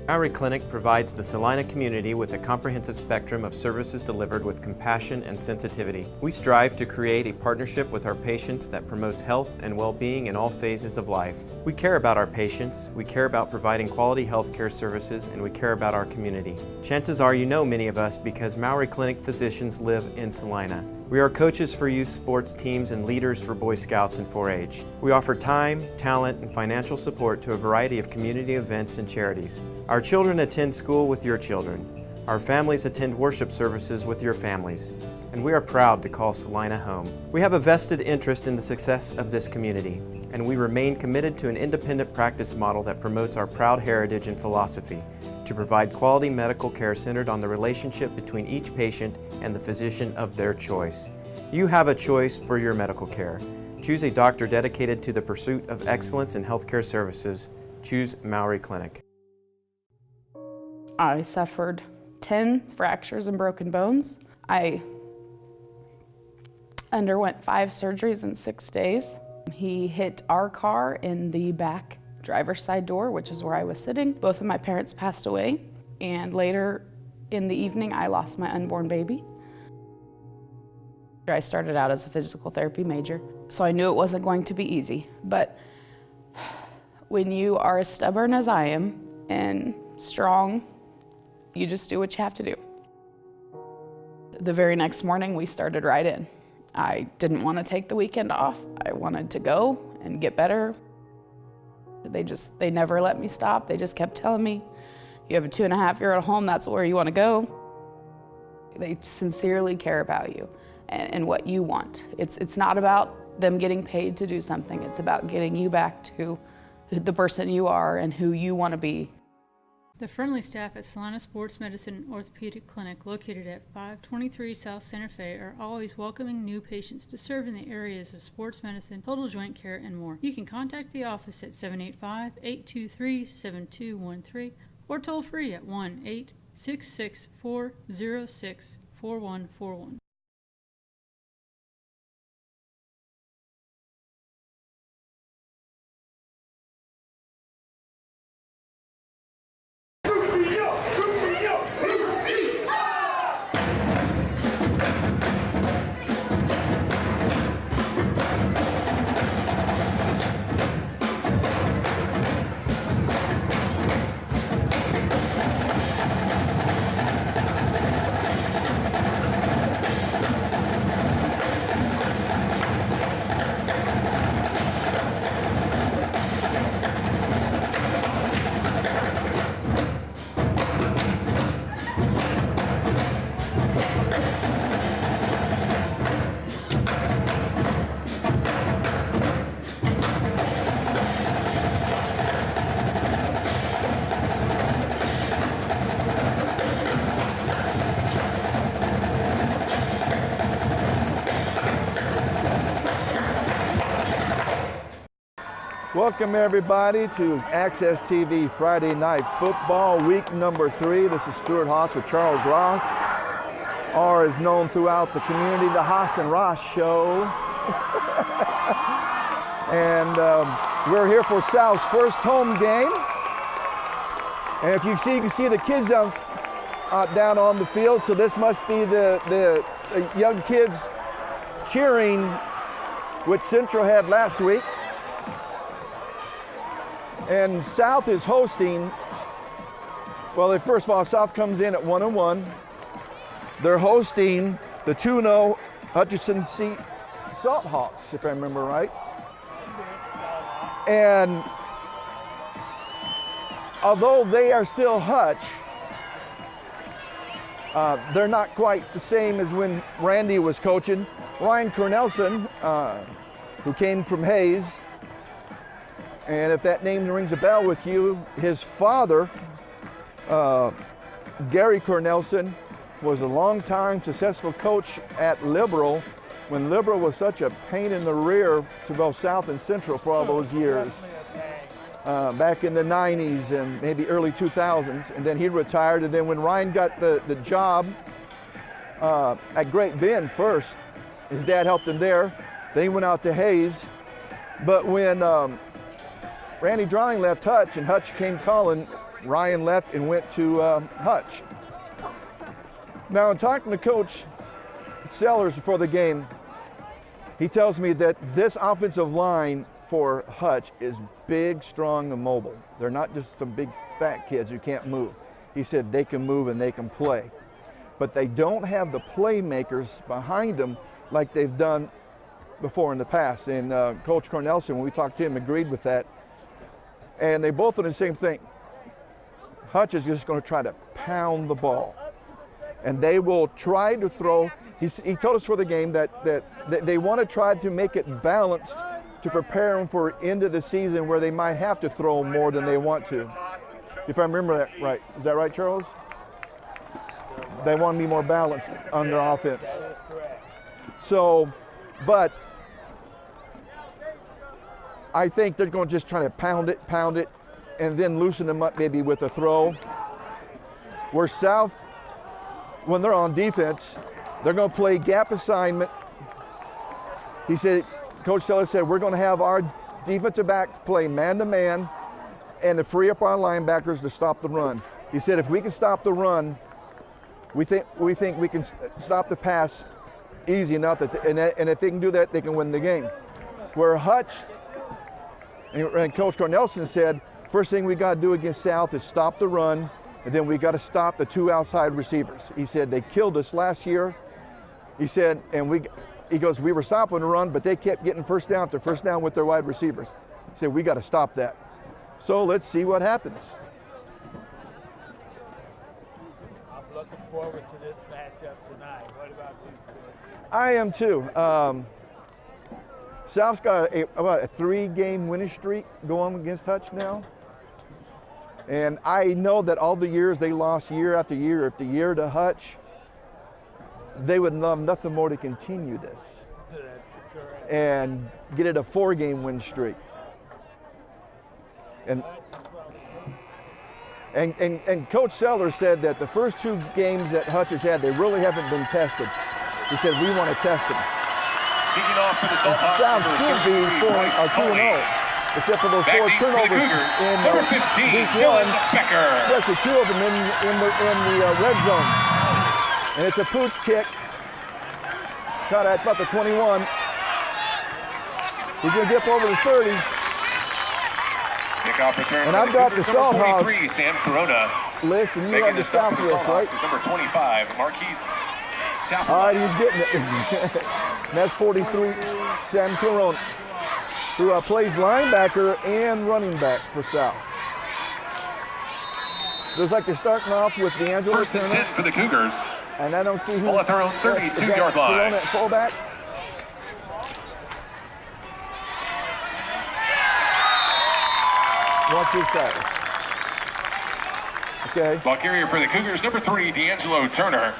Our clinic provides the Salina community with a comprehensive spectrum of services delivered with compassion and sensitivity. We strive to create a partnership with our patients that promotes health and well-being in all phases of life. We care about our patients, we care about providing quality health care services, and we care about our community. Chances are you know many of us because Maori Clinic physicians live in Salina. We are coaches for youth sports teams and leaders for Boy Scouts and 4-H. We offer time, talent, and financial support to a variety of community events and charities. Our children attend school with your children. Our families attend worship services with your families. And we are proud to call Salina home. We have a vested interest in the success of this community, and we remain committed to an independent practice model that promotes our proud heritage and philosophy to provide quality medical care centered on the relationship between each patient and the physician of their choice. You have a choice for your medical care. Choose a doctor dedicated to the pursuit of excellence in healthcare services. Choose Maori Clinic. I suffered 10 fractures and broken bones. I underwent 5 surgeries in 6 days. He hit our car in the back driver's side door, which is where I was sitting. Both of my parents passed away, and later in the evening, I lost my unborn baby. I started out as a physical therapy major, so I knew it wasn't going to be easy. But when you are as stubborn as I am and strong, you just do what you have to do. The very next morning, we started right in. I didn't want to take the weekend off. I wanted to go and get better. They never let me stop. They just kept telling me, you have a 2.5-year-old home, that's where you want to go. They sincerely care about you and what you want. It's not about them getting paid to do something. It's about getting you back to the person you are and who you want to be. The friendly staff at Salina Sports Medicine and Orthopedic Clinic, located at 523 South Santa Fe, are always welcoming new patients to serve in the areas of sports medicine, total joint care, and more. You can contact the office at 785-823-7213 or toll free at 1-866-406-4141. Welcome everybody to Access TV Friday Night Football, week number 3. This is Stuart Haas with Charles Ross. R is known throughout the community, the Haas and Ross Show. And we're here for Sal's first home game. And if you can see the kids down on the field, so this must be the young kids cheering, which Central had last week. And South is hosting, well, first of all, South comes in at 1-1. They're hosting the 2-0 Hutchinson Salt Hawks, if I remember right. And although they are still Hutch, they're not quite the same as when Randy was coaching. Ryan Cornelson, who came from Hayes, and if that name rings a bell with you, his father, Gary Cornelson, was a long-time successful coach at Liberal when Liberal was such a pain in the rear to both South and Central for all those years. Back in the 90s and maybe early 2000s, and then he retired. And then when Ryan got the job at Great Bend first, his dad helped him there. Then he went out to Hayes. But when Randy Drawing left Hutch and Hutch came calling, Ryan left and went to Hutch. Now, in talking to Coach Sellers before the game, he tells me that this offensive line for Hutch is big, strong, and mobile. They're not just some big fat kids who can't move. He said they can move and they can play. But they don't have the playmakers behind them like they've done before in the past. And Coach Cornelson, when we talked to him, agreed with that. And they both are the same thing. Hutch is just going to try to pound the ball. And they will try to throw. He told us for the game that they want to try to make it balanced to prepare them for end of the season where they might have to throw more than they want to. If I remember that right. Is that right, Charles? They want to be more balanced on their offense. So, but I think they're going to just try to pound it, and then loosen them up maybe with a throw. Where South, when they're on defense, they're going to play gap assignment. He said, Coach Sellers said, we're going to have our defensive backs play man-to-man and to free up our linebackers to stop the run. He said, if we can stop the run, we think we can stop the pass easy enough, and if they can do that, they can win the game. Where Hutch and Coach Cornelson said, first thing we got to do against South is stop the run, and then we got to stop the two outside receivers. He said they killed us last year. He said, he goes, we were stopping the run, but they kept getting first down after first down with their wide receivers. He said, we got to stop that. So let's see what happens. I'm looking forward to this matchup tonight. What about you, Stuart? I am too. South's got a 3-game winning streak going against Hutch now. And I know that all the years they lost year after year after year to Hutch, they would love nothing more to continue this. That's correct. And get it a 4-game win streak. And Coach Sellers said that the first 2 games that Hutch has had, they really haven't been tested. He said, we want to test them. Kicking off for the Salthawks. South should be 2-0, except for those 4 turnovers in week 1, especially 2 of them in the red zone. And it's a pooch kick. Caught at about the 21. He's going to get up over the 30. Kickoff return. And I've got the Salt Hog Sam Corona. list, and you have the South list, right? Number 25, Marquise. All right, he's getting it. And that's 43, Sam Corona, who plays linebacker and running back for South. Looks like they're starting off with D'Angelo First and 10 for the Cougars. And I don't see who. Ball at their own 32-yard line. Corona at fullback. What's his size? Okay. Ball carrier for the Cougars, number 3, D'Angelo Turner.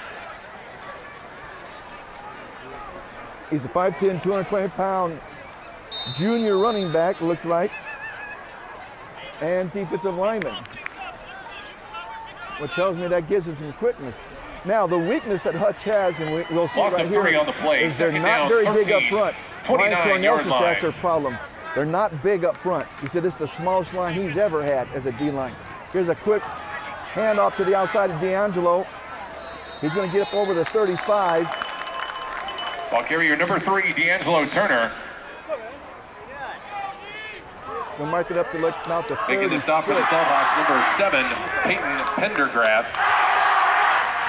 He's a 5'10", 220-pound junior running back, looks like, and defensive lineman. What tells me that gives him some quickness. Now, the weakness that Hutch has, and we'll see Loss right of here, 3 on the play. is they're Second not down, very 13, big up front. Ryan 29-yard Cornelson, line. that's their problem. They're not big up front. He said this is the smallest line he's ever had as a D-line. Here's a quick handoff to the outside of D'Angelo. He's going to get up over the 35. Ball carrier number 3, D'Angelo Turner. We'll mark it up to look out to 36. Making the stop for the Salthawks, number 7, Peyton Pendergrass.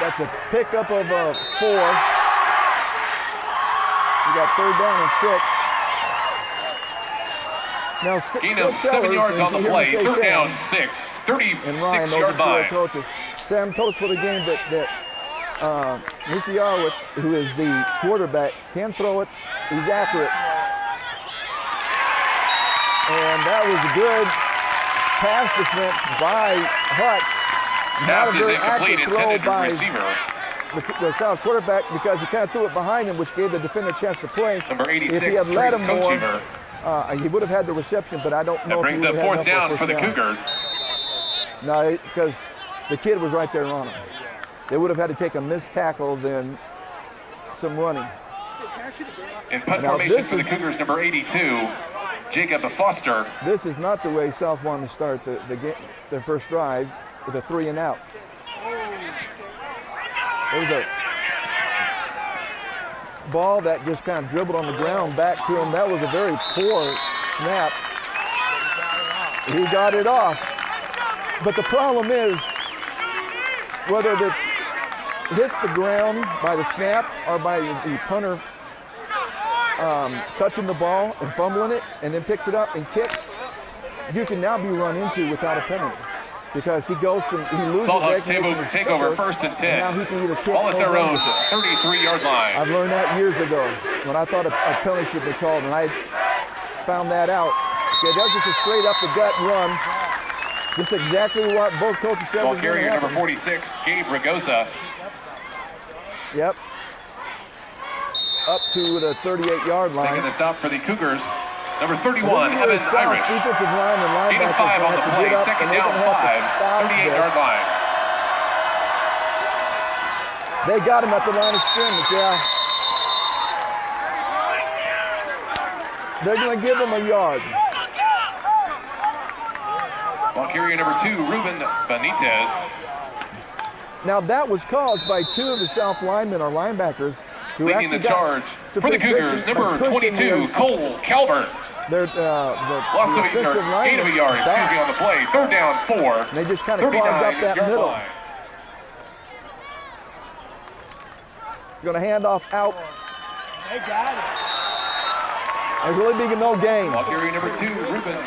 That's a pickup of 4. We got 3rd down and 6. Now, Gain of 7 yards on the play, 3rd down, 6, 36-yard line. Sam told us for the game that Musiarowitz, who is the quarterback, can throw it. He's accurate. And that was a good pass defense by Hutch. Not a very accurate throw by the South quarterback because he kind of threw it behind him, which gave the defender a chance to play. Number 86, if he had let him more, Coaching he would have had the reception, but I don't know that if he brings would up have 4th down for the down. Cougars. No, because the kid was right there on him. They would have had to take a missed tackle than some running. In punt Now, formation this for the is- Cougars, number 82, Jacob Foster. This is not the way South wanted to start their first drive with a 3 and out. There was a ball that just kind of dribbled on the ground back to him. That was a very poor snap. He got it off. But the problem is, whether it hits the ground by the snap or by the punter touching the ball and fumbling it and then picks it up and kicks, you can now be run into without a penalty. Because he goes to, he loses Salt Hawks recognition take over 1st and 10. And now he can either kick Ball at their or own run. 33-yard line. I've learned that years ago when I thought a penalty should be called, and I found that out. Yeah, that's just a straight up the gut run. Just exactly what both coaches said Ball was going to carrier happen. number 46, Gabe Ragosa. Yep. Up to the 38-yard line. Taking the stop for the Cougars. Number This 31, is where Evan South's Irish. defensive line and Gain of linebackers 5 on have the to play. get up, Second and they're down going to have 5, to stop 38-yard this. line. They got him at the line of scrimmage, yeah. They're going to give him a yard. Ball carrier number 2, Ruben Benitez. Now that was caused by 2 of the South linemen or linebackers who Leading the actually got charge some for the big Cougars, pushing by number pushing 22, Cole Calvert. the Loss of defensive gain of a lineman yard, back. on the play. 3rd down 4. And they just kind of clogged up that 39-yard middle. line. He's going to hand off out. They got it. There's really be no gain. Ball carrier number 2, Ruben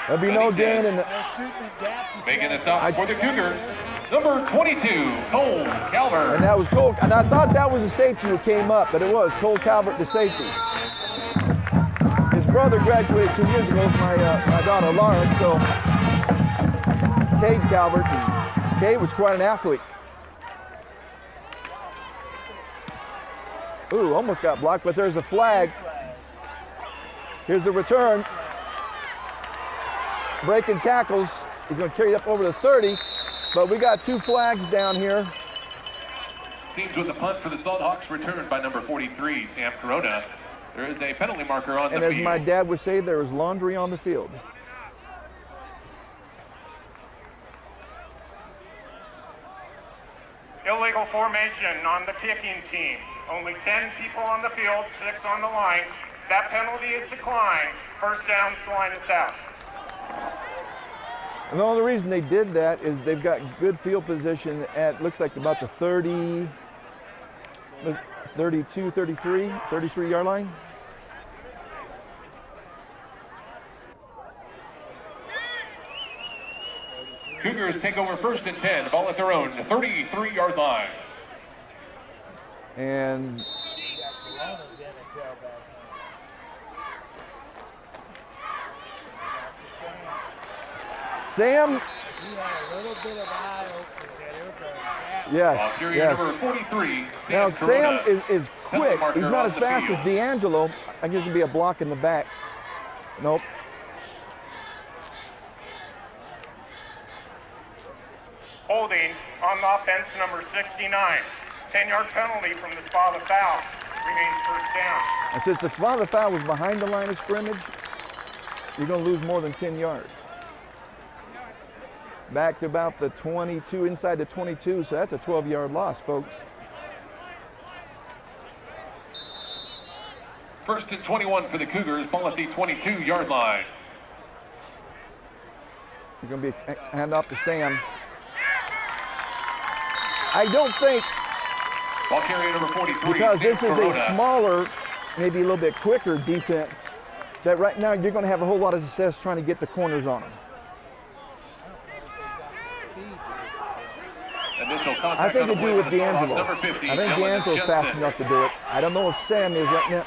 There'll be no Benitez. gain. And They're shooting in gaps. You Making see the stop for the Cougars, number 22, Cole Calvert. And that was Cole. And I thought that was a safety who came up, but it was Cole Calvert, the safety. His brother graduated 2 years ago with my daughter Lauren, so Cade Calvert. And Cade was quite an athlete. Ooh, almost got blocked, but there's a flag. Here's the return. Breaking tackles. He's going to carry it up over the 30, but we got 2 flags down here. Seems with the punt for the Salt Hawks returned by number 43, Sam Corona. There is a penalty marker on And the as field. my dad would say, there was laundry on the field. Illegal formation on the kicking team. Only 10 people on the field, 6 on the line. That penalty is declined. 1st down, Salina South. And the only reason they did that is they've got good field position at, looks like about the 30, 32, 33-yard line. Cougars take over 1st and 10, ball at their own 33-yard line. And Salona's in at tailback. Sam, He had a little bit of eye opening there. There was a gap. yes, Ball carrier yes. number 43, Now Sam Corona. Sam is quick. marker He's not on as the fast field. as D'Angelo. I think it could be a block in the back. Nope. Holding on the offense, number 69. 10-yard penalty from the spot of the foul. Remains 1st down. And since the spot of the foul was behind the line of scrimmage, you're going to lose more than 10 yards. Back to about the 22, inside the 22, so that's a 12-yard loss, folks. 1st and 21 for the Cougars, ball at the 22-yard line. You're going to be hand off to Sam. I don't think, Ball carrier number 43, because Sam this is Corona. a smaller, maybe a little bit quicker defense, that right now you're going to have a whole lot of success trying to get the corners on them. Initial contact I think on they the do play with for the Salt Hawks, D'Angelo. number 50, I think Ellen D'Angelo's fast Hutchinson. enough to do it. I don't know if Sam is right now.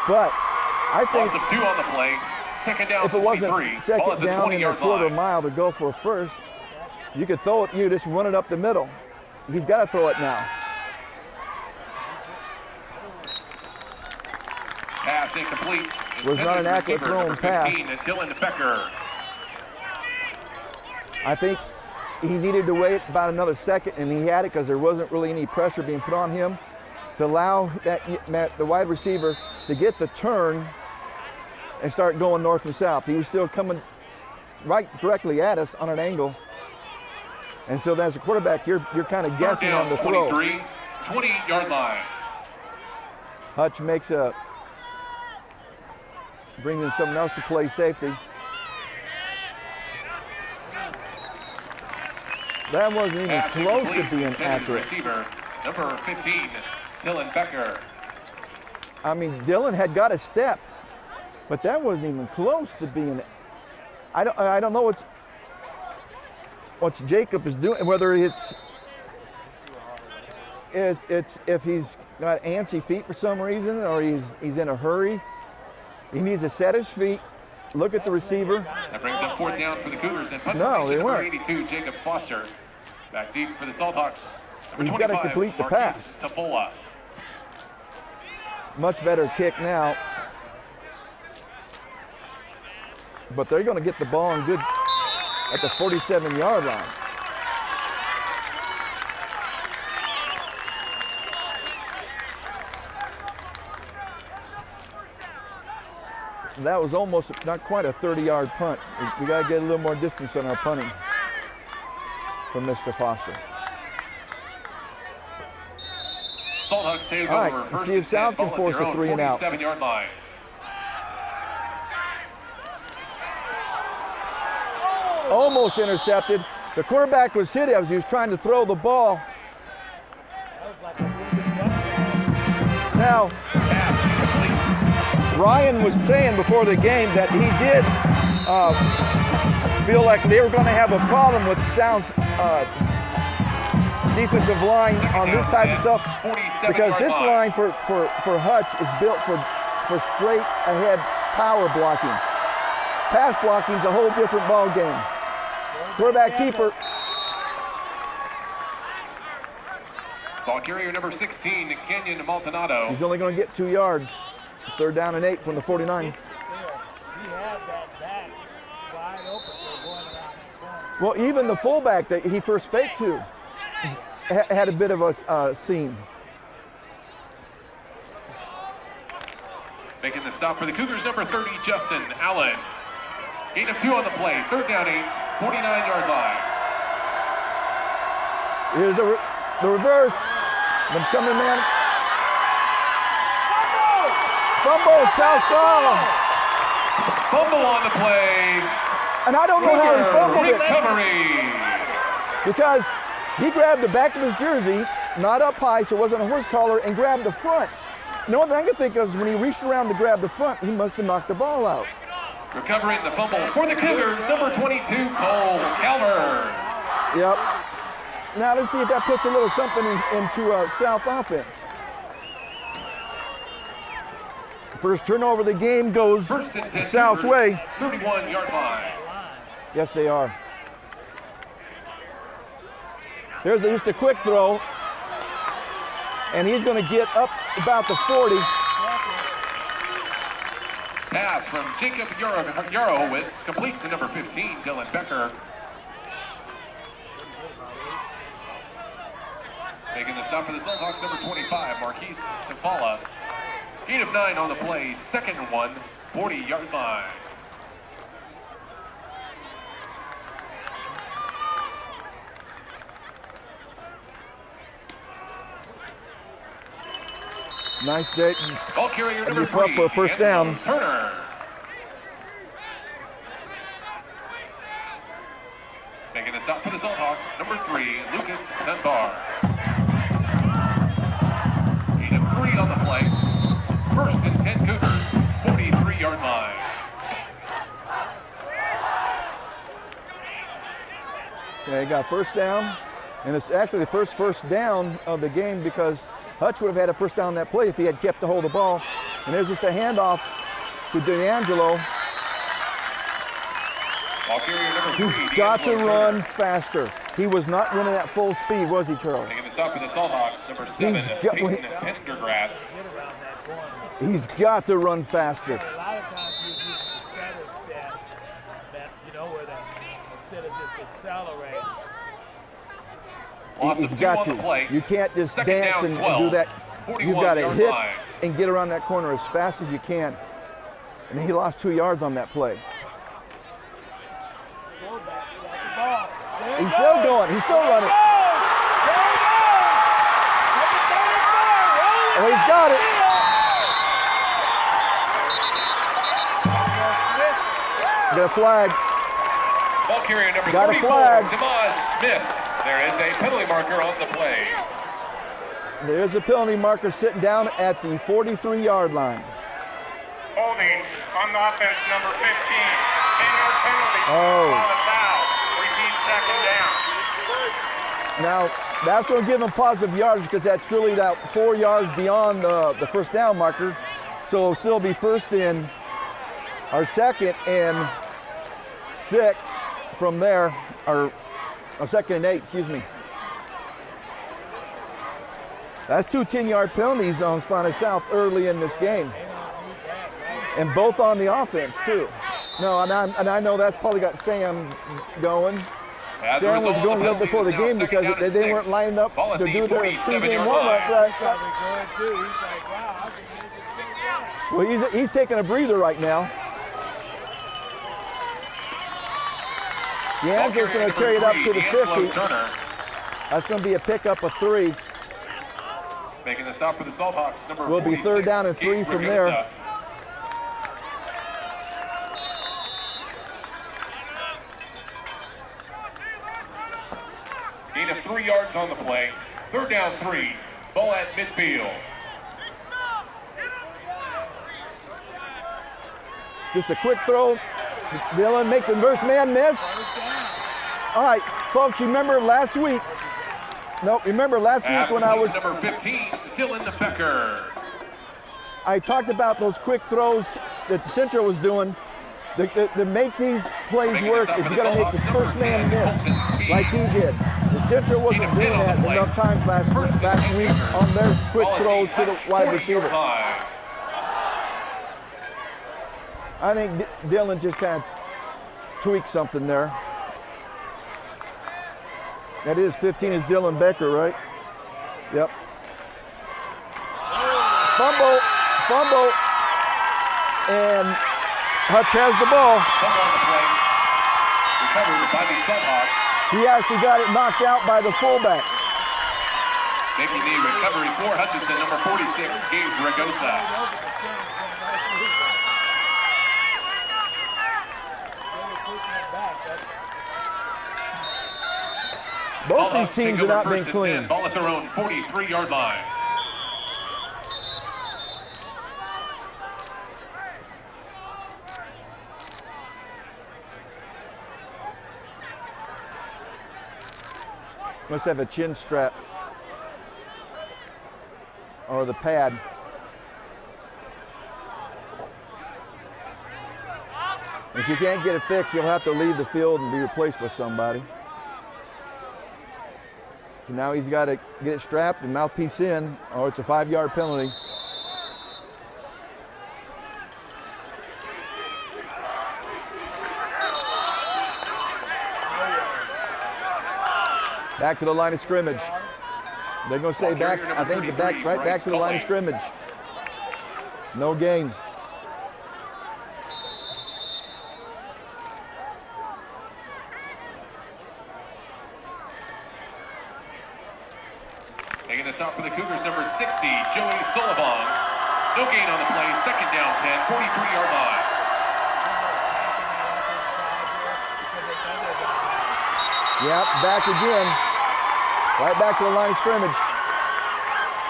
But I Loss think of 2 on the play. 2nd down, if it wasn't 23. Ball at second the down in a 20-yard quarter line. mile to go for a first, you could throw it, you just run it up the middle. He's got to throw it now. Pass incomplete. Was not an Intended accurate receiver, thrown number pass. 15, Dylan Becker. I think he needed to wait about another second, and he had it because there wasn't really any pressure being put on him to allow the wide receiver to get the turn and start going north and south. He was still coming right directly at us on an angle. And so as a quarterback, you're kind of guessing on the throw. 23, 20-yard line. Hutch brings in someone else to play safety. That wasn't even Pass close to incomplete. being Intended accurate. Receiver, number 15, Dylan Becker. I mean, Dylan had got a step, but that wasn't even close to being. I don't know what Jacob is doing. Whether it's if he's got antsy feet for some reason, or he's in a hurry. He needs to set his feet, look at the receiver. That brings up 4th down for the Cougars. And punt No, they formation, number weren't. 82, Jacob Foster. Back deep for the Salthawks. Number He's got to 25, complete the Marquise pass. Tafola. Much better kick now. But they're going to get the ball in good at the 47-yard line. That was almost not quite a 30-yard punt. We got to get a little more distance on our punting from Mr. Foster. Salthawks take All right, over. let's First see if and South 10, can ball force at their a own 3 and out. 47-yard line. Almost intercepted. The quarterback was hit as he was trying to throw the ball. That was like a really good jump. Now, Ryan was saying before the game that he did feel like they were going to have a problem with Sound's defensive line on this type of stuff, because this line for Hutch is built for straight ahead power blocking. Pass blocking is a whole different ball game. Quarterback keeper. Ball carrier number 16, Kenyon Maldonado. He's only going to get 2 yards. 3rd down and 8 from the 49. He had that back wide open for going around that corner. Well, even the fullback that he first faked to had a bit of a seam. Making the stop for the Cougars, number 30, Justin Allen. Gain of 2 on the play. 3rd down 8, 49-yard line. Here's the reverse. The coming man. Fumble, Southpaw. Fumble on the play. And I don't know how he fumbled it, Recovery. because he grabbed the back of his jersey, not up high, so it wasn't a horse collar, and grabbed the front. The only thing I can think of is when he reached around to grab the front, he must have knocked the ball out. Recovering the fumble for the Cougars, number 22, Cole Calvert. Yep. Now let's see if that puts a little something into South offense. First turnover of the game goes First and 10, South's Cougars, way. 31-yard line. Yes, they are. There's just a quick throw, and he's going to get up about the 40. Pass from Jacob Yarowitz, complete to number 15, Dylan Becker. Making the stop for the Salthawks, number 25, Marquise Tafola. Gain of 9 on the play, 2nd and 1, 40-yard line. Nice day. Ball carrier That'd number be tough 3, for a first Angelo down. Turner. Making a stop for the Salthawks, number 3, Lucas Dunbar. Gain of 3 on the play. 1st and 10 Cougars, 43-yard line. Okay, got first down, and it's actually the first down of the game, because Hutch would have had a first down on that play if he had kept the hold of the ball. And there's just a handoff to D'Angelo. Ball carrier number 3, He's got to D'Angelo run Turner. faster. He was not running at full speed, was he, Charles? Making the stop for the Salthawks, number 7, He's got- Peyton Pendergrass. Get around that corner. He's got to run faster. A lot of times he was using the status stat that, where that instead of just accelerating. Loss He's of 2 got on the play. to. You can't just 2nd dance down, and 12, do that. You've got to 41-yard hit line. and get around that corner as fast as you can. And he lost 2 yards on that play. He's still going. He's still running. Oh, he's got it. Got a flag. Ball carrier number Got a 34, flag. Demaz Smith. There is a penalty marker on the play. There's a penalty marker sitting down at the 43-yard line. Holding on the offense, number 15. 10-yard penalty. Oh. On the foul. Repeat second down. Now, that's going to give them positive yards because that's really that 4 yards beyond the first down marker. So it'll still be first in, or second and 6 from there, or second and 8, excuse me. That's 2 10-yard penalties on Salina South early in this game. And both on the offense, too. No, and I know that's probably got Sam going. Sam was going a little before the game because they weren't lined up to do their pregame warm-up. Well, he's taking a breather right now. D'Angelo's going to carry it up to the 50. That's going to be a pickup of 3. Making the stop for the Salthawks, number Will be 3rd down and 3 from there. Gain of 3 yards on the play. 3rd down 3. Ball at midfield. Just a quick throw. Dylan, make the first man miss. All right, folks, remember last week. Remember last week when I was. Number 15, Dylan DeFecker. I talked about those quick throws that the Central was doing. To make these plays work is you got to make the first man miss, like he did. The Central wasn't doing that enough times last week on their quick throws to the wide receiver. I think Dylan just kind of tweaked something there. That is 15 is Dylan Becker, right? Yep. Fumble, and Hutch has the ball. He actually got it knocked out by the fullback. Making the recovery for Hutchinson, number 46, Gabe Ragosa. Both these teams are not being clean. Ball at their own 43-yard line. Must have a chin strap or the pad. If you can't get it fixed, you'll have to leave the field and be replaced by somebody. So now he's got to get it strapped and mouthpiece in, or it's a 5-yard penalty. Back to the line of scrimmage. They're going to say back, I think right back to the line of scrimmage. No gain. Taking a stop for the Cougars, number 60, Joey Sullivan. No gain on the play, 2nd down 10, 43-yard line. Yep, back again. Right back to the line of scrimmage.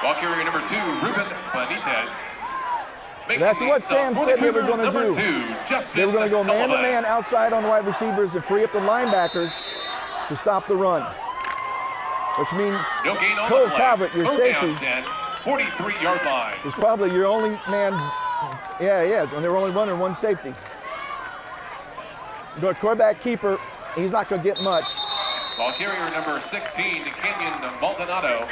Ball carrier number 2, Ruben Benitez. That's what Sam said they were going to do. They were going to go man-to-man outside on the wide receivers and free up the linebackers to stop the run. Which means no gain on Cole the play. Calvert, your safety, 43-yard line. is probably your only man. Yeah, and they were only running one safety. The quarterback keeper, he's not going to get much. Ball carrier number 16, Kenyon Maldonado.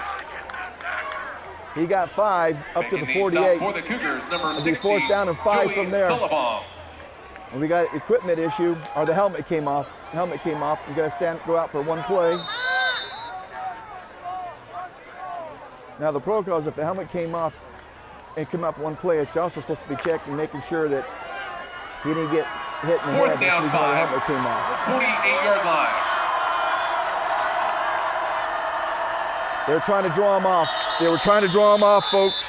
He got 5 up to the 48. For the Cougars, number 60, It'll be 4th down and 5 from there. Sullivan. And we got an equipment issue, or the helmet came off. The helmet came off. We got to go out for one play. Now the protocol is if the helmet came off and come up one play, it's also supposed to be checked and making sure that He didn't get hit in the Fourth head. That's down, the reason why the 5. helmet came off. 48-yard line. They're trying to draw him off. They were trying to draw him off, folks.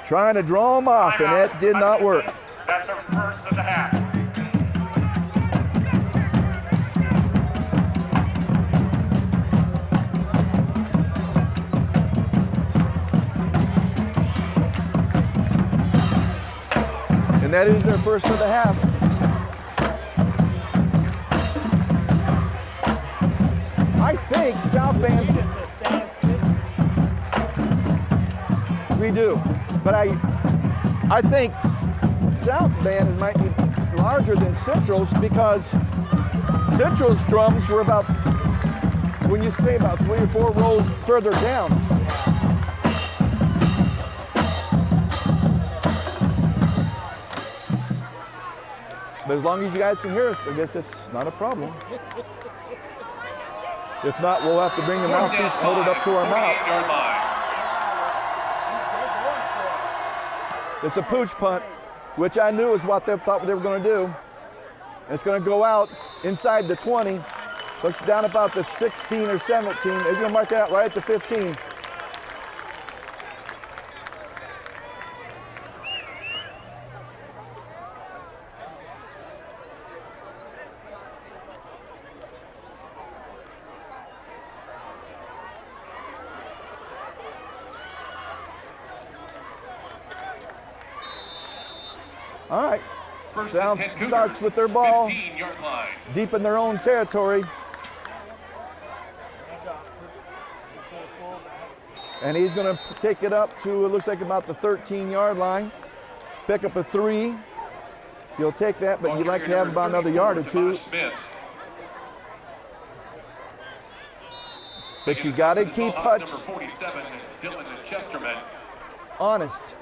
Trying to draw him off, and it did not work. That's our first of the half. And that is their first of the half. I think South Bend, we do, but I think South Bend might be larger than Central's because Central's drums were about, when you say about 3 or 4 rows further down. But as long as you guys can hear us, I guess it's not a problem. If not, we'll have to bring the mouthpiece, hold it up to our mouth. 48-yard line. It's a pooch punt, which I knew is what they thought they were going to do. And it's going to go out inside the 20, looks down about the 16 or 17. They're going to mark it out right at the 15. All right, First South and 10 Cougars, starts with their ball 15-yard line. deep in their own territory. And he's going to take it up to, it looks like about the 13-yard line. Pick up a 3. You'll take that, but you'd like to have about another yard or 2. But you got to keep Hutch Number 47, Dylan Chesterman. honest.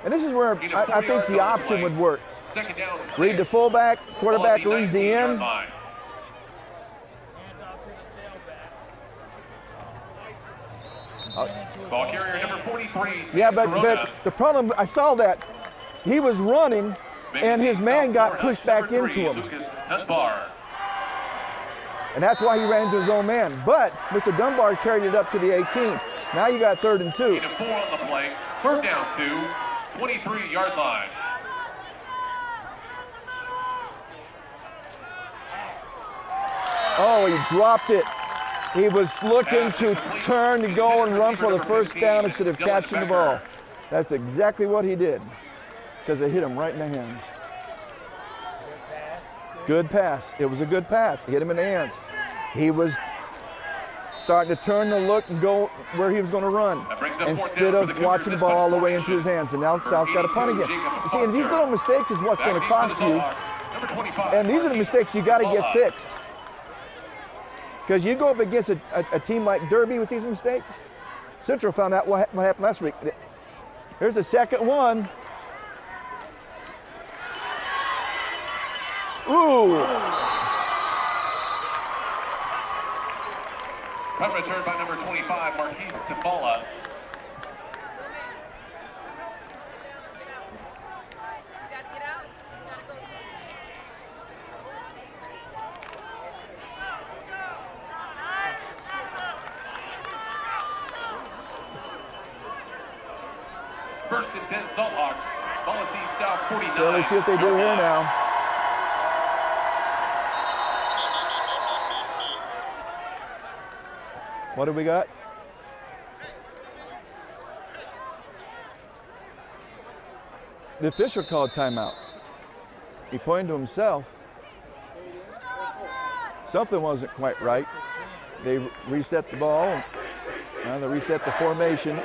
And this is where I think the option would work. Second down, Read the fullback, quarterback reads the end. Ball carrier number 43. Yeah, but the problem, I saw that. He was running, and his man got pushed back into him. Lucas Dunbar. And that's why he ran into his own man. But Mr. Dunbar carried it up to the 18. Now you got 3rd and 2. Gain of 4 on the play. Third down 2, 23-yard line. Oh, he dropped it. He was looking to turn to go and run for the first down instead of catching the ball. That's exactly what he did, because it hit him right in the hands. Good pass. It was a good pass. It hit him in the hands. He was starting to turn to look and go where he was going to run instead of watching the ball all the way into his hands. And now South's got a punt again. You see, and these little mistakes is what's going to cost you. And these are the mistakes you got to get fixed. Because you go up against a team like Derby with these mistakes. Central found out what happened last week. Here's the second one. Ooh. Punt return by number 25, Marquise Tafala. First and 10 Salthawks. Ball at the South 49. So let's see what they do here now. What do we got? The official called timeout. He pointed to himself. Something wasn't quite right. They reset the ball. Now they reset the formation.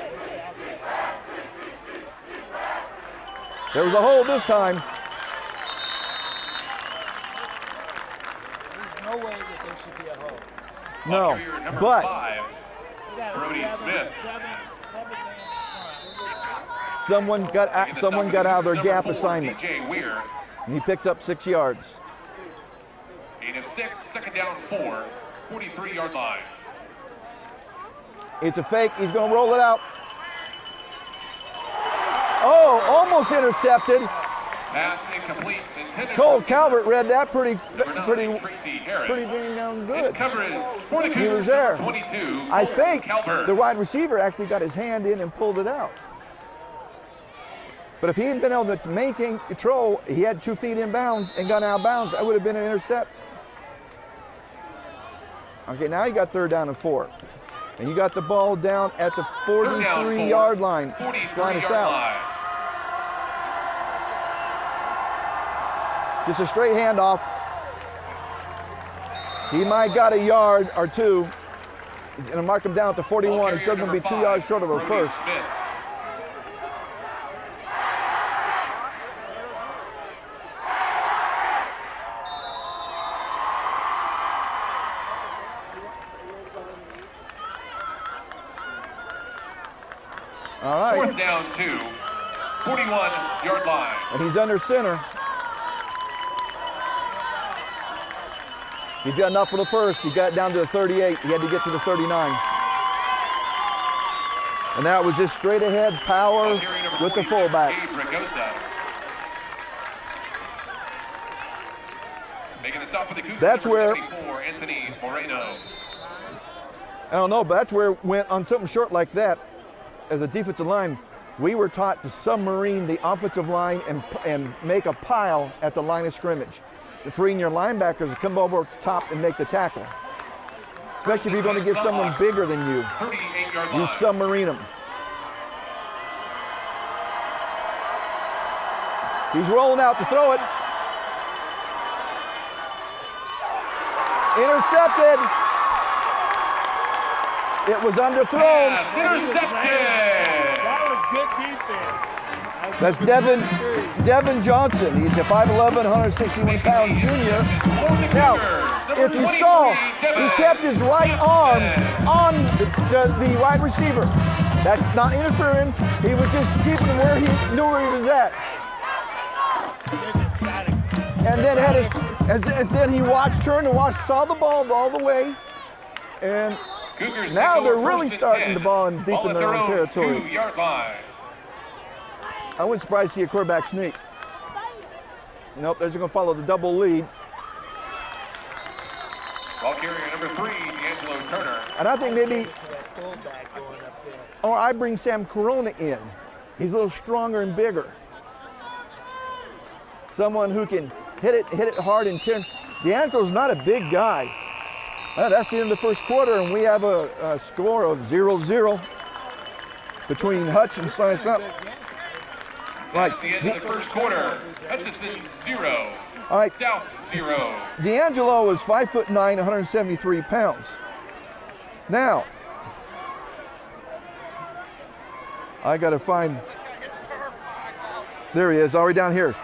There was a hold this time. There's no way that there should be a hold. No, Number but 5, We got Brody Smith. seven man front. someone got out of their Number gap 4, assignment, DJ Weir. and he picked up 6 yards. Gain of 6, second down 4, 43-yard line. It's a fake. He's going to roll it out. Oh, almost intercepted. Pass incomplete. Intended Cole for Calvert read that pretty Tracy Harris. dang down In good. coverage for the He Cougars, was there. number 22. I Cole think Calvert. the wide receiver actually got his hand in and pulled it out. But if he had been able to maintain control, he had 2 feet in bounds and got out of bounds, that would have been an intercept. Okay, now you got 3rd down and 4. And you got the ball down at the 43-yard line. 43-yard South. line. Just a straight handoff. He might got a yard or 2. He's going to mark him down at the 41. He's still going to be 2 yards short of a first. Smith. All right. 4th down 2. 41-yard line. And he's under center. He's got enough for the first. He got down to the 38. He had to get to the 39. And that was just straight ahead power with the fullback. Making a stop for the Cougars. That's where, 74, Anthony Moreno. I don't know, but that's where it went on something short like that. As a defensive line, we were taught to submarine the offensive line and make a pile at the line of scrimmage. Freeing your linebackers to come over the top and make the tackle. Especially if you're going to get someone bigger than you. 38-yard You line. submarine them. He's rolling out to throw it. Intercepted. It was underthrown. Pass intercepted. That was good defense. That's Devin Johnson. He's a 5'11", 161-pound junior. Now, if you saw, he kept his right arm on the wide receiver. That's not interfering. He was just keeping him where he knew where he was at. And then and then he turned and watched, saw the ball all the way. And Cougars now they're take over really 1st and starting 10. the ball in deep Ball in at their own territory. 2-yard line. I wouldn't surprised to see a quarterback sneak. Nope, they're just going to follow the double lead. Ball carrier number 3, D'Angelo Turner. And I think maybe, or I bring Sam Corona in. He's a little stronger and bigger. Someone who can hit it hard and turn. D'Angelo's not a big guy. That's the end of the first quarter, and we have a score of 0-0 between Hutchinson and Salina. That's the end of the first quarter. Hutchinson 0. All right. South 0. D'Angelo is 5'9", 173 pounds. Now, I got to find. There he is, already down here.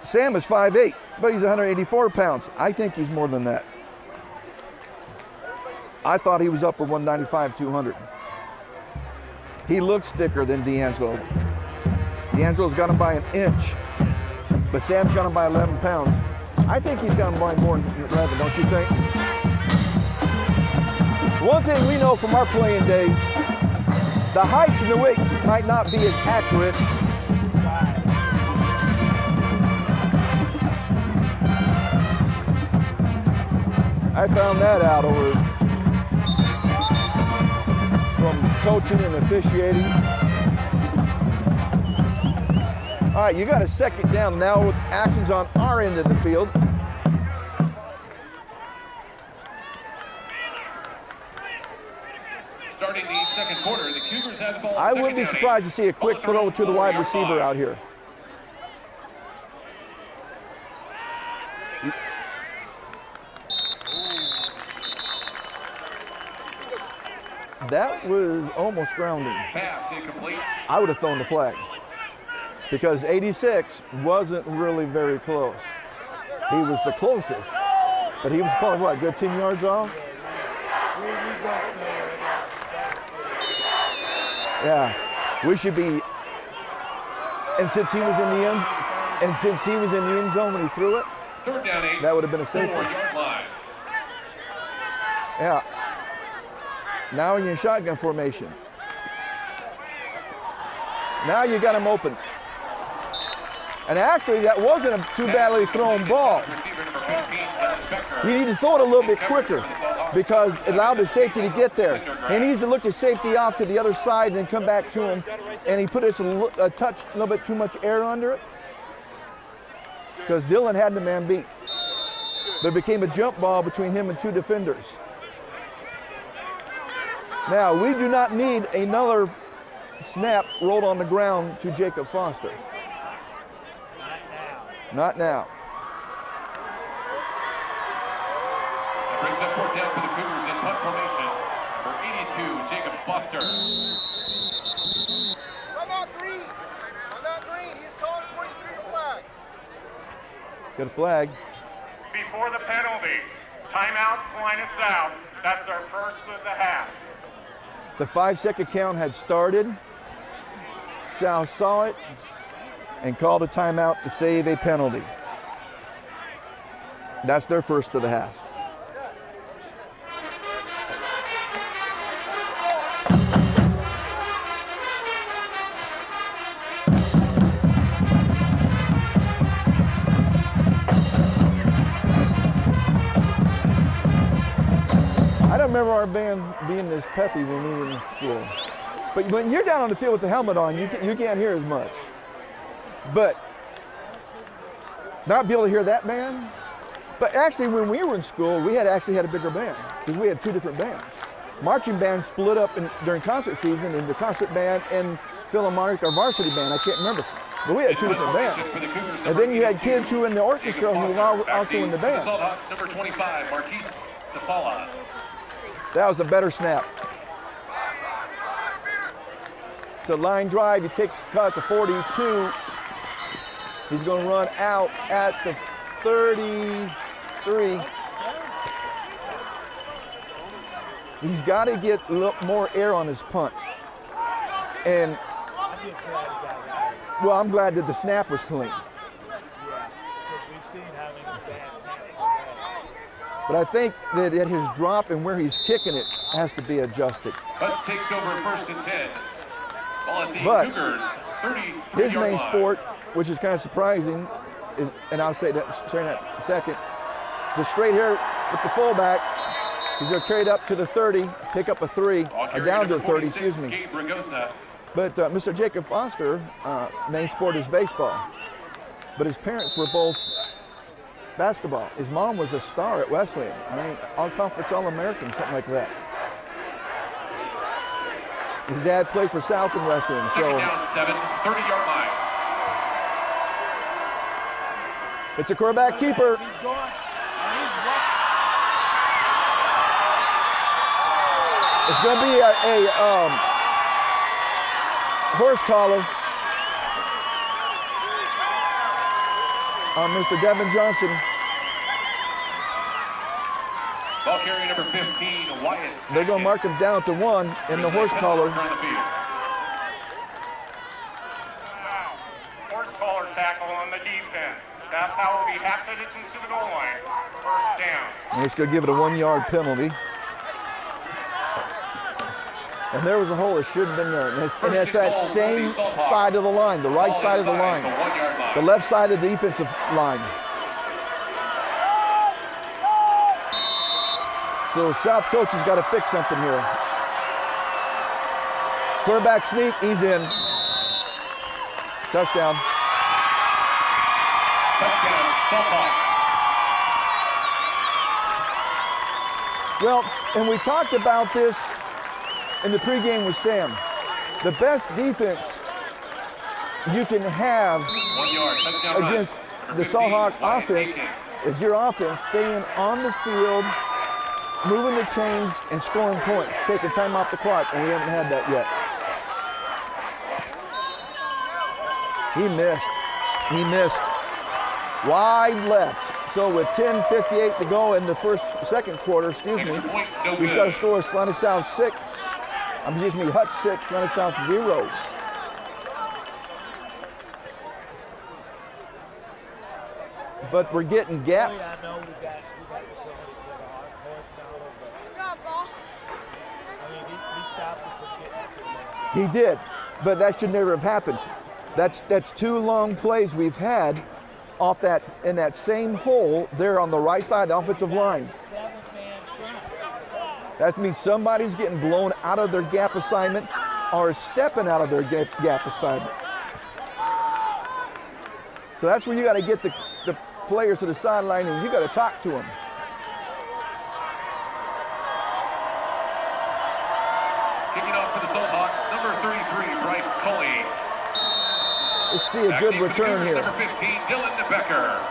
Sam is 5'8", but he's 184 pounds. I think he's more than that. I thought he was upper 195, 200. He looks thicker than D'Angelo. D'Angelo's got him by an inch, but Sam's got him by 11 pounds. I think he's got him by more than 11, don't you think? One thing we know from our playing days, the heights and the weights might not be as accurate. I found that out over from coaching and officiating. All right, you got a second down now with actions on our end of the field. Starting the second quarter, the Cougars have the ball. I wouldn't be surprised to see a quick throw to the wide receiver out here. That was almost grounding. Pass incomplete. I would have thrown the flag because 86 wasn't really very close. He was the closest, but he was probably what, good 10 yards off? Yeah, we should be. And since he was in the end zone when he threw it, Third down 8. that would have been a safety. 4-yard line. Yeah. Now you're in shotgun formation. Now you got him open. And actually, that wasn't a too badly thrown ball. He needed to throw it a little bit quicker because it allowed the safety to get there. He needs to look the safety off to the other side and then come back to him. And he put a touch, a little bit too much air under it because Dylan had the man beat. But it became a jump ball between him and two defenders. Now, we do not need another snap rolled on the ground to Jacob Foster. Not now. That brings up fourth down for the Cougars in punt formation. Number 82, Jacob Foster. I'm not green. He's calling for you through your flag. Got a flag. Before the penalty, timeout, Salina South. That's their first of the half. The 5-second count had started. South saw it and called a timeout to save a penalty. That's their first of the half. I don't remember our band being this peppy when we were in school. But when you're down on the field with the helmet on, you can't hear as much. But not be able to hear that band. But actually, when we were in school, we actually had a bigger band because we had two different bands. Marching band split up during concert season into concert band and Philharmonic or varsity band. I can't remember. But we had two different bands. And then you had kids who were in the orchestra who were also in the band. Number 25, Marquise Tafala. That was a better snap. It's a line drive. He takes cut at the 42. He's going to run out at the 33. He's got to get a little more air on his punt. And, well, I'm glad that the snap was clean. Yeah, because we've seen how many bad snaps. But I think that his drop and where he's kicking it has to be adjusted. Hutch takes over first and 10. Ball at the But Cougars, 33-yard his main line. sport, which is kind of surprising, is, and I'll say that in a second, is a straight here with the fullback. He's going to carry it up to the 30, pick up a 3, or down to the 30, excuse me. Gabe Ragosa. But Mr. Jacob Foster, main sport is baseball. But his parents were both basketball. His mom was a star at Wesleyan. I mean, all-conference All-American, something like that. His dad played for South and Wesleyan. Second down, 7, 30-yard line. It's a quarterback keeper. He's going. It's going to be a horse collar on Mr. Devin Johnson. Ball carrier number 15, Wyatt. They're going to mark him down to 1 in the horse collar. Horse collar tackle on the defense. That's how it will be half the distance to the goal line. First down. And it's going to give it a 1-yard penalty. And there was a hole that shouldn't have been there. And it's that same side of the line, the right side of the line. The left side of the defensive line. So South coach has got to fix something here. Quarterback sneak, he's in. Touchdown. Touchdown, Saltbox. Well, and we talked about this in the pregame with Sam. The best defense you can have 1 yard, touchdown against run. the Salthawk Wyatt offense Aiken. is your offense staying on the field, moving the chains, and scoring points, taking time off the clock, and we haven't had that yet. He missed. Wide left. So with 10:58 to go in the second quarter, Extra point, no we've good. got to score Salina South 6. Hutch 6, Salina South 0. But we're getting Oh, gaps. yeah, I know we got the ability to get a horse collar, but I mean, he stopped it from getting up to the end zone. He did. but that should never have happened. That's 2 long plays we've had off that in that same hole there on the right side of the offensive line. That means somebody's getting blown out of their gap assignment or stepping out of their gap assignment. So that's where you got to get the players to the sideline and you got to talk to them. Kicking off for the Seahawks, number 33, Bryce Cully. Let's see a good return here. Number 15, Dylan Becker.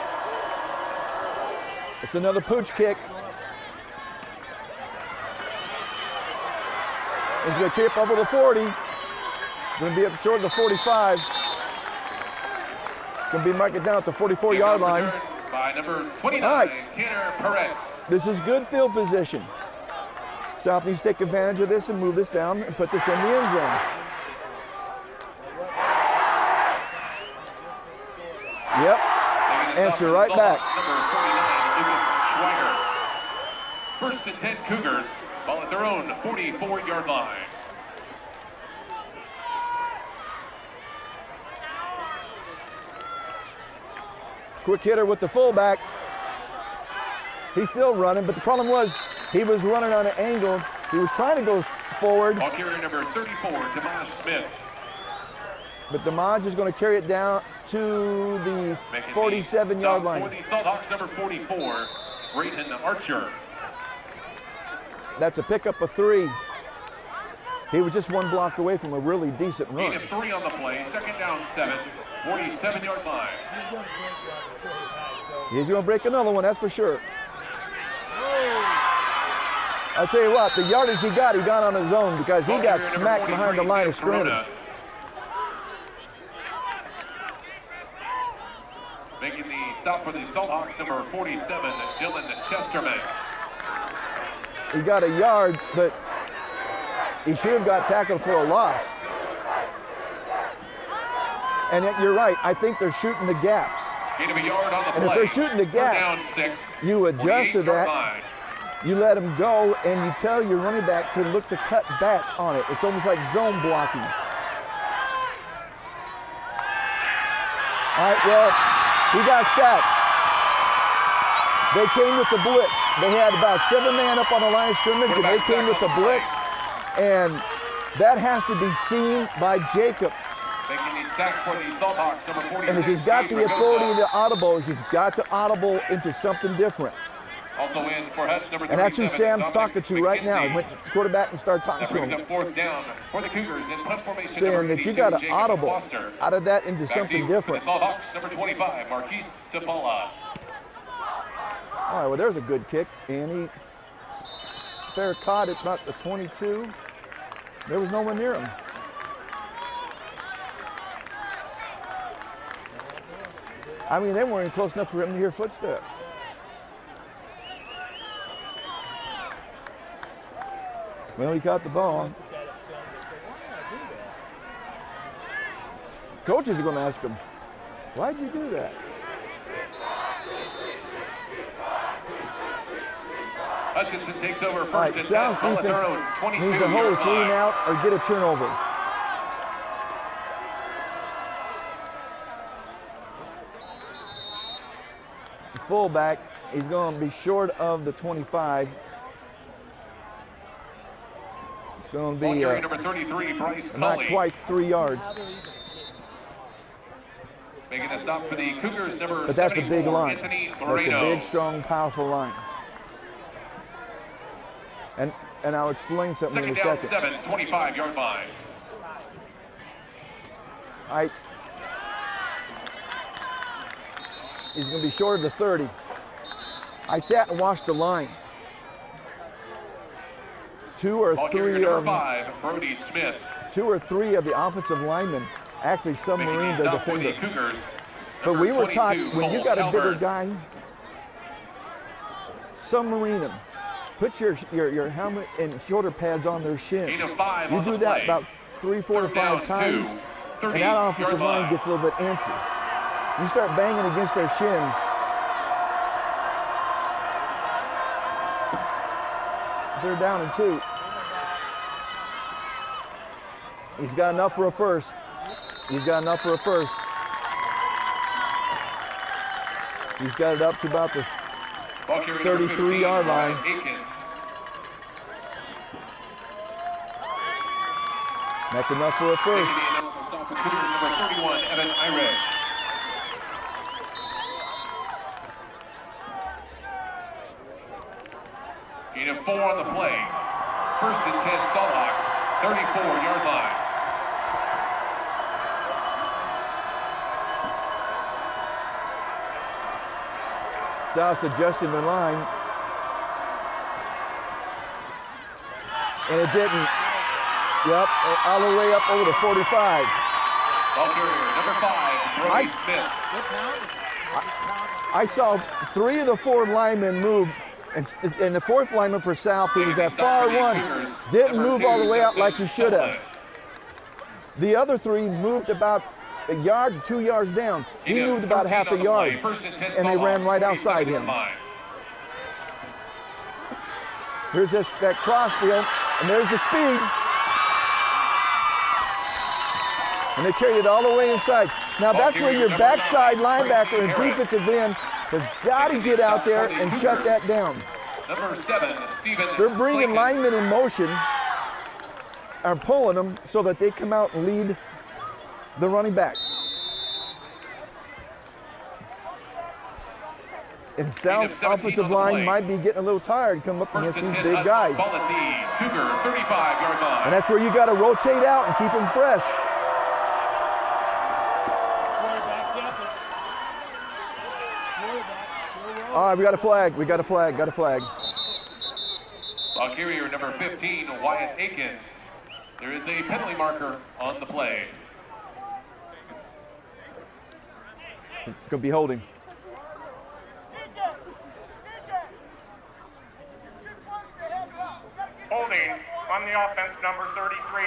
It's another pooch kick. He's going to kick over the 40. Going to be up short of the 45. Going to be marked down at the 44-yard line. By number 29, All right. Tanner Perret. This is good field position. South needs to take advantage of this and move this down and put this in the end zone. Yep. Answer right back. Number 49, Lucas Schweiger. First and 10 Cougars. Ball at their own 44-yard line. Quick hitter with the fullback. He's still running, but the problem was he was running on an angle. He was trying to go forward. Ball carrier number 34, Damaj Smith. But Damaj is going to carry it down to the 47-yard line. For the Seahawks, number 44, Brayton Archer. That's a pickup of 3. He was just 1 block away from a really decent run. Gain of 3 on the play, second down 7, 47-yard line. He's going to break another one, that's for sure. I'll tell you what, the yardage he got on his own because he got smacked behind the line of scrimmage. Making the stop for the Seahawks, number 47, Dylan Chesterman. He got a yard, but he should have got tackled for a loss. And yet you're right, I think they're shooting the gaps. Gain of a yard on the And play. if they're shooting the gap, down 6, you adjust to 48-yard that. line. You let him go, and you tell your running back to look to cut back on it. It's almost like zone blocking. All right, well, he got sacked. They came with the blitz. They had about 7 men up on the line of scrimmage, and they came with the blitz. And that has to be seen by Jacob. Making the sack for the Seahawks, number 46. And if he's got the authority to audible, he's got to audible into something different. Also in for Hutch, number 37. And that's who Sam's Dominic talking to right now. He McKenzie. went to the quarterback and started talking That to brings him, up 4th down for the Cougars in punt formation. saying number that you 82, got to Jacob audible Foster. out of that into Back something deep for different. the Seahawks, number 25, Marquise Tabala. All right, well, there's a good kick, and he fair caught at about the 22. There was no one near him. I mean, they weren't even close enough for him to hear footsteps. Well, he caught the ball. Coaches are going to ask him, why'd you do that? Hutchinson takes over first All right, and 10. Sal's Ball at their defense own 22 needs to hold a 3 line. and out or get a turnover. The fullback, he's going to be short of the 25. It's going to Ball be carrier number 33, Bryce not Cully. quite 3 yards. Making a stop for the Cougars, number But that's a big 74, line. Anthony That's a Moreno. big, strong, powerful line. And I'll explain something Second in a down second. 7, 25-yard line. He's going to be short of the 30. I sat and watched the line. 2 or Ball carrier 3 number of 5, Brody Smith. 2 or 3 of the offensive linemen actually Making submarines the are stop for the defender. Cougars. But we Number were taught 22, when you Cole got a bigger Calvert. guy, submarine them. Put your helmet and shoulder pads on their shins. Gain of 5 You on do the that play. about 3, 4, or Third down, 5 times, 2, and that offensive 30-yard line line. gets a little bit antsy. You start banging against their shins. They're down and 2. He's got enough for a first. He's got enough for a first. He's got it up to about the 33-yard line. That's enough for a first. Number 31, Evan Irish. Gain of 4 on the play. First and 10, Salhawks, 34-yard line. South adjusting the line. And it didn't. Yep, all the way up over to 45. Ball carrier, number 5, Brody Smith. I saw 3 of the 4 linemen move, and the 4th lineman for South, who was that far one, didn't move all the way out like he should have. The other 3 moved about a yard to 2 yards down. He moved about half a yard, and they ran right outside him. Here's that cross deal, and there's the speed. And they carried it all the way inside. Now that's where your backside linebacker and defensive end has got to get out there and shut that down. Number 7, Steven. They're bringing linemen in motion, are pulling them so that they come out and lead the running back. And South offensive line might be getting a little tired coming up against these big guys. Ball at the Cougar 35-yard line. And that's where you got to rotate out and keep them fresh. All right, we got a flag. We got a flag. Got a flag. Ball carrier number 15, Wyatt Akins. There is a penalty marker on the play. Gonna be holding. Holding on the offense, number 33.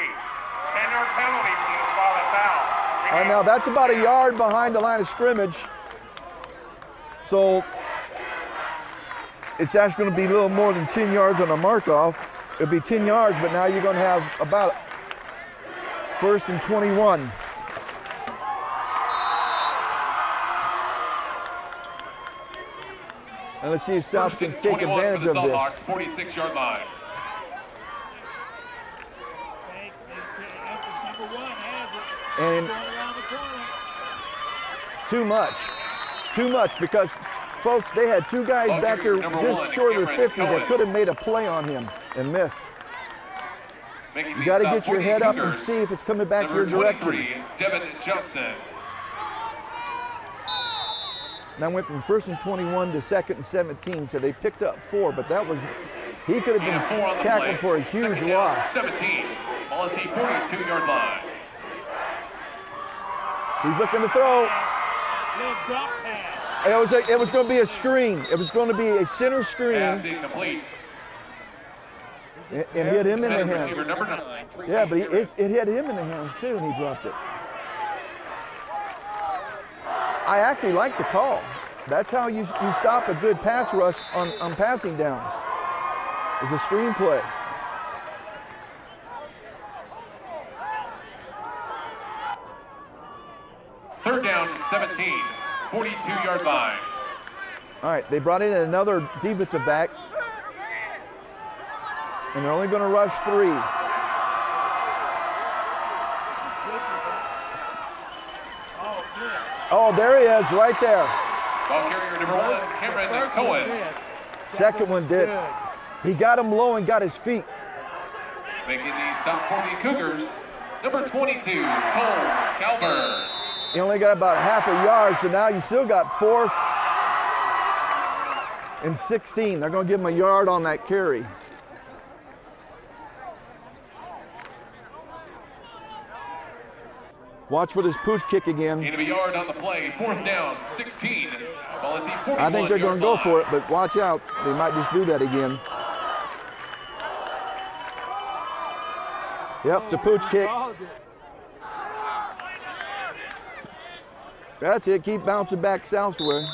10-yard penalty from the spot of foul. All right, now that's about a yard behind the line of scrimmage. So it's actually going to be a little more than 10 yards on a mark-off. It'll be 10 yards, but now you're going to have about 1st and 21. And let's see if South can take advantage of this. 46-yard line. And too much because, folks, they had 2 guys back there just short of the 50 that could have made a play on him and missed. You got to get your head up and see if it's coming back your direction. Devin Johnson. Now went from 1st and 21 to 2nd and 17, so they picked up 4, but that was, he could have been tackled for a huge loss. 17, ball at the 42-yard line. He's looking to throw. It was going to be a screen. It was going to be a center screen. Pass incomplete. It hit him in the hands. Receiver number 9. Yeah, but it hit him in the hands too, and he dropped it. I actually like the call. That's how you stop a good pass rush on passing downs. It's a screen play. Third down, 17, 42-yard line. All right, they brought in another defensive back, and they're only going to rush 3. Oh, there he is, right there. Ball carrier number 1, Cameron Cohen. Second one did. He got him low and got his feet. Making the stop for the Cougars, number 22, Cole Calvert. He only got about half a yard, so now you still got 4th and 16. They're going to give him a yard on that carry. Watch for this pooch kick again. Gain of a yard on the play, 4th down, 16. Ball at the 41-yard line. I think they're going to go for it, but watch out. They might just do that again. Yep, it's a pooch kick. That's it. Keep bouncing back southward.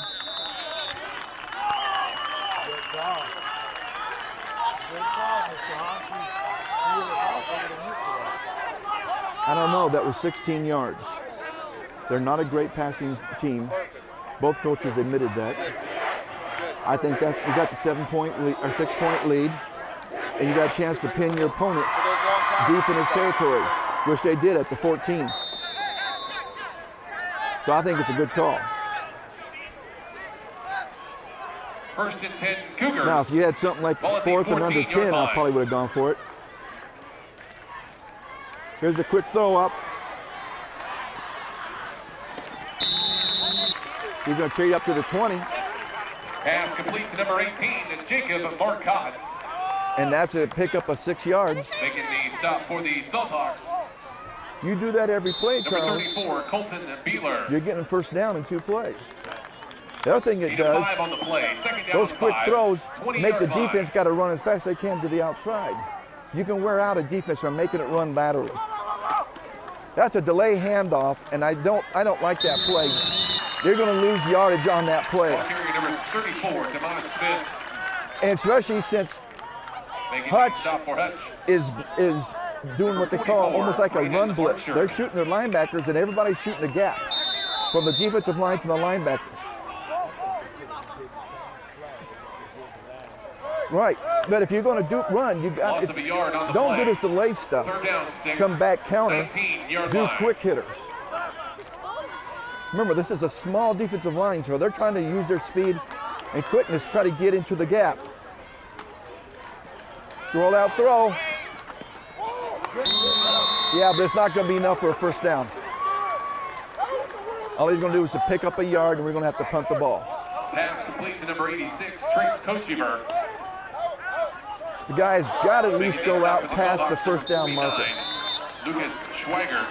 I don't know, that was 16 yards. They're not a great passing team. Both coaches admitted that. I think that you got the 7-point lead, or 6-point lead, and you got a chance to pin your opponent deep in his territory, which they did at the 14. So I think it's a good call. First and 10, Cougars. Now, if you had something like Ball at the 4th and under 14-yard 10, I line. probably would have gone for it. Here's a quick throw up. He's going to carry up to the 20. Pass complete to number 18, to Jacob Marcotte. And that's a pickup of 6 yards. Making the stop for the Salthawks. You do that every play, Number Charles. 34, Colton Beeler. You're getting first down in 2 plays. The other thing it 8 does, 5 on the play. Second down those and quick 5. throws make the 20-yard line. defense got to run as fast as they can to the outside. You can wear out a defense by making it run laterally. That's a delay handoff, and I don't like that play. You're going to lose yardage on that play, Ball carrier number 34, Demonis Smith. and especially since Making Hutch the stop for Hutch. is doing what they call almost like a run blitz. They're shooting their linebackers, and everybody's shooting a gap from the defensive line to the linebackers. Right, but if you're going to run, you got Loss of a yard on the don't play. do this delay stuff. Third down, 6. Come back counter, 19-yard do line. quick hitters. Remember, this is a small defensive line, so they're trying to use their speed and quickness to try to get into the gap. Roll out throw. Yeah, but it's not going to be enough for a first down. All he's going to do is to pick up a yard, and we're going to have to punt the ball. Pass complete to number 86, Trace Kochiver. The guy's got to at least go out past the first down marker. Lucas Schweiger.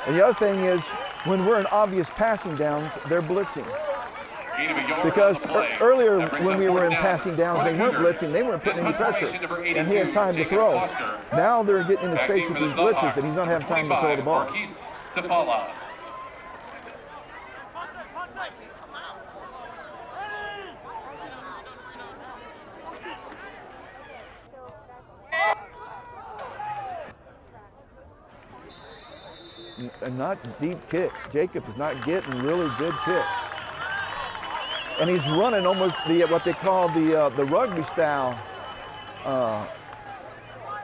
And the other thing is, when we're in obvious passing downs, they're blitzing. Gain of a yard Because on the play. earlier That brings when up we were fourth in down. passing downs, they weren't Cougars. blitzing, they weren't putting any And punt pressure, formation number and he had 82, time to Jacob throw. Foster. Now they're getting in his Back face in with for these the blitzes, Salthawks. and he's not having time to throw 25, the ball. Marquise Tapala. And not deep kicks. Jacob is not getting really good kicks. And he's running almost what they call the rugby style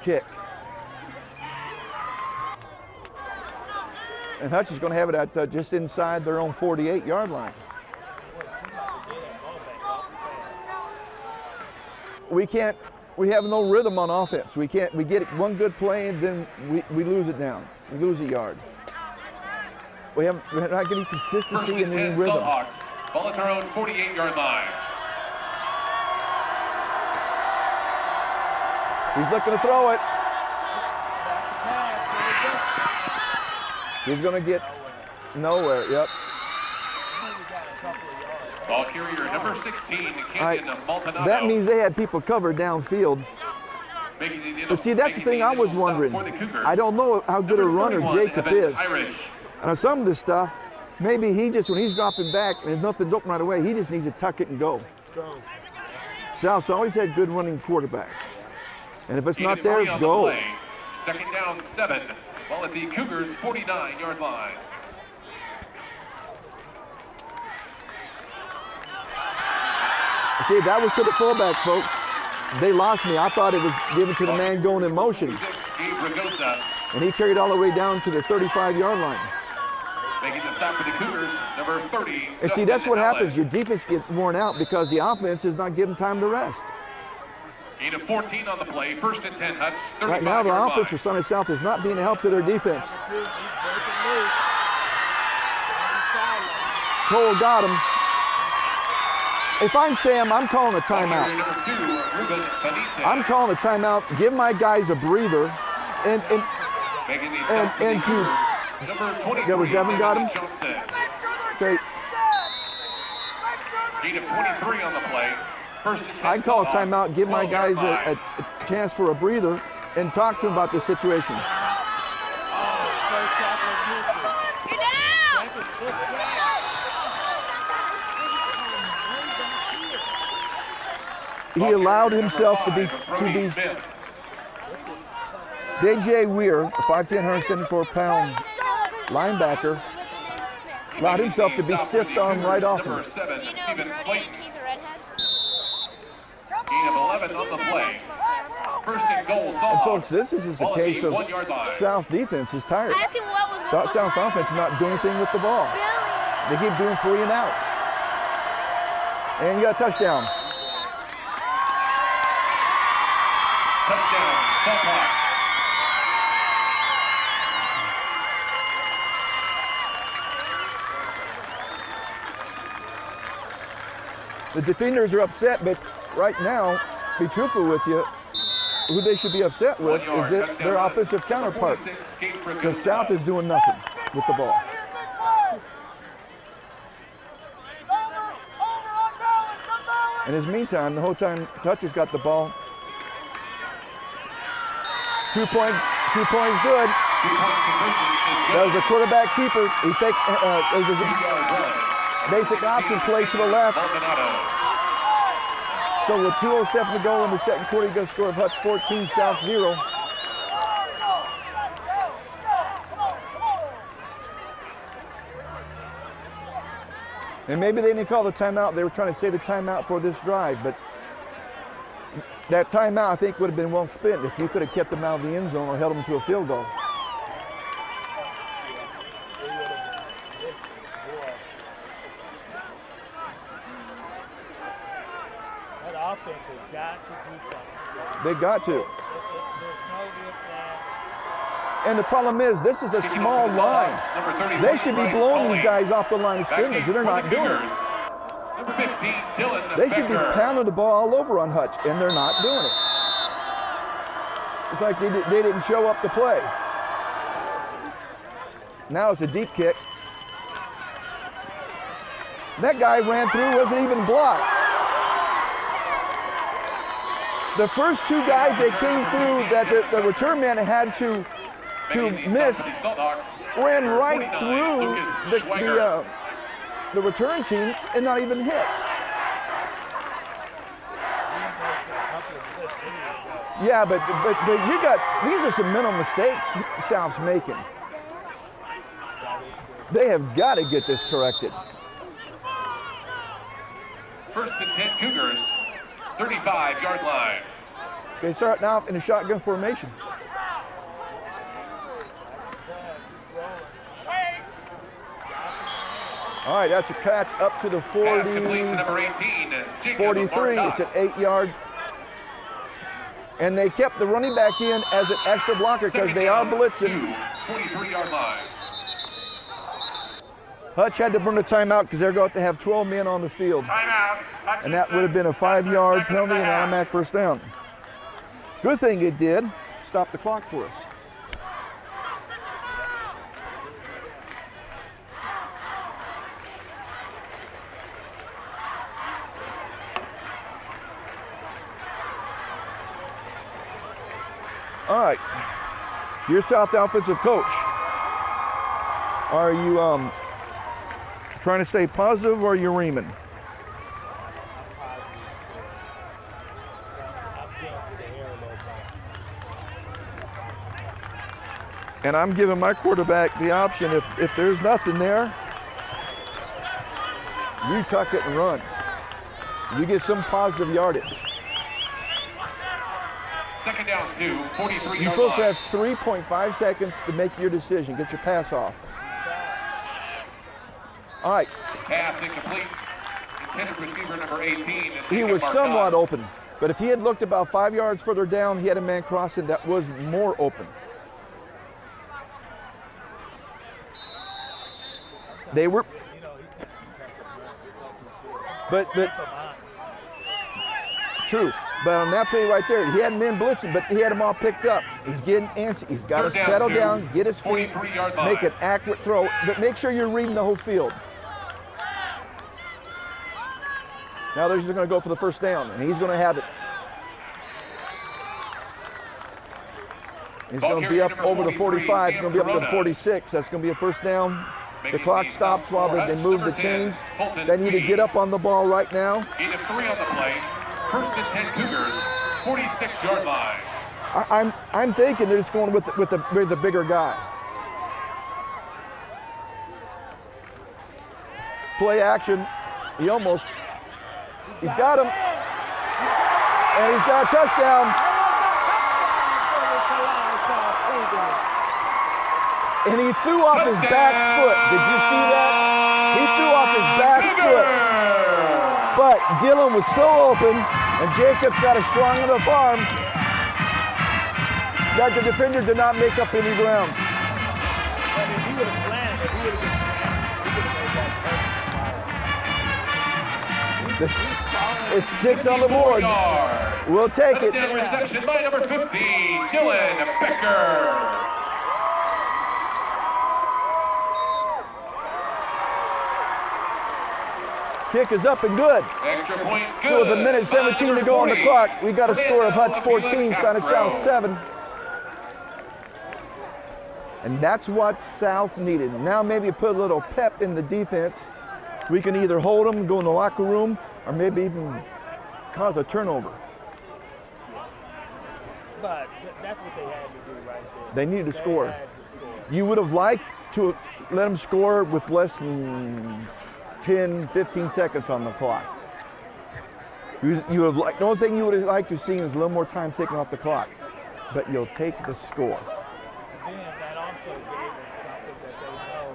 kick. And Hutch is going to have it at just inside their own 48-yard line. We have no rhythm on offense. We get one good play and then we lose it down. We lose a yard. We're not getting First consistency and in any 10, rhythm. Salthawks. Ball at their own 48-yard line. He's looking to throw it. He's going to get nowhere. Yep. Ball carrier number 16, All right. Camden Maldonado. That means they had people covered downfield. But see, that's the thing I was wondering. I don't know how good a runner Jacob is. And on some of this stuff, maybe when he's dropping back and there's nothing open right away, he just needs to tuck it and go. South's always had good running quarterbacks. And if it's not there, go. Second down, 7. Ball at the Cougars' 49-yard line. Okay, that was to the fullback, folks. They lost me. I thought it was given to the man going in motion. Gabe Ragosa And he carried all the way down to the 35-yard line. making the stop for the Cougars, number 30. And see, that's what happens. Your defense gets worn out because the offense is not giving time to rest. Gain of 14 on the play. First and 10, Hutch. Right now, the offense for Sunny South is not being a help to their defense. Cole got him. If I'm Sam, I'm calling a timeout. I'm calling a timeout. Give my guys a breather. And to that was Devin got him. Okay. Gain of 23 on the play. First and 10. I'd call a timeout, give my guys a chance for a breather, and talk to them about the situation. He allowed himself to be DJ Weir, a 5'10", 174-pound linebacker, allowed himself to be stiffed on right off him. Number 7, Do you know Stephen Brody, Slayton. he's a redhead? Gain of 11 on the play. First and goal, And Seahawks. folks, this is just a Ball at case the of 1 yard line. South defense is tired. I asked him what was Thought South offense is not doing anything with the ball. They keep doing 3 and outs. And you got a touchdown. Touchdown, Seahawks. The defenders are upset, but right now, be truthful with you, who they should be upset with is that their offensive counterparts. Because South is doing nothing with the ball. And in the meantime, the whole time Hutch got the ball. 2 points good. That was a quarterback keeper. He faked, it was a basic option play to the left. So with 2:07 to go in the second quarter, you got a score of Hutch 14, South 0. And maybe they didn't call the timeout. They were trying to save the timeout for this drive, but that timeout I think would have been well spent if you could have kept them out of the end zone or held them to a field goal. That offense has got to do something. They got to. There's no good signs. And the problem is, this is a small line. They should be blowing these guys off the line of scrimmage, and they're not doing it. Number 15, Dylan They should be Becker. pounding the ball all over on Hutch, and they're not doing it. It's like they didn't show up to play. Now it's a deep kick. That guy ran through, wasn't even blocked. The first 2 guys that came through that the return man had to miss ran right through the return team and not even hit. Yeah, but you got, these are some mental mistakes South's making. They have got to get this corrected. First and 10 Cougars, 35-yard line. They start now in a shotgun formation. All right, that's a catch up to the Pass complete to number 18, Jacob 43. It's an 8-yard. And they kept the running back in as an extra blocker because they are blitzing. 43-yard line. Hutch had to burn a timeout because they're going to have 12 men on the field. Timeout. And that would have been a 5-yard penalty and automatic first down. Good thing it did. Stop the clock for us. All right, you're South offensive coach. Are you trying to stay positive or are you reaming? And I'm giving my quarterback the option, if there's nothing there, you tuck it and run. You get some positive yardage. Second down 2, 43-yard You're supposed to line. have 3.5 seconds to make your decision, get your pass off. All right, Pass incomplete. Intended receiver number 18. he was somewhat open, but if he had looked about 5 yards further down, he had a man crossing that was more open. They were, but true. But on that play right there, he had men blitzing, but he had them all picked up. He's getting antsy. He's got to Third down, settle 2, down, get his feet, 43-yard line. make an accurate throw, but make sure you're reading the whole field. Now they're just going to go for the first down, and he's going to have it. He's going to be up over the 45. He's going to be up to the 46. That's going to be a first down. The clock stops while they move the chains. They need to get up on the ball right now. Gain of 3 on the play. First and 10 Cougars, 46-yard line. I'm thinking they're just going with the bigger guy. Play action. He's got him. And he's got a touchdown. And he threw off his back foot. Did you see that? He threw off his back foot. But Gillum was so open, and Jacobs got a strong enough arm that the defender did not make up any ground. But if he would have landed, he would have been It's 6 on the board. We'll take it. Touchdown reception by number 15, Dylan Becker. Kick is up and good. Extra point good. So with a minute 17 to go on the clock, we got a score of Hutch 14, Salina South 7. And that's what South needed. Now maybe put a little pep in the defense. We can either hold them, go in the locker room, or maybe even cause a turnover. But that's what they had to do right there. They needed to score. Had to score. You would have liked to let them score with less than 10, 15 seconds on the clock. You have the only thing you would have liked to see is a little more time taken off the clock. But you'll take the score. Then that also gave them something that they know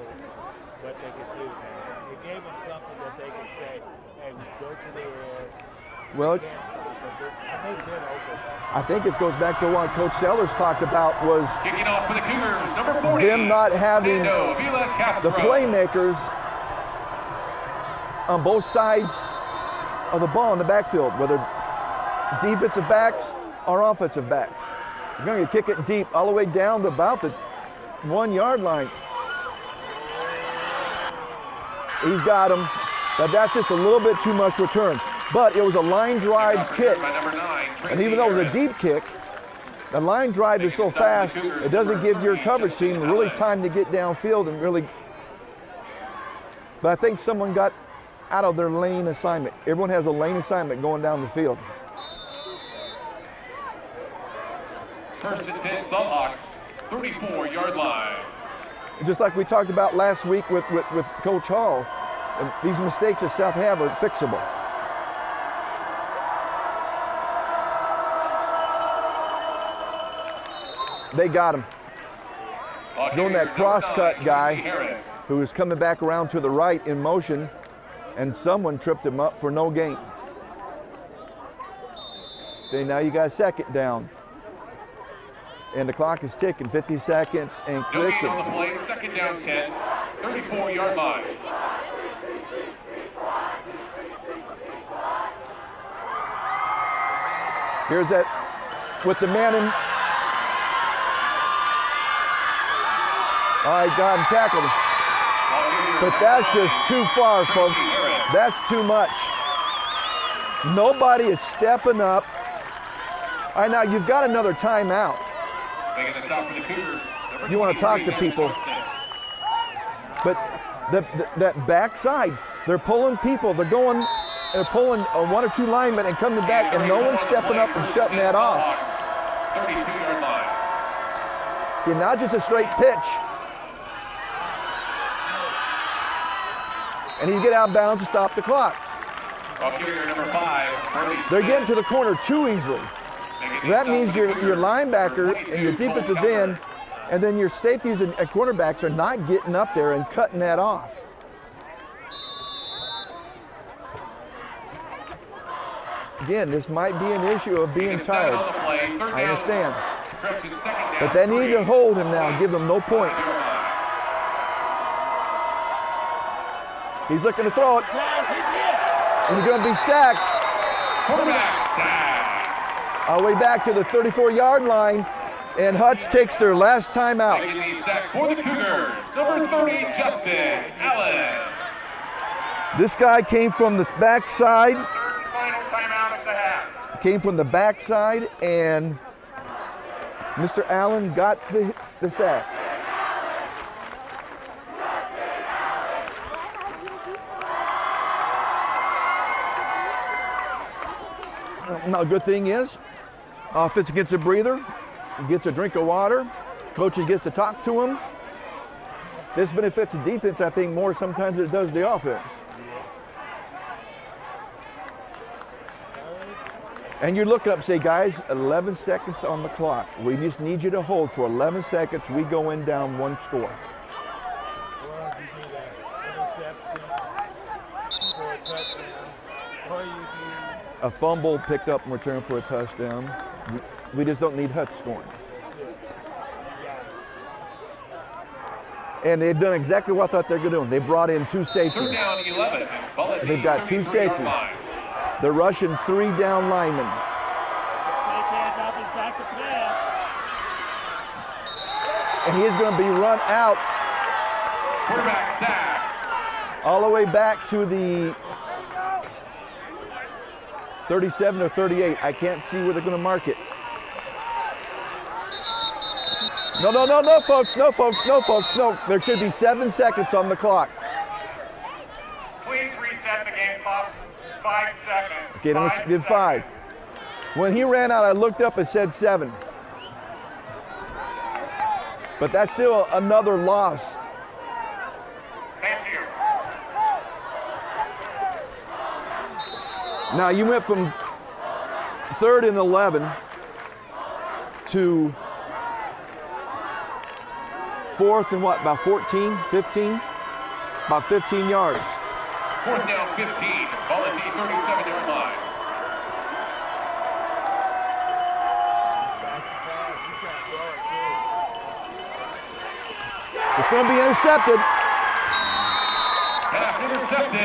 what they could do. It gave them something that they could say, hey, we go to the air. Well, Can't stop us. They've been open. I think it goes back to what Coach Sellers talked about was Kicking off for the Cougars, number 40. them not having the playmakers on both sides of the ball in the backfield, whether defensive backs or offensive backs. You're going to kick it deep all the way down to about the 1 yard line. He's got him, but that's just a little bit too much return. But it was a line drive kick, and even though it was a deep kick, the line drive is so fast, it doesn't give your coverage team really time to get downfield and really. But I think someone got out of their lane assignment. Everyone has a lane assignment going down the field. First and 10, Seahawks, 34-yard line. Just like we talked about last week with Coach Hall, these mistakes that South have are fixable. They got him. Doing that cross-cut guy who was coming back around to the right in motion, and someone tripped him up for no gain. Okay, now you got a second down. And the clock is ticking, 50 seconds and No gain clicking. on the play, second down 10, 34-yard line. Here's that with the man in. All right, got him, tackled him. But that's just too far, folks. That's too much. Nobody is stepping up. All right, now you've got another timeout. Making the stop for the Cougars. You want to talk to people. But that backside, they're pulling people. They're pulling one or two linemen and coming back, and no one's stepping up and shutting that off. 32-yard line. Okay, not just a straight pitch. And he get out of bounds to stop the clock. Number 5, They're getting to the corner too easily. That means your linebacker and your defensive end, and then your safeties and cornerbacks are not getting up there and cutting that off. Again, this might be an issue of being tired. I understand. But they need to hold him now and give him no points. He's looking to throw it. And he's going to be sacked. Quarterback sack. All the way back to the 34-yard line, and Hutch takes their last time out. Making the sack for the Cougars, number 30, Justin Allen. This guy came from the backside. Final timeout of the half. Came from the backside, and Mr. Allen got the sack. Now, the good thing is, offense gets a breather. gets a drink of water. Coaches gets to talk to him. This benefits the defense, I think, more sometimes than it does the offense. And you look up and say, guys, 11 seconds on the clock. We just need you to hold for 11 seconds. We go in down 1 score. Well, you do that interception for a touchdown, or you do A fumble picked up in return for a touchdown. We just don't need Hutch scoring. And they've done exactly what I thought they were going to do. They brought in 2 safeties. 3rd down 11. Ball at the They've got 2 33-yard safeties. line. They're rushing 3 down linemen. fake handoff is back to pass. And he is going to be run out Quarterback sack. all the way back to the 37 or 38. I can't see where they're going to mark it. No, folks. No. There should be 7 seconds on the clock. Please reset the game clock. 5 seconds. Okay, then let's give 5. When he ran out, I looked up and said 7. But that's still another loss. Thank you. Now you went from 3rd and 11 to 4th and what, about 14, 15? About 15 yards. 4th down 15. Ball at the 37-yard line. It's going to be intercepted. Pass intercepted.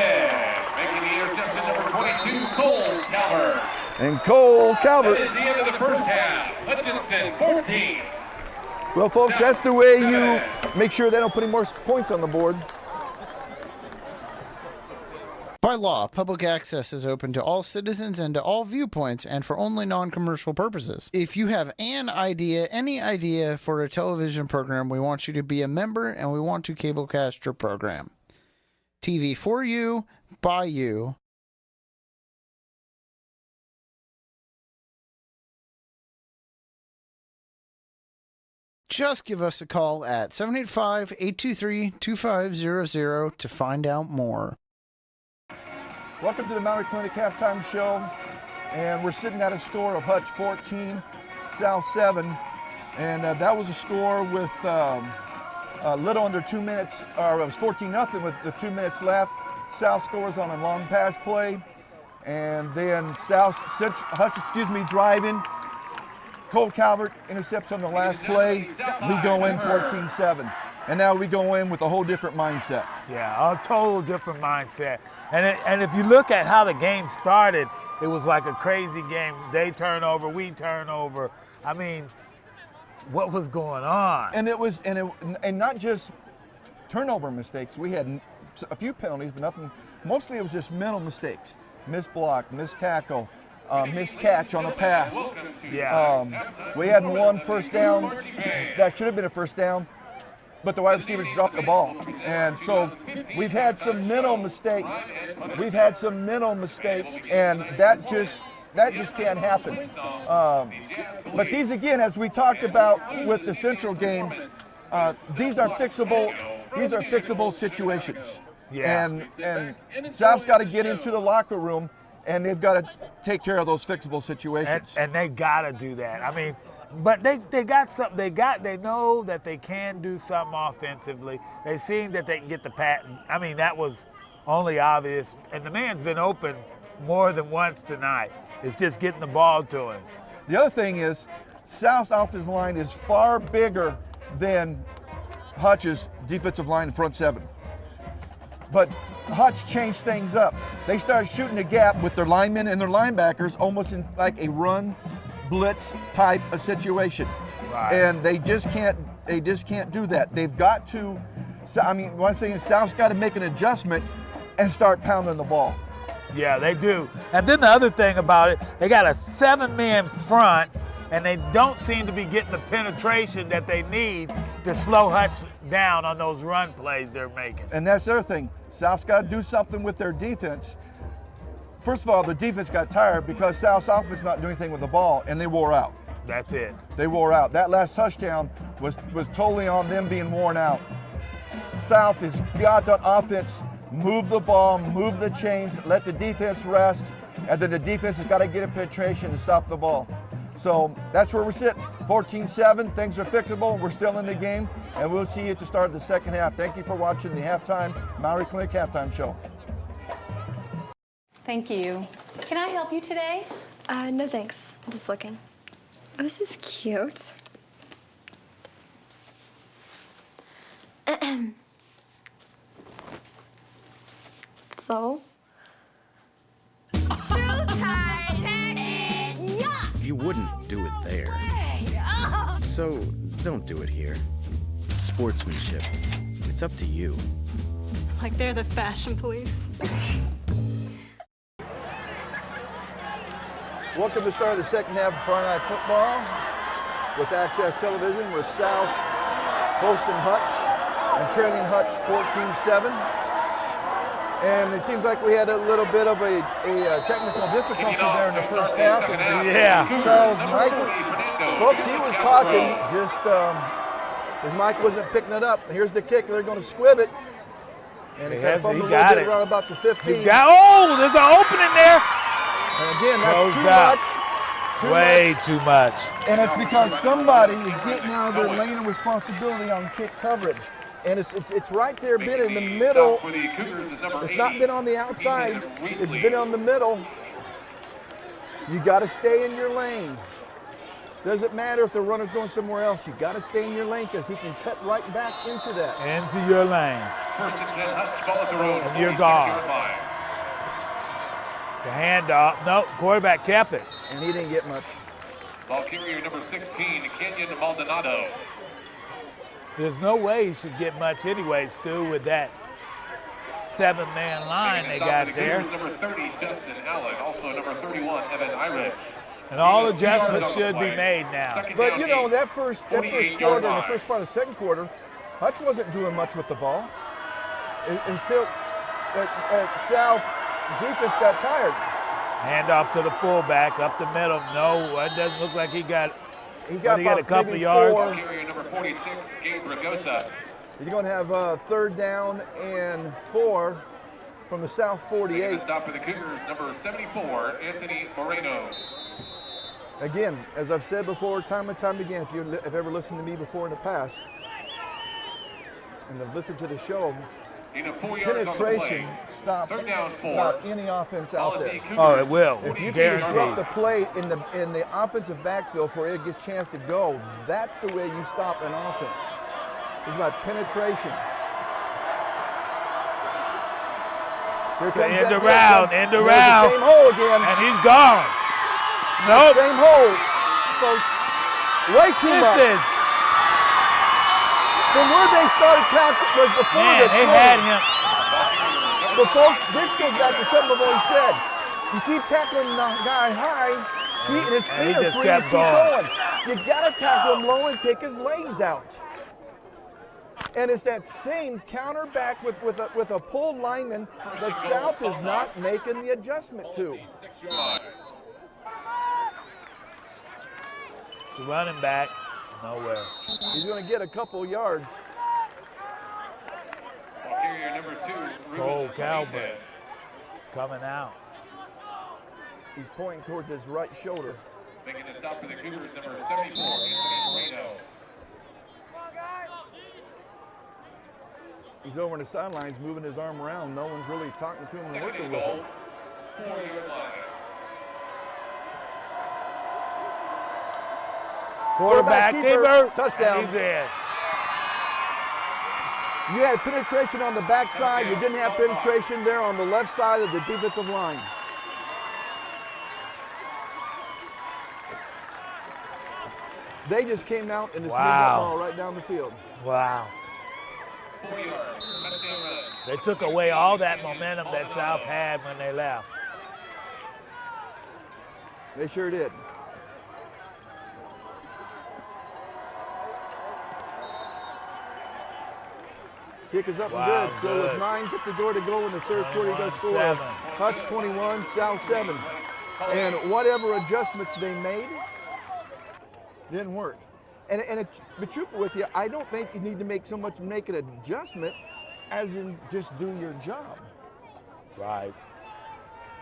Making the interception, number 22, Cole Calvert. And Cole Calvert. That is the end of the first half. Hutchinson, 14. Well, folks, that's the way you make sure they don't put any more points on the board. By law, public access is open to all citizens and to all viewpoints and for only non-commercial purposes. If you have an idea, any idea for a television program, we want you to be a member and we want to cablecast your program. TV for you, by you. Just give us a call at 785-823-2500 to find out more. Welcome to the Mountain Clinic Halftime Show, and we're sitting at a score of Hutch 14, South 7, and that was a score with a little under 2 minutes, or it was 14-0 with the 2 minutes left. South scores on a long pass play, and then Hutch, driving. Cole Calvert intercepts on the last play. We go in 14-7. And now we go in with a whole different mindset. Yeah, a total different mindset. And if you look at how the game started, it was like a crazy game. They turn over, we turn over. I mean, what was going on? And it was, and not just turnover mistakes. We had a few penalties, but nothing. Mostly it was just mental mistakes. Missed block, missed tackle, missed catch on a pass. Yeah. We had 1 first down that should have been a first down, but the wide receivers dropped the ball. And so we've had some mental mistakes. And that just can't happen. But these, again, as we talked about with the Central game, these are fixable situations. Yeah. And South's got to get into the locker room, and they've got to take care of those fixable situations. And they got to do that. I mean, but they got something. They know that they can do something offensively. They seen that they can get the patent. I mean, that was only obvious. And the man's been open more than once tonight. It's just getting the ball to him. The other thing is, South's offensive line is far bigger than Hutch's defensive line in front 7. But Hutch changed things up. They started shooting the gap with their linemen and their linebackers almost in like a run blitz type of situation. Right. And they just can't do that. They've got to, I mean, one thing is South's got to make an adjustment and start pounding the ball. Yeah, they do. And then the other thing about it, they got a 7-man front, and they don't seem to be getting the penetration that they need to slow Hutch down on those run plays they're making. And that's the other thing. South's got to do something with their defense. First of all, the defense got tired because South's offense not doing anything with the ball, and they wore out. That's it. They wore out. That last touchdown was totally on them being worn out. South has got the offense, move the ball, move the chains, let the defense rest, and then the defense has got to get a penetration and stop the ball. So that's where we're sitting. 14-7, things are fixable, we're still in the game, and we'll see you at the start of the second half. Thank you for watching the halftime Maori Clinic halftime show. Thank you. Can I help you today? No thanks. I'm just looking. Oh, this is cute. So? Too tight, yeah! You wouldn't do it there. So don't do it here. Sportsmanship. It's up to you. Like they're the fashion police. Welcome to the start of the second half of Friday Night Football with Access Television with South hosting Hutch and trailing Hutch 14-7. And it seems like we had a little bit of a technical difficulty there in the first half. Yeah. Charles Mike, folks, he was talking, just his mic wasn't picking it up. Here's the kick, they're going to squib it. And He got it around about the 15. He's got, oh, there's an opening there. And again, that's Closed too out. much. Way too much. And it's because somebody is getting out of their lane of responsibility on kick coverage. And it's right there, been in the middle. It's not been on the outside. It's been on the middle. You got to stay in your lane. Doesn't matter if the runner's going somewhere else. You got to stay in your lane because he can cut right back into that. Into your lane. And you're gone. It's a handoff. No, quarterback kept it. And he didn't get much. Ball carrier number 16, Kenyon Maldonado. There's no way he should get much anyway, Stu, with that 7-man line they got there. Number 30, Justin Allen. Also number 31, Evan Irish. And all adjustments should be made now. But you know, that first quarter and the first part of the second quarter, Hutch wasn't doing much with the ball until South defense got tired. Handoff to the fullback up the middle. No, it doesn't look like he got He got a couple of yards. Carrier number 46, Gabe Ragosa. He's going to have third down and 4 from the South 48. Stop for the Cougars, number 74, Anthony Moreno. Again, as I've said before, time and time again, if you've ever listened to me before in the past, and have listened to the show, penetration stops about any offense out there. Oh, it will. If you can Guaranteed. disrupt the play in the offensive backfield before it gets a chance to go, that's the way you stop an offense. It's about penetration. So end around. Same hole again. And he's gone. Nope. Same hole, folks. Way too much. This is. From where they started counting was before They had him. But folks, this goes back to something I've always said. You keep tackling the guy high, and his feet are free to keep going. You gotta tackle him low and take his legs out. And it's that same counter back with a pulled lineman that South is not making the adjustment to. It's a running back. Nowhere. He's going to get a couple yards. Number 2, Cole Calvert coming out. He's pointing towards his right shoulder. Making a stop for the Cougars, number 74, Anthony Moreno. He's over on the sidelines moving his arm around. No one's really talking to him and working with him. 4-yard line. Quarterback keeper, touchdown. He's in. You had penetration on the backside. You didn't have penetration there on the left side of the defensive line. They just came out and just moved that ball right down the field. Wow. They took away all that momentum that South had when they left. They sure did. Kick is up and good. So with 9:54 to go in the third quarter, he does score. Hutch 21, South 7. And whatever adjustments they made, Didn't work. And to be truthful with you, I don't think you need to make an adjustment as in just do your job. Right.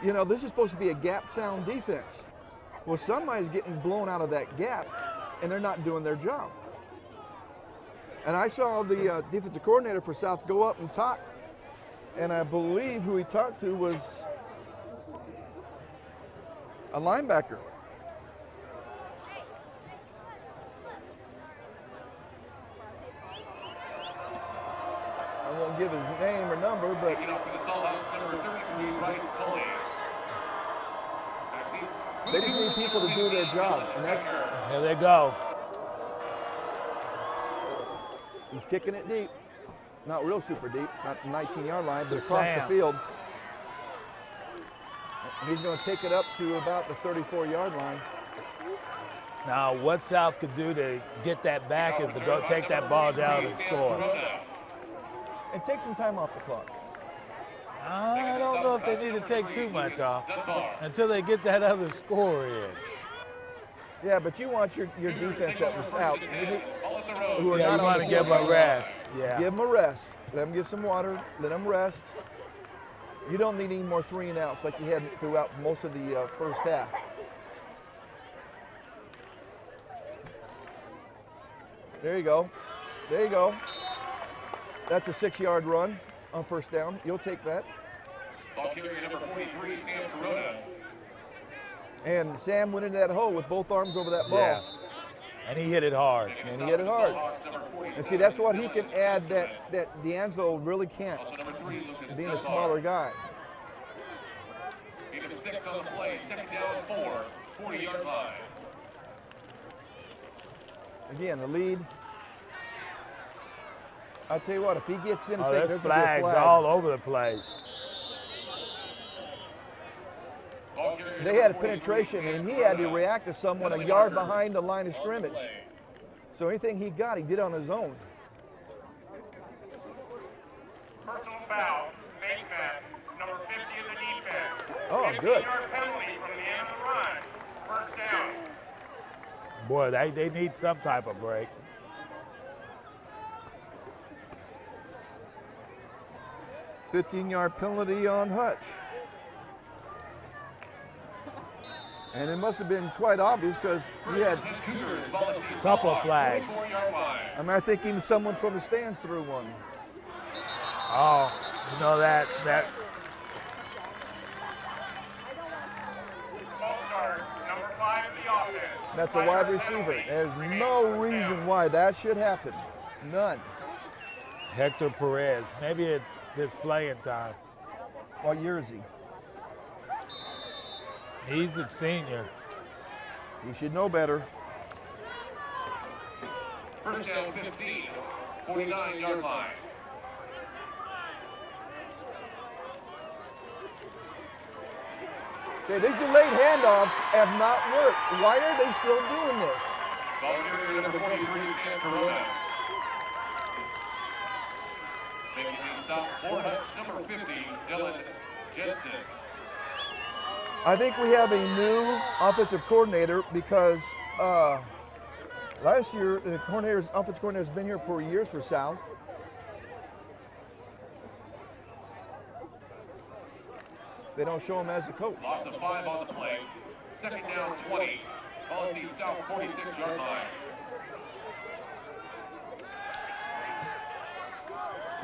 You know, this is supposed to be a gap sound defense. Well, somebody's getting blown out of that gap and they're not doing their job. And I saw the defensive coordinator for South go up and talk, and I believe who he talked to was a linebacker. I won't give his name or number, but they just need people to do their job, and that's. Here they go. He's kicking it deep, not real super deep, not the 19-yard line, but Mr. across Sam. the field. He's going to take it up to about the 34-yard line. Now, what South could do to get that back is to go take that ball down and score. And take some time off the clock. I don't know if they need to take too much off until they get that other score in. Yeah, but you want your defense that was out. You want to give them a rest. Yeah. Give them a rest. Let them get some water. Let them rest. You don't need any more 3 and outs like you had throughout most of the first half. There you go. There you go. That's a 6-yard run on first down. You'll take that. Ball carrier number 43, Sam Corona. And Sam went into that hole with both arms over that ball. Yeah. And he hit it hard. And he hit it hard. And see, that's what he can add that D'Angelo really can't, being a smaller guy. Gain of 6 on the play, second down 4, 40-yard line. Again, the lead. I'll tell you what, if he gets in, there's flags all over the place. They had a penetration, and he had to react to someone a yard behind the line of scrimmage. So anything he got, he did on his own. Personal foul, face mask, number 50 of the defense. Oh, good. 15-yard penalty from the end of the run. First down. Boy, they need some type of break. $15-yard penalty on Hutch. And it must have been quite obvious because he had a couple of flags. I mean, I think even someone from the stands threw one. Oh, you know that. Number 5 of the offense. That's a wide receiver. There's no reason why that should happen. None. Hector Perez. Maybe it's this playing time. What year is he? He's a senior. He should know better. First down 15, 49-yard line. Okay, these delayed handoffs have not worked. Why are they still doing this? Ball carrier number 43, Sam Corona. Making the stop for Hutch, number 50, Dylan Jensen. I think we have a new offensive coordinator because last year the offensive coordinator has been here for years for South. They don't show him as a coach. Loss of 5 on the play. Second down 20. Ball at the South 46-yard line.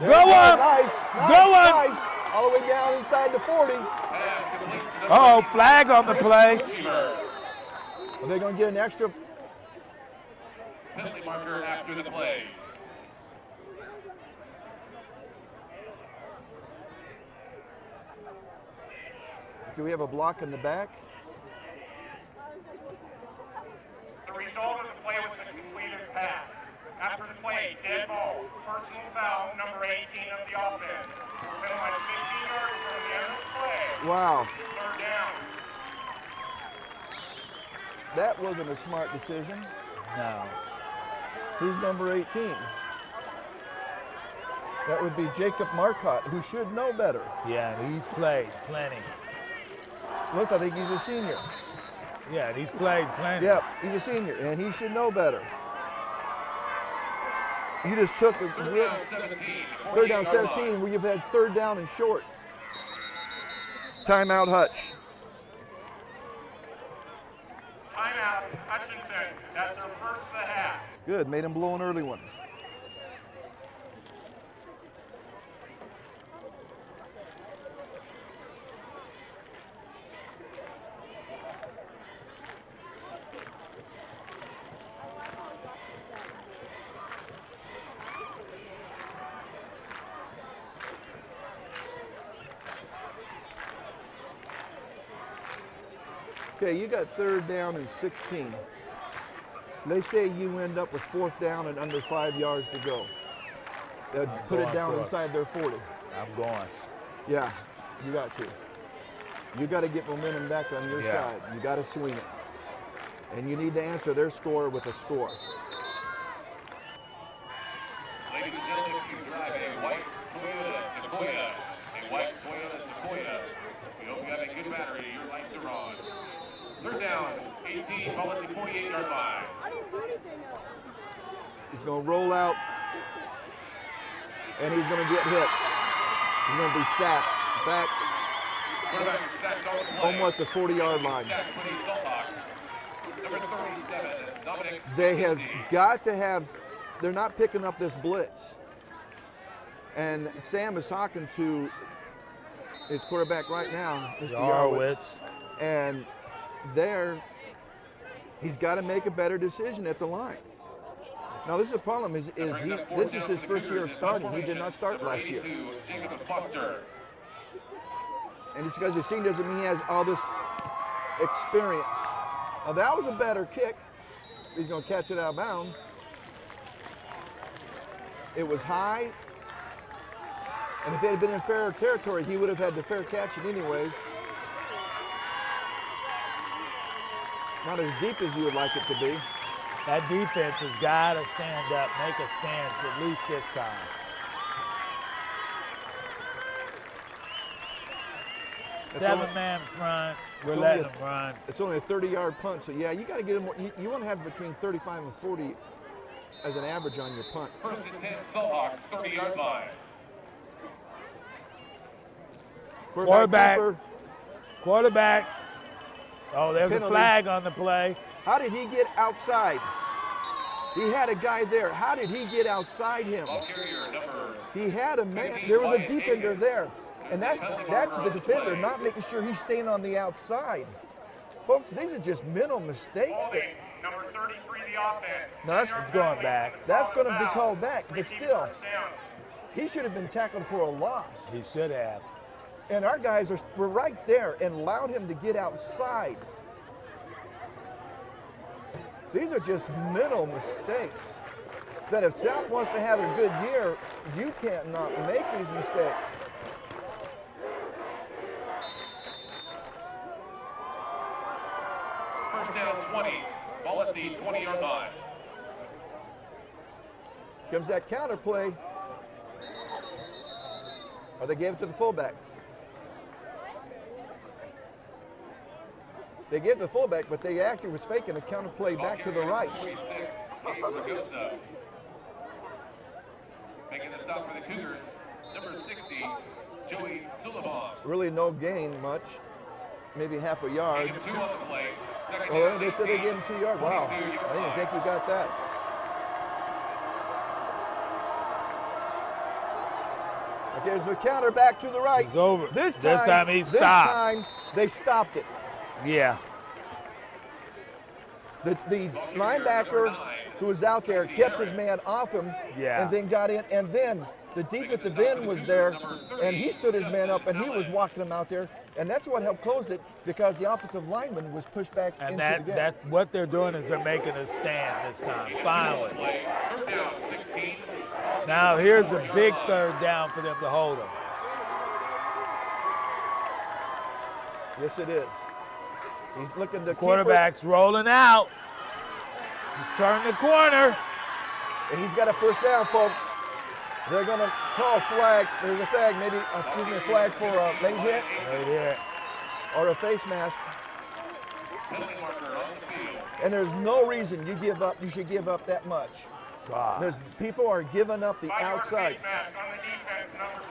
Go on! Nice. Go on! Nice. All the way down inside the 40. Oh, flag on the play. Are they going to get an extra? Penalty marker after the play. Do we have a block in the back? The result of the play was a completed pass. After the play, dead ball, personal foul, number 18 of the offense. Penalized 15 yards from the end of the play. Wow. Third down. That wasn't a smart decision. No. Who's number 18? That would be Jacob Marcotte, who should know better. Yeah, and he's played plenty. Plus, I think he's a senior. Yeah, and he's played plenty. Yep, he's a senior, and he should know better. You just took a third down 17 where you've had third down and short. Timeout, Hutch. Timeout, Hutchinson. That's their first of the half. Good, made him blow an early one. Okay, you got third down and 16. They say you end up with fourth down and under 5 yards to go. They'd put it down inside their 40. I'm going. Yeah, you got to. You got to get momentum back on your side. You got to swing it. And you need to answer their score with a score. Ladies and gentlemen, if you drive a white Toyota Sequoia, a white Toyota Sequoia, we hope you have a good battery. Your lights are on. Third down, 18, ball at the 48-yard line. He's going to roll out, and he's going to get hit. He's going to be sacked back almost the 40-yard line. They have got to have, they're not picking up this blitz. And Sam is talking to his quarterback right now, Mr. Yarwitz. And he's got to make a better decision at the line. Now this is a problem, this is his first year of starting. He did not start last year. And just because he's seen doesn't mean he has all this experience. Now that was a better kick. He's going to catch it out of bounds. It was high. And if it had been in fair territory, he would have had to fair catch it anyways. Not as deep as you would like it to be. That defense has got to stand up, make a stance at least this time. Seven-man front, we're letting them run. It's only a 30-yard punt, so yeah, you got to get him. You want to have between 35 and 40 as an average on your punt. First and 10, Seahawks, 30-yard line. Quarterback. Oh, there's a flag on the play. How did he get outside? He had a guy there. How did he get outside him? He had a man. There was a defender there. And that's the defender not making sure he's staying on the outside. Folks, these are just mental mistakes. Number 33, the offense. No, it's going back. That's going to be called back, but still, he should have been tackled for a loss. He should have. And our guys were right there and allowed him to get outside. These are just mental mistakes. That if South wants to have a good year, you can't not make these mistakes. First down, 20. Ball at the 20-yard line. Comes that counter play. Or they gave it to the fullback. They gave the fullback, but they actually was faking a counter play back to the right. Making the stop for the Cougars, number 60, Joey Sullivan. Really no gain much, maybe half a yard. 2 on the play. Well, they said they gave him 2 yards. Wow, I didn't think he got that. Okay, there's the counter back to the right. It's over. This time he stopped. This time they stopped it. Yeah. The linebacker who was out there kept his man off him and then got in. And then the defensive end was there, and he stood his man up, and he was walking him out there. And that's what helped close it because the offensive lineman was pushed back into the game. And what they're doing is they're making a stand this time, finally. Now here's a big third down for them to hold them. Yes, it is. He's looking to quarterback's rolling out. He's turning the corner. And he's got a first down, folks. They're going to call a flag. There's a flag, maybe, a flag for a late hit. Late hit. Or a face mask. Penalty marker on the field. And there's no reason you should give up that much. God. People are giving up the 5-yard outside. face mask on the defense, number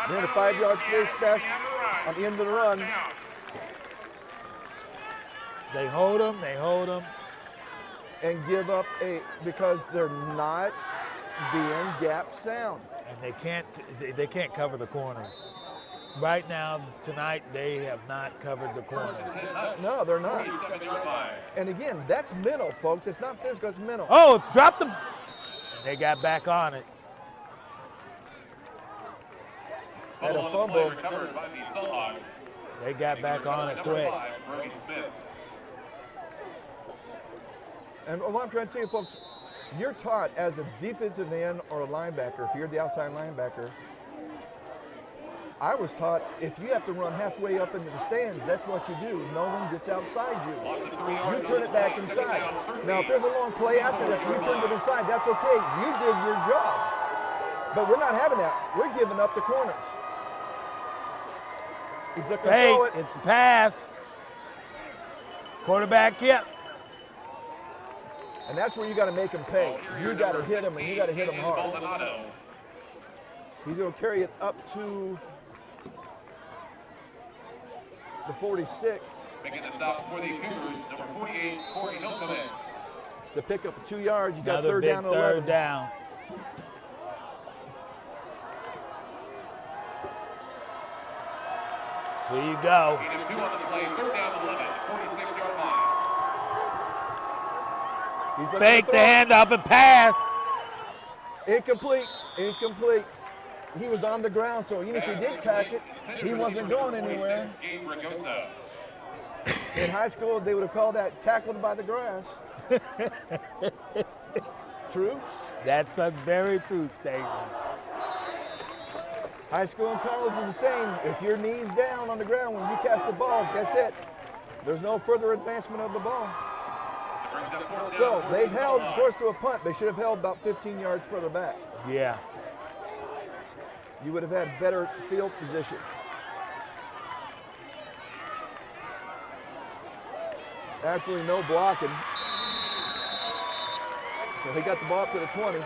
22. Then a 5-yard face mask on the end of the run. They hold them. And give up because they're not being gap sound. And they can't cover the corners. Right now, tonight, they have not covered the corners. No, they're not. And again, that's mental, folks. It's not physical, it's mental. Oh, dropped them. And they got back on it. Had a fumble. They got back on it quick. And what I'm trying to tell you, folks, you're taught as a defensive end or a linebacker, if you're the outside linebacker, I was taught if you have to run halfway up into the stands, that's what you do. No one gets outside you. You turn it back inside. Now, if there's a long play after that, you turn it inside, that's okay. You did your job. But we're not having that. We're giving up the corners. He's looking to throw it. It's a pass. Quarterback kept. And that's where you got to make him pay. You got to hit him, and you got to hit him hard. He's going to carry it up to the 46. Making the stop for the Cougars, number 48, Corey Hilton. To pick up 2 yards, you got Another third big down and 11. third down. Here you go. Gain of 2 on the play, third down 11, 46-yard line. Fake the handoff and pass. Incomplete. He was on the ground, so even if he did catch it, he wasn't going anywhere. In high school, they would have called that tackled by the grass. True? That's a very true statement. High school and college is the same. If your knee's down on the ground when you catch the ball, that's it. There's no further advancement of the ball. So they've held, forced to a punt. They should have held about 15 yards further back. Yeah. You would have had better field position. Absolutely no blocking. So he got the ball up to the 20.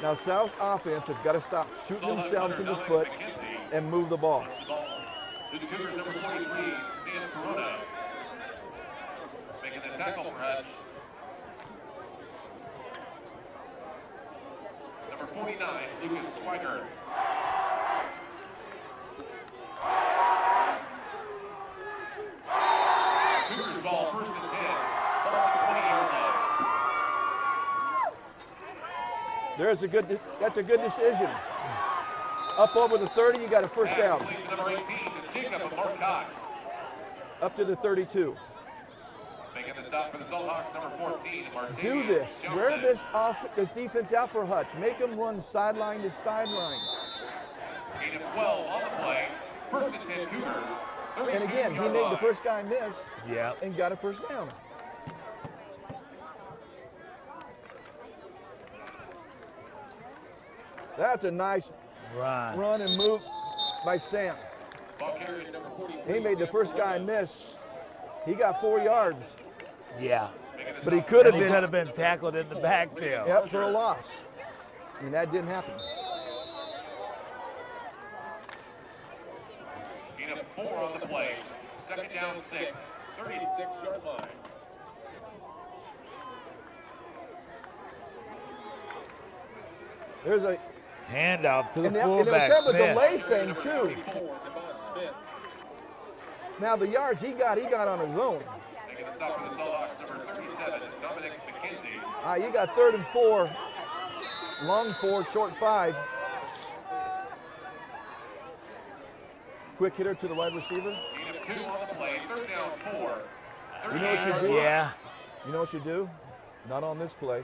Now South offense has got to stop shooting themselves in the foot and move the ball. The Cougars, number 43, Sam Corona. Making the tackle for Hutch. Number 49, Lucas Swigert. Cougars ball first and 10. Ball at the 20-yard line. That's a good decision. Up over the 30, you got a first down. Number 18 is Jacob of Mark Cox. Up to the 32. Making the stop for the Seahawks, number 14, Martinez. Do this. Wear this defense out for Hutch. Make them run sideline to sideline. Gain of 12 on the play. First and 10 Cougars. And again, he made the first guy miss. Yeah. And got a first down. That's a nice run and move by Sam. He made the first guy miss. He got 4 yards. Yeah. But he could have been tackled in the backfield. Yep, for a loss. And that didn't happen. Gain of 4 on the play. Second down 6. 36-yard line. There's a handoff to the and fullback, it was kind of a Smith. delay thing too. Now the yards he got on his own. Making the stop for the Seahawks, number 37, Dominic McKenzie. You got 3rd and 4, long 4, short 5. Quick hitter to the wide receiver. Gain of 2 on the play. Third down 4. You know what you do? Yeah. You know what you do? Not on this play.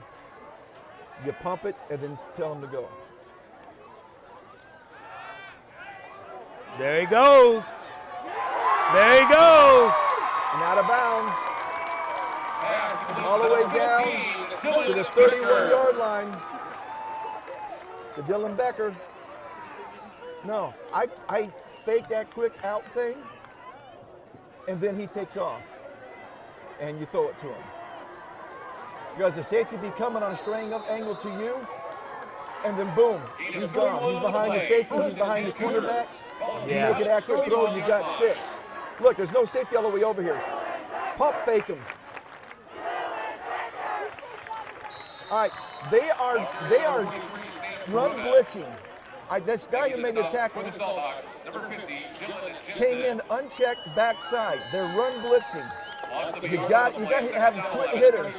You pump it and then tell him to go. There he goes. There he goes. And out of bounds. All the way down to the 31-yard line. To Dylan Becker. No, I faked that quick out thing. and then he takes off, and you throw it to him. Because the safety be coming on a straying up angle to you, and then boom, he's gone. He's behind the safety, he's behind the cornerback. You make an accurate throw, you got 6. Look, there's no safety all the way over here. Pump fake him. All right, they are run blitzing. This guy who made the tackle came in unchecked backside. They're run blitzing. You got to have quick hitters.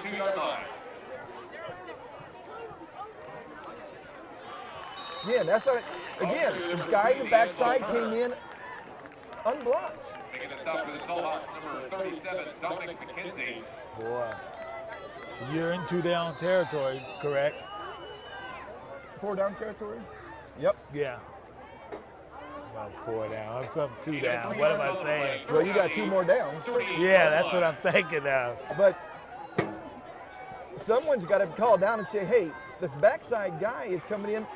Again, that's not. Again, this guy in the backside came in unblocked. Making the stop for the Seahawks, number 37, Dominic McKenzie. Boy, you're in 2 down territory, correct? 4 down territory? Yep. Yeah. About 4 down. I'm from 2 down. What am I saying? Well, you got 2 more downs. Yeah, that's what I'm thinking of. But someone's got to call down and say, hey, this backside guy is coming in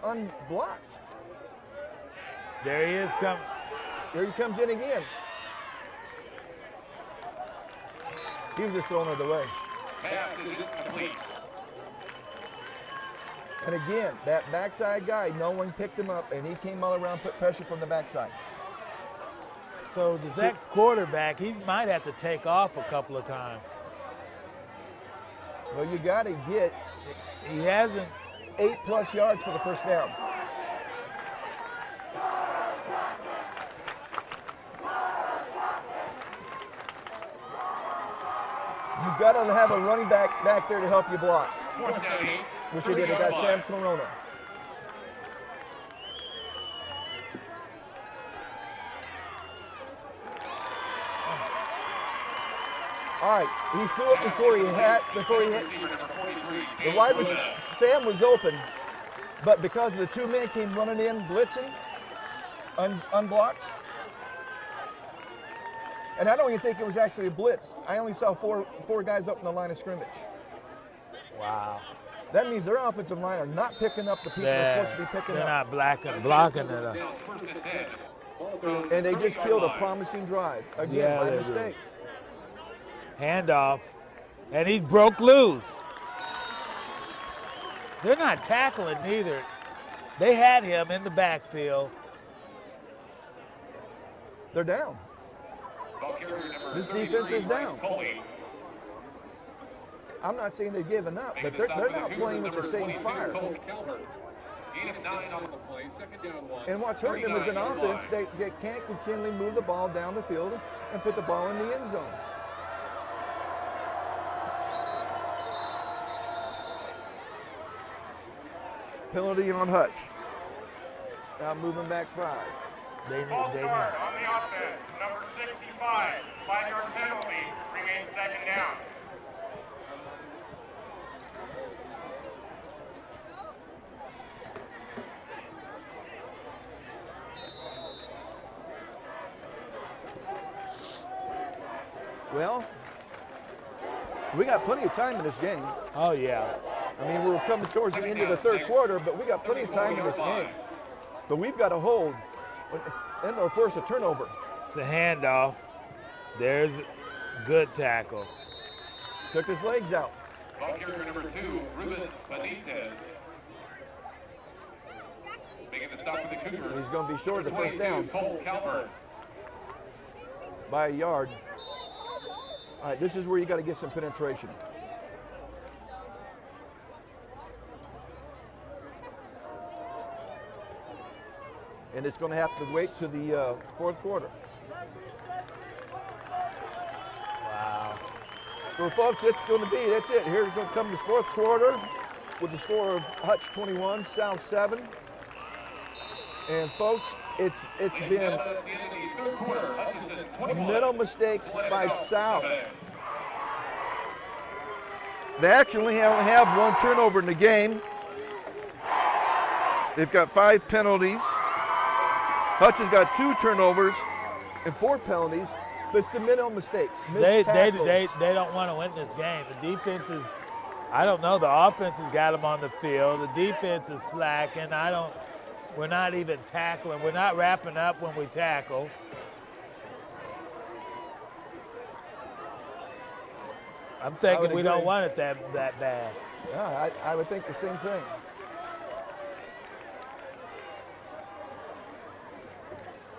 unblocked. There he is coming. Here he comes in again. He was just throwing it away. Pass is incomplete. And again, that backside guy, no one picked him up, and he came all around, put pressure from the backside. So does that quarterback, he might have to take off a couple of times. Well, you got to get. He hasn't. 8+ yards for the first down. You've got to have a running back there to help you block. Which they did. They got Sam Corona. All right, he threw it before he hit. The wide receiver, Sam was open, but because the 2 men came running in, blitzing, unblocked. And I don't even think it was actually a blitz. I only saw four guys up in the line of scrimmage. Wow. That means their offensive line are not picking up the people they're supposed to be picking they're up. They're not blocking it up. And they just killed a promising drive. Again, by mistakes. Handoff, and he broke loose. They're not tackling neither. They had him in the backfield. They're down. This defense is down. I'm not saying they're giving up, but they're not playing with the same fire. And what's hurting them is an offense. They can't continually move the ball down the field and put the ball in the end zone. Penalty on Hutch. Now moving back 5. They need. On the offense, number 65, 5-yard penalty, remains 2nd down. Well, we got plenty of time in this game. Oh, yeah. I mean, we're coming towards the end of the 3rd quarter, but we got plenty of time in this game. But we've got to hold and or force a turnover. It's a handoff. There's good tackle. Took his legs out. Ball carrier number 2, Ruben Benitez. Making the stop for the Cougars. He's going to be short of the first down. Cole Calvert. By a yard. All right, this is where you got to get some penetration. And it's going to have to wait to the 4th quarter. Wow. So, folks, that's it. Here's going to come this 4th quarter with the score of Hutch 21, South 7. And, folks, it's been mental mistakes by South. They actually only have 1 turnover in the game. They've got 5 penalties. Hutch has got 2 turnovers and 4 penalties, but it's the mental mistakes. They don't want to win this game. The defense is, I don't know, the offense has got them on the field. The defense is slacking. We're not even tackling. We're not wrapping up when we tackle. I'm thinking we don't want it that bad. Yeah, I would think the same thing.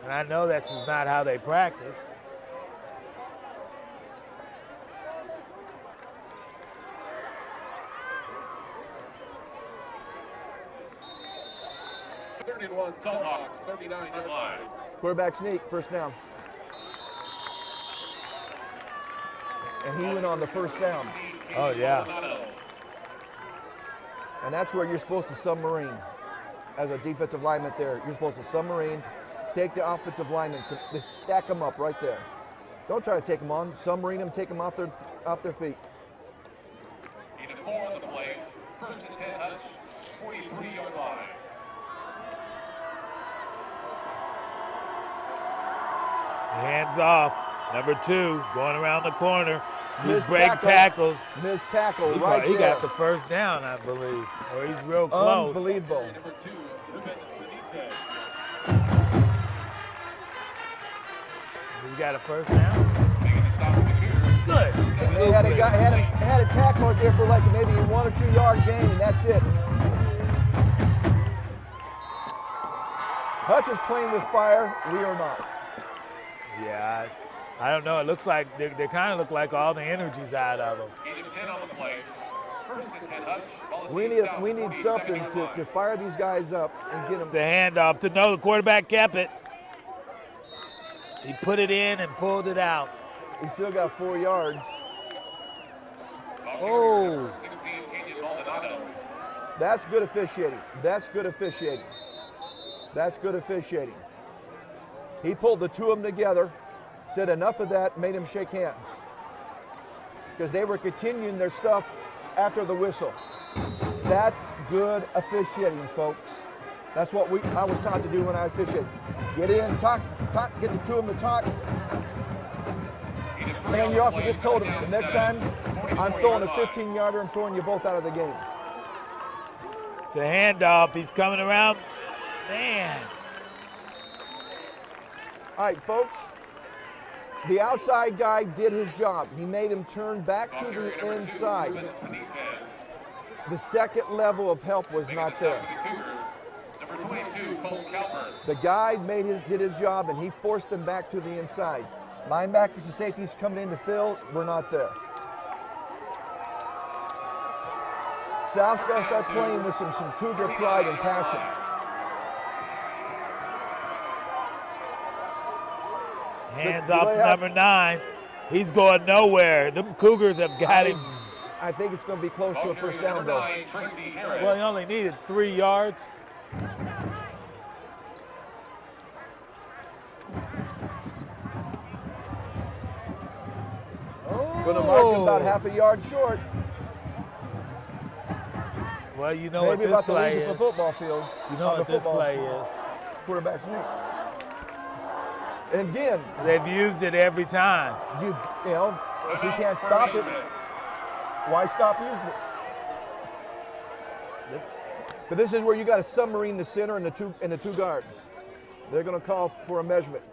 And I know that's just not how they practice. Third and 1, Seahawks, 39-yard line. Quarterback sneak, first down. And he went on the first down. Oh, yeah. And that's where you're supposed to submarine. As a defensive lineman there, you're supposed to submarine, take the offensive lineman, just stack them up right there. Don't try to take them on, submarine them, take them off their feet. Need a 4 on the play. First and 10, Hutch, 43-yard line. Hands off. Number 2 going around the corner. These break tackles. Missed tackle He there. got the first down, I believe. Or he's real close. Unbelievable. Number 2, Benitez. He got a first down. Making the stop for the Cougars. Good. And they had a tackle right there for like maybe a 1 or 2 yard gain, and that's it. Hutch is playing with fire. We are not. Yeah, I don't know. It looks like they kind of look like all the energy's out of them. Need a 10 on the play. First and 10, Hutch. We need something to fire these guys up and get them. It's a handoff to no. The quarterback kept it. He put it in and pulled it out. He still got 4 yards. Oh. 16, Kenyon Maldonado. That's good officiating. That's good officiating. That's good officiating. He pulled the two of them together, said enough of that, made him shake hands. Because they were continuing their stuff after the whistle. That's good officiating, folks. That's what I was taught to do when I officiated. Get in, talk, get the two of them to talk. And then you also just told them, the next time I'm throwing a 15-yarder and throwing you both out of the game. It's a handoff. He's coming around. Man. All right, folks. The outside guy did his job. He made him turn back to the inside. The second level of help was not there. Number 22, Cole Calvert. The guy did his job, and he forced them back to the inside. Linebackers and safeties coming in to fill were not there. South's got to start playing with some Cougar pride and passion. Hands off to number 9. He's going nowhere. Them Cougars have got him. I think it's going to be close to a first down, though. Well, he only needed 3 yards. Going to mark him about half a yard short. Well, you know Maybe what this about play the is. football field. You know what this play is. Quarterback sneak. And again, they've used it every time. You know, if you can't stop it, why stop using it? But this is where you got to submarine the center and the two guards. They're going to call for a measurement.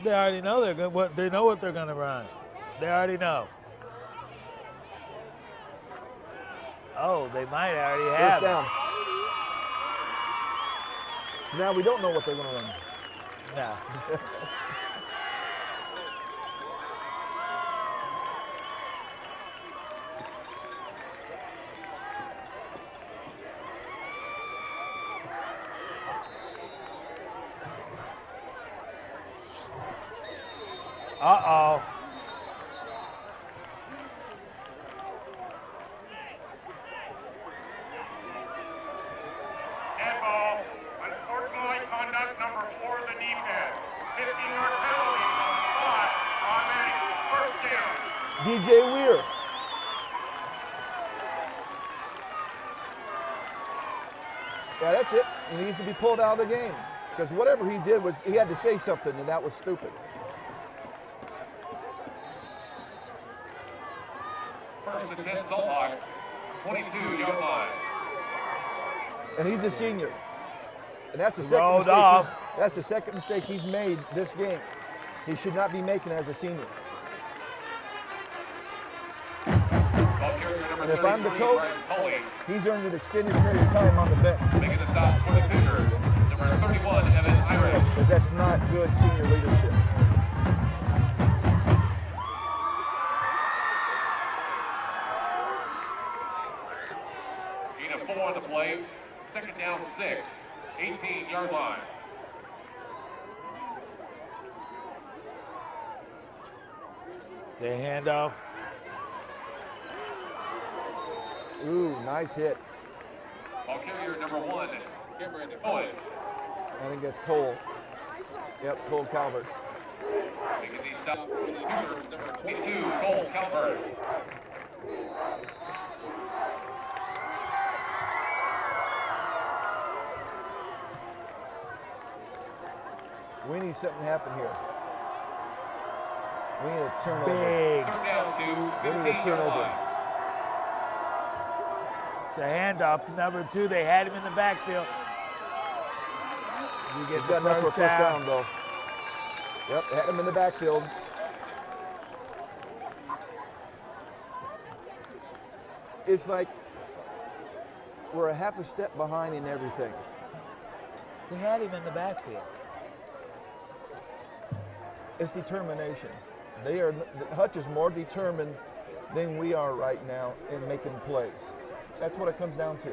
They already know they know what they're going to run. They already know. Oh, they might already have First down. Now we don't know what they're going to run. No. Uh-oh. Dead ball. Unsportsmanlike conduct, number 4 of the defense. 15-yard penalty on the spot. Automatic first down. DJ Weir. Yeah, that's it. He needs to be pulled out of the game. Because whatever he did was, he had to say something, and that was stupid. First and 10, Seahawks, 22-yard line. And he's a senior. And that's the second mistake he's made this game. He should not be making as a senior. And if I'm the coach, he's earned an extended period of time on the bench. Making the stop for the kicker, number 31, Evan Irish. Because that's not good senior leadership. Gain of 4 on the play. Second down 6. 18-yard line. They hand off. Ooh, nice hit. Ball carrier number 1, Cameron Owen. I think that's Cole. Yep, Cole Calvert. Making the stop for the kicker, number 22, Cole Calvert. We need something to happen here. We need a turnover. Big. Third down to We need a 15-yard turnover. line. It's a handoff to number 2. They had him in the backfield. You get He's the got enough for a first first down. down, though. Yep, they had him in the backfield. It's like we're a half a step behind in everything. They had him in the backfield. It's determination. Hutch is more determined than we are right now in making plays. That's what it comes down to.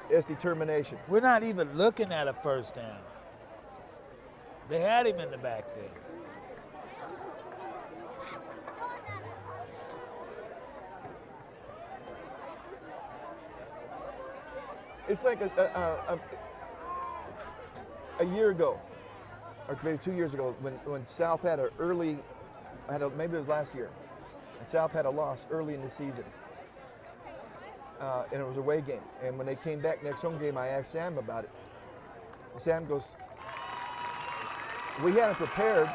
It's determination. We're not even looking at a first down. They had him in the backfield. It's like a year ago, or maybe 2 years ago, when South had maybe it was last year, and South had a loss early in the season, and it was a away game. And when they came back next home game, I asked Sam about it. And Sam goes, "We hadn't prepared."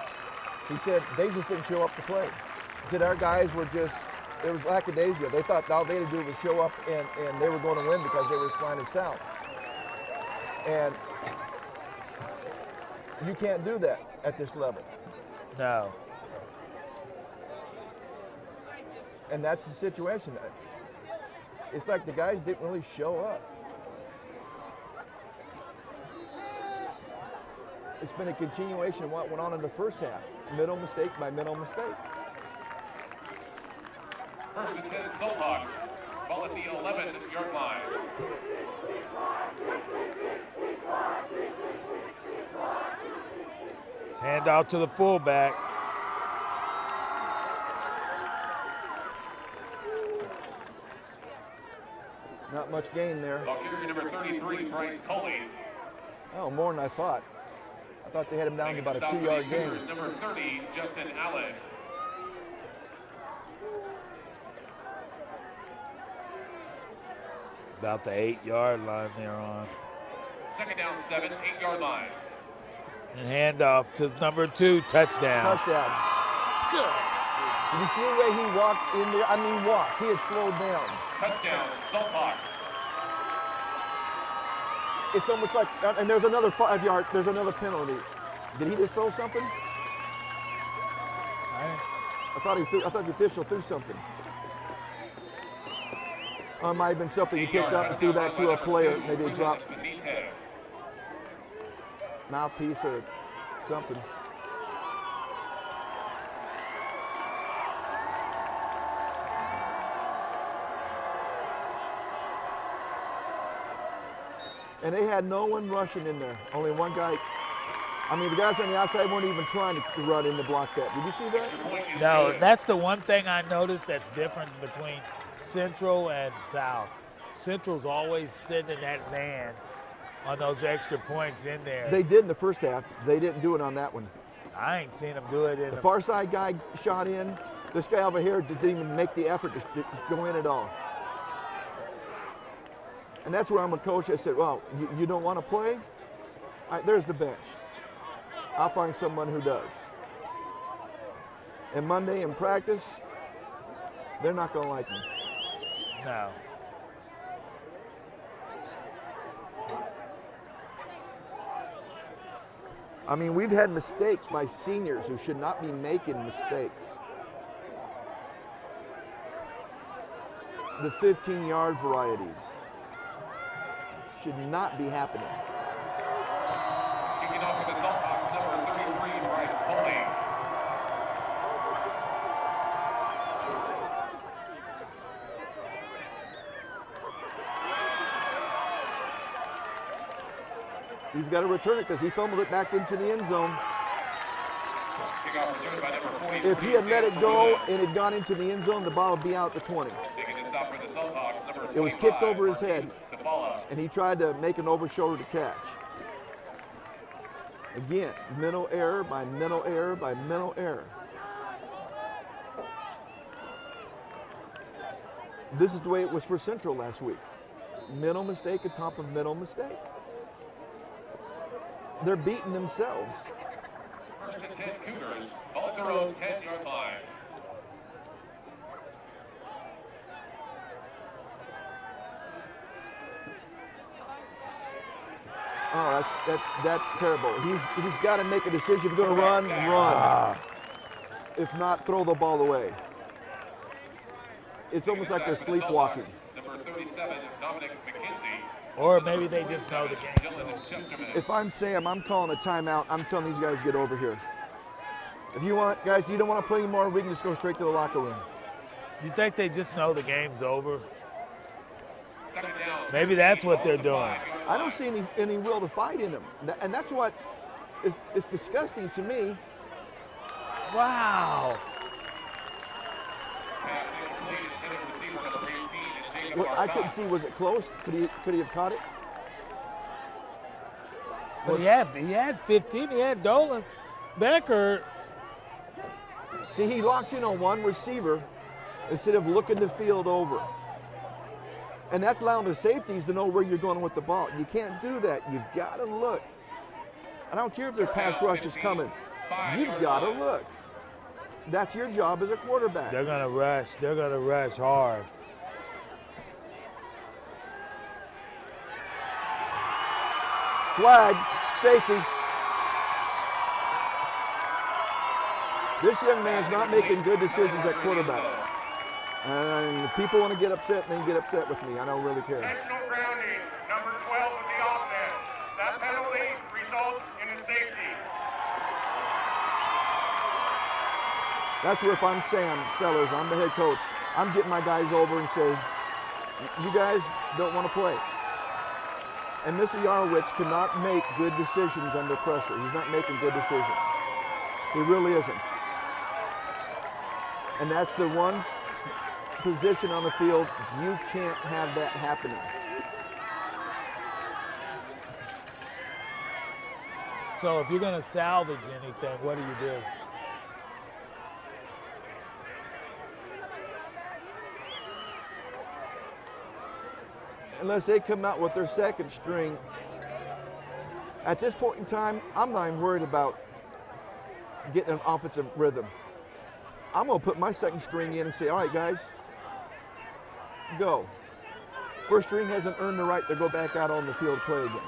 He said, "They just didn't show up to play." He said, "Our guys were just." It was lackadaisical. They thought all they had to do was show up and they were going to win because they were slanted south. And you can't do that at this level. No. And that's the situation. It's like the guys didn't really show up. It's been a continuation of what went on in the first half. Middle mistake by middle mistake. First and 10, Silthawks. Ball at the 11-yard line. It's hand out to the fullback. Not much gain there. Ball carrier number 33, Bryce Coley. Oh, more than I thought. I thought they had him down to about a Stop for the 2-yard gain. Cougars, number 30, Justin Allen. About the 8-yard line they're on. Second down 7, 8-yard line. And handoff to number 2, touchdown. Touchdown. Good. Did you see the way he walked in there? I mean, walked. He had slowed down. Touchdown, Silthawks. It's almost like, and there's another 5-yard, there's another penalty. Did he just throw something? I thought the official threw something. Or it might have been something he picked up and threw back to a player. Maybe a drop mouthpiece or something. And they had no one rushing in there. Only one guy. I mean, the guys on the outside weren't even trying to run in to block that. Did you see that? No, that's the one thing I noticed that's different between Central and South. Central's always sending that man on those extra points in there. They did in the first half. They didn't do it on that one. I ain't seen them do it in the far side guy shot in. This guy over here didn't even make the effort to go in at all. And that's where I'm a coach. I said, well, you don't want to play? All right, there's the bench. I'll find someone who does. And Monday in practice, they're not going to like me. No. I mean, we've had mistakes by seniors who should not be making mistakes. the 15-yard varieties. Should not be happening. Kicking off for the Salthawks, number 33, Bryce Holding. He's got to return it because he fumbled it back into the end zone. Kickoff returned by number 43. If he had let it go and it gone into the end zone, the ball would be out the 20. Taking the stop for the Salthawks, number 25, It was kicked over his head, Zabala. and he tried to make an over shoulder to catch. Again, mental error by mental error by mental error. This is the way it was for Central last week. Mental mistake on top of mental mistake. They're beating themselves. First and 10 Cougars, ball at their own 10-yard line. Oh, that's terrible. He's got to make a decision. If you're going to run, run. If not, throw the ball away. It's almost like they're sleepwalking. Number 37, Dominic McKenzie. Or maybe they just know the game. If I'm Sam, I'm calling a timeout. I'm telling these guys to get over here. If you want, guys, you don't want to play anymore, we can just go straight to the locker room. You think they just know the game's over? Maybe that's what they're doing. I don't see any will to fight in them. And that's what is disgusting to me. Wow. Well, I couldn't see, was it close? Could he have caught it? But he had 15. He had Dolan. Becker. See, he locks in on one receiver instead of looking the field over. And that's allowing the safeties to know where you're going with the ball. You can't do that. You've got to look. I don't care if their pass rush is coming. You've got to look. That's your job as a quarterback. They're going to rush. They're going to rush hard. Flag, safety. This young man's not making good decisions at quarterback. And people want to get upset, and they get upset with me. I don't really care. Intentional grounding, number 12 of the offense. That penalty results in a safety. That's where if I'm Sam Sellers, I'm the head coach, I'm getting my guys over and say, you guys don't want to play. And Mr. Yarowitz cannot make good decisions under pressure. He's not making good decisions. He really isn't. And that's the one position on the field, you can't have that happening. So if you're going to salvage anything, what do you do? Unless they come out with their second string. At this point in time, I'm not even worried about getting an offensive rhythm. I'm going to put my second string in and say, all right, guys, go. First string hasn't earned the right to go back out on the field to play again.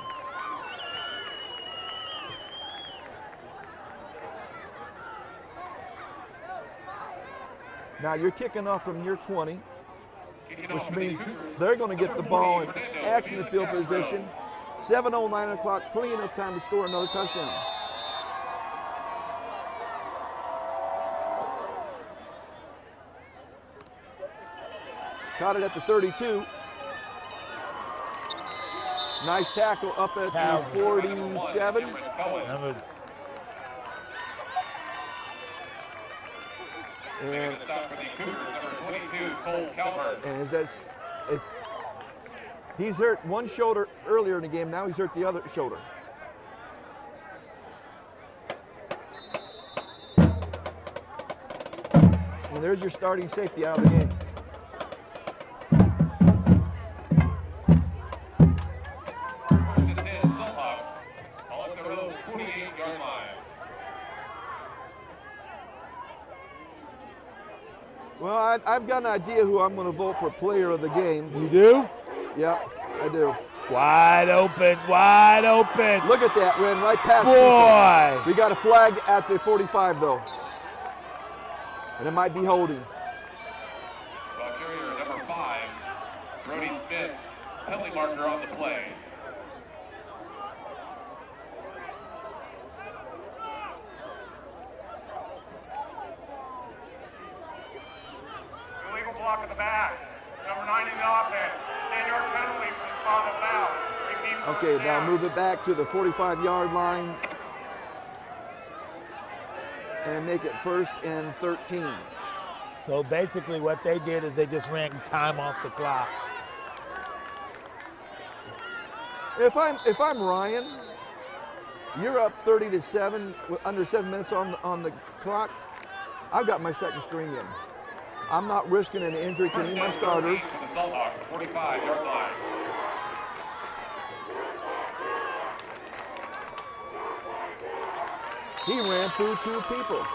Now you're kicking off from your 20, which means they're going to get the ball in excellent field position. 7:09 on the clock, plenty enough time to score another touchdown. Caught it at the 32. Nice tackle up at the 47. And he's hurt one shoulder earlier in the game, now he's hurt the other shoulder. And there's your starting safety out of the game. Well, I've got an idea who I'm going to vote for player of the game. You do? Yep, I do. Wide open, wide open. Look at that, ran right past. Boy! We got a flag at the 45 though. And it might be holding. Ball carrier number 5, Brody Smith, penalty marker on the play. Illegal block at the back. Number 9 in the offense. 10-yard penalty for the spot of foul. Repeat first Okay, now down. move it back to the 45-yard line and make it 1st and 13. So basically what they did is they just ran time off the clock. If I'm Ryan, you're up 30-7 with under 7 minutes on the clock. I've got my second string in. I'm not risking an injury to any of my starters. The Salthawks, 45-yard line. He ran through 2 people.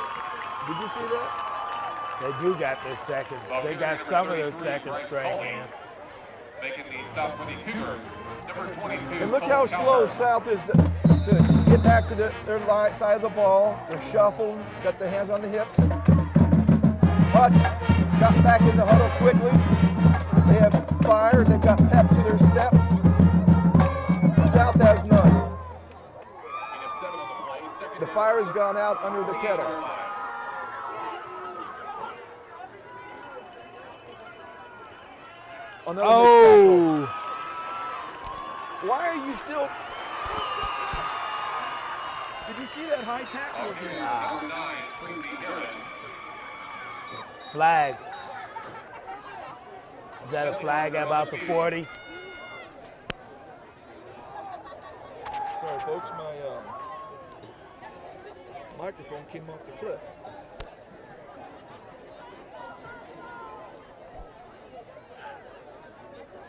Did you see that? They do got their seconds. They got some of their second string in. Making the stop for the Cougars. Number 22. And look how slow South is to get back to their side of the ball. They're shuffled, got their hands on the hips. Hutch got back in the huddle quickly. They have fire, they've got pep to their step. South has none. The fire has gone out under the kettle. Another Oh! Why are you still? Did you see that high tackle again? Flag. Is that a flag at about the 40? Sorry, folks, my microphone came off the clip.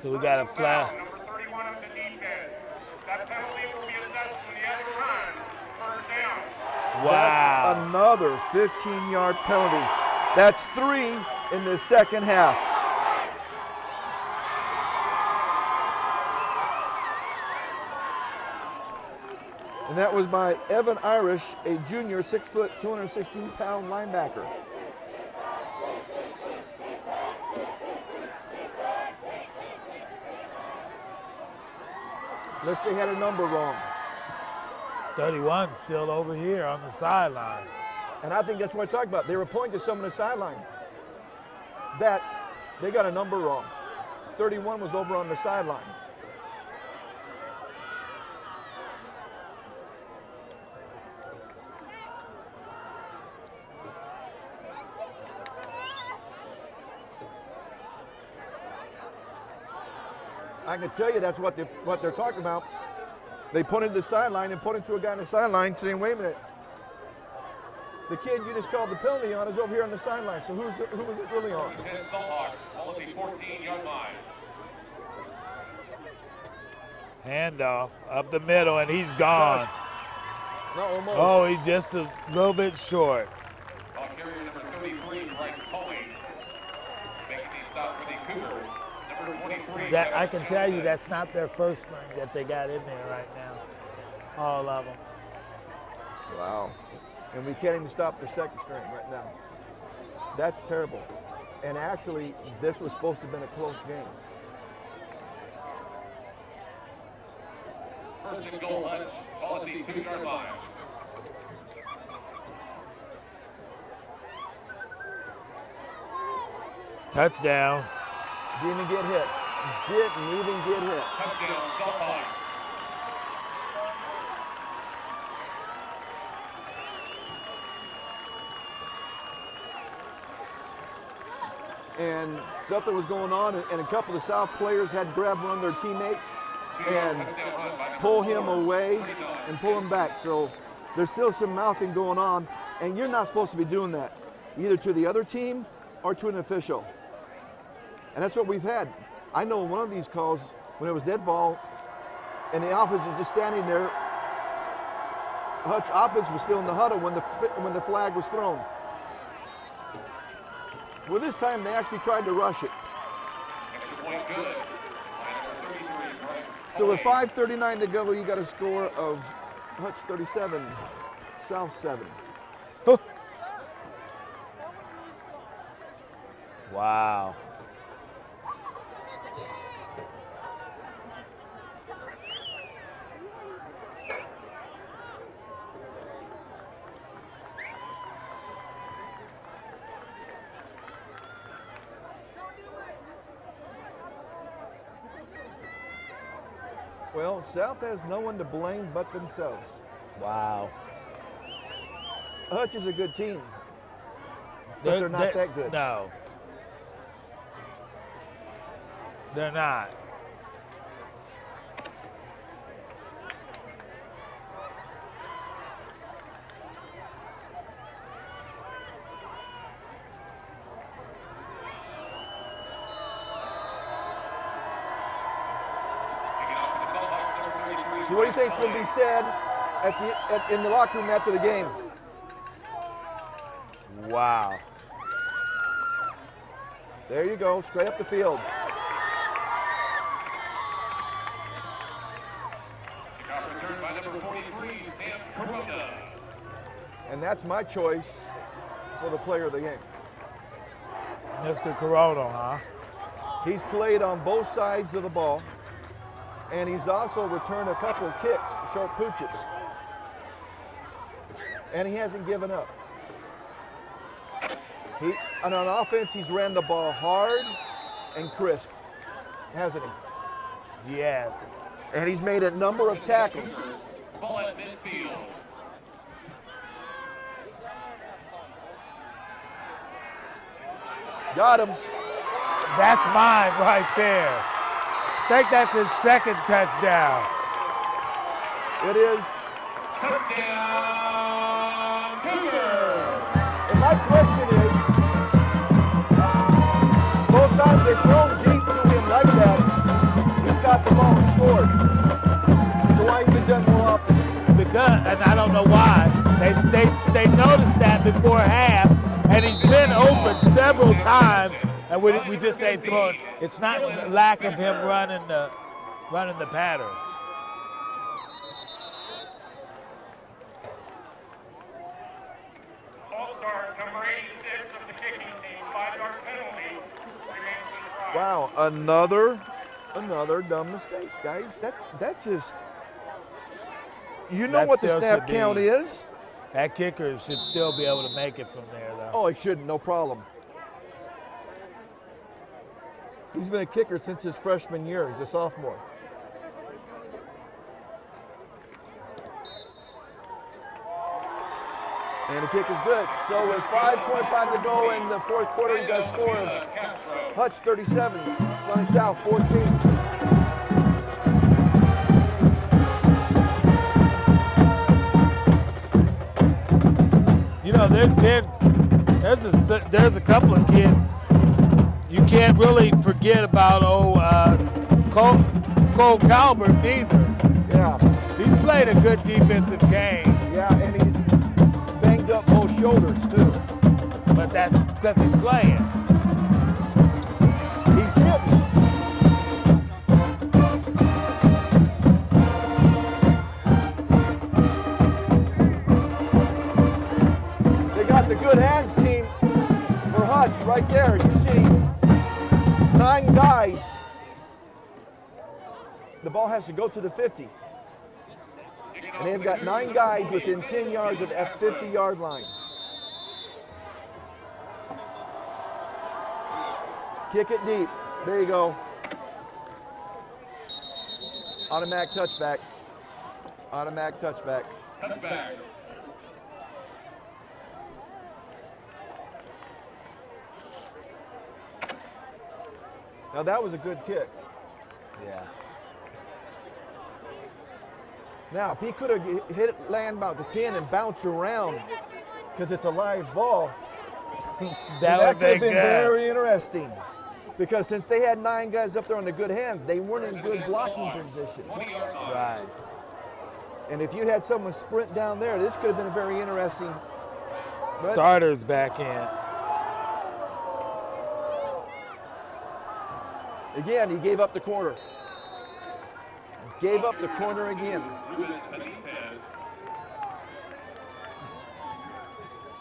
So we got a flag. Number 31 of the defense. That penalty will be assessed when the other run. First down. Wow. That's another 15-yard penalty. That's 3 in the second half. And that was by Evan Irish, a junior, 6 foot, 216-pound linebacker. Unless they had a number wrong. 31's still over here on the sidelines. And I think that's what I talked about. They were pointing to someone on the sideline. That they got a number wrong. 31 was over on the sideline. I can tell you that's what they're talking about. They pointed to the sideline and pointed to a guy on the sideline saying, wait a minute. The kid you just called the penalty on is over here on the sideline. So who was it really on? 10 Salthawks, on the 14-yard line. Handoff up the middle, and he's gone. No, almost. Oh, he's just a little bit short. Ball carrier number 33, Bryce Coley. Making the stop for the Cougars. Number 23. That I can tell you that's not their first string that they got in there right now. All of them. Wow. And we can't even stop their second string right now. That's terrible. And actually, this was supposed to have been a close game. First and goal, Hutch, ball at the 2-yard line. Touchdown. Didn't even get hit. Didn't even get hit. Touchdown, Salthawks. And stuff that was going on, and a couple of the South players had to grab one of their teammates and pull him away and pull him back. So there's still some mouthing going on, and you're not supposed to be doing that, either to the other team or to an official. And that's what we've had. I know one of these calls, when it was dead ball, and the offense was just standing there, Hutch offense was still in the huddle when the flag was thrown. Well, this time they actually tried to rush it. Extra point good. So with 5:39 to go, you got a score of Hutch 37, South 7. Wow. Well, South has no one to blame but themselves. Wow. Hutch is a good team, but they're not that good. No. They're not. So what do you think is going to be said in the locker room after the game? Wow. There you go, straight up the field. Returned by number 43, Sam Corona. And that's my choice for the player of the game. Mr. Corona, huh? He's played on both sides of the ball, and he's also returned a couple of kicks, short pooches. And he hasn't given up. And on offense, he's ran the ball hard and crisp, hasn't he? Yes. And he's made a number of tackles. Ball at midfield. Got him. That's mine right there. I think that's his second touchdown. It is. Touchdown, Cougar. And my question is, both times they've thrown deep to him like that, he's got the ball and scored. So why hasn't he done more often? Because, and I don't know why, they noticed that before half, and he's been open several times, and we just ain't throwing. It's not lack of him running the patterns. All-star number 86 of the kicking team, 5-yard penalty. Remains in the drive. Wow, another dumb mistake, guys. That just, you know That what the still snap should be- count is? That kicker should still be able to make it from there, though. Oh, he shouldn't, no problem. He's been a kicker since his freshman year. He's a sophomore. And the kick is good. So with 5:25 to go in the fourth quarter, you got a score of Hutch 37, Sunny South 14. You know, there's a couple of kids you can't really forget about. Cole Calvert either. Yeah. He's played a good defensive game. Yeah, and he's banged up both shoulders too. But that's because he's playing. He's hitting. They got the good hands team for Hutch right there. You see 9 guys. The ball has to go to the 50. And they've got 9 guys within 10 yards of that 50-yard line. Kick it deep. There you go. Automatic touchback. Automatic touchback. Touchback. Now that was a good kick. Yeah. Now, if he could have hit it, land about the 10 and bounce around, because it's a live ball, that would could have been good. very interesting. Because since they had 9 guys up there on the good hands, they weren't in good blocking position. Right. And if you had someone sprint down there, this could have been a very interesting. Starters back in. Again, he gave up the corner. Gave up the corner again.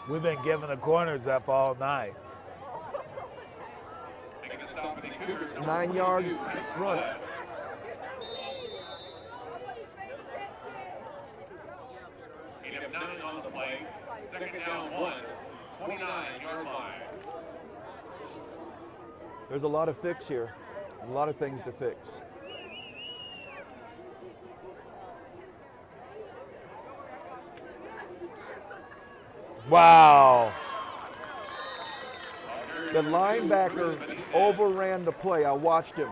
We've been giving the corners up all night. 9-yard run. Gain of 9 on the play. Second down 1. 29-yard line. There's a lot of fix here. A lot of things to fix. Wow. The linebacker overran the play. I watched him.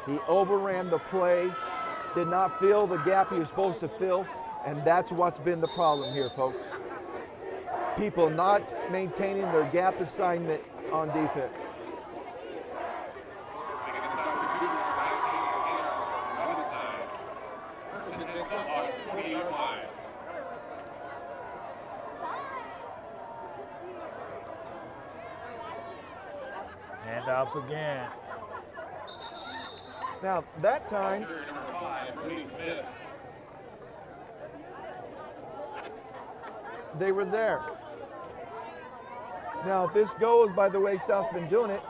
He overran the play, did not fill the gap he was supposed to fill, and that's what's been the problem here, folks. People not maintaining their gap assignment on defense. Hand off again. Now, that time, they were there. Now, if this goes by the way South's been doing it,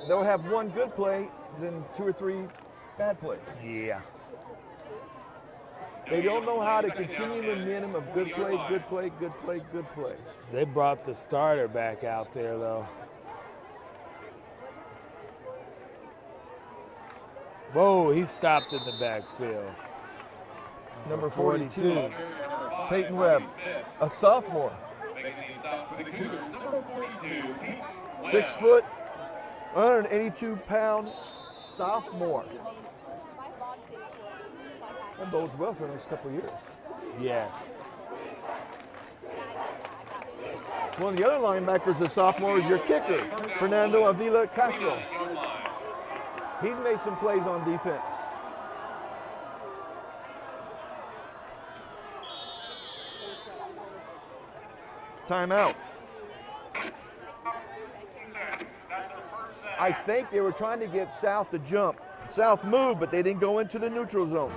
they'll have one good play, then 2 or 3 bad plays. Yeah. They don't know how to continue the momentum of good play, good play, good play, good play. They brought the starter back out there, though. Whoa, he stopped in the backfield. Number 42, Peyton Webb, a sophomore. 6 foot, 182-pound sophomore. That bodes well for the next couple of years. Yes. One of the other linebackers, a sophomore, is your kicker, Fernando Avila Castro. He's made some plays on defense. Timeout. I think they were trying to get South to jump. South moved, but they didn't go into the neutral zone.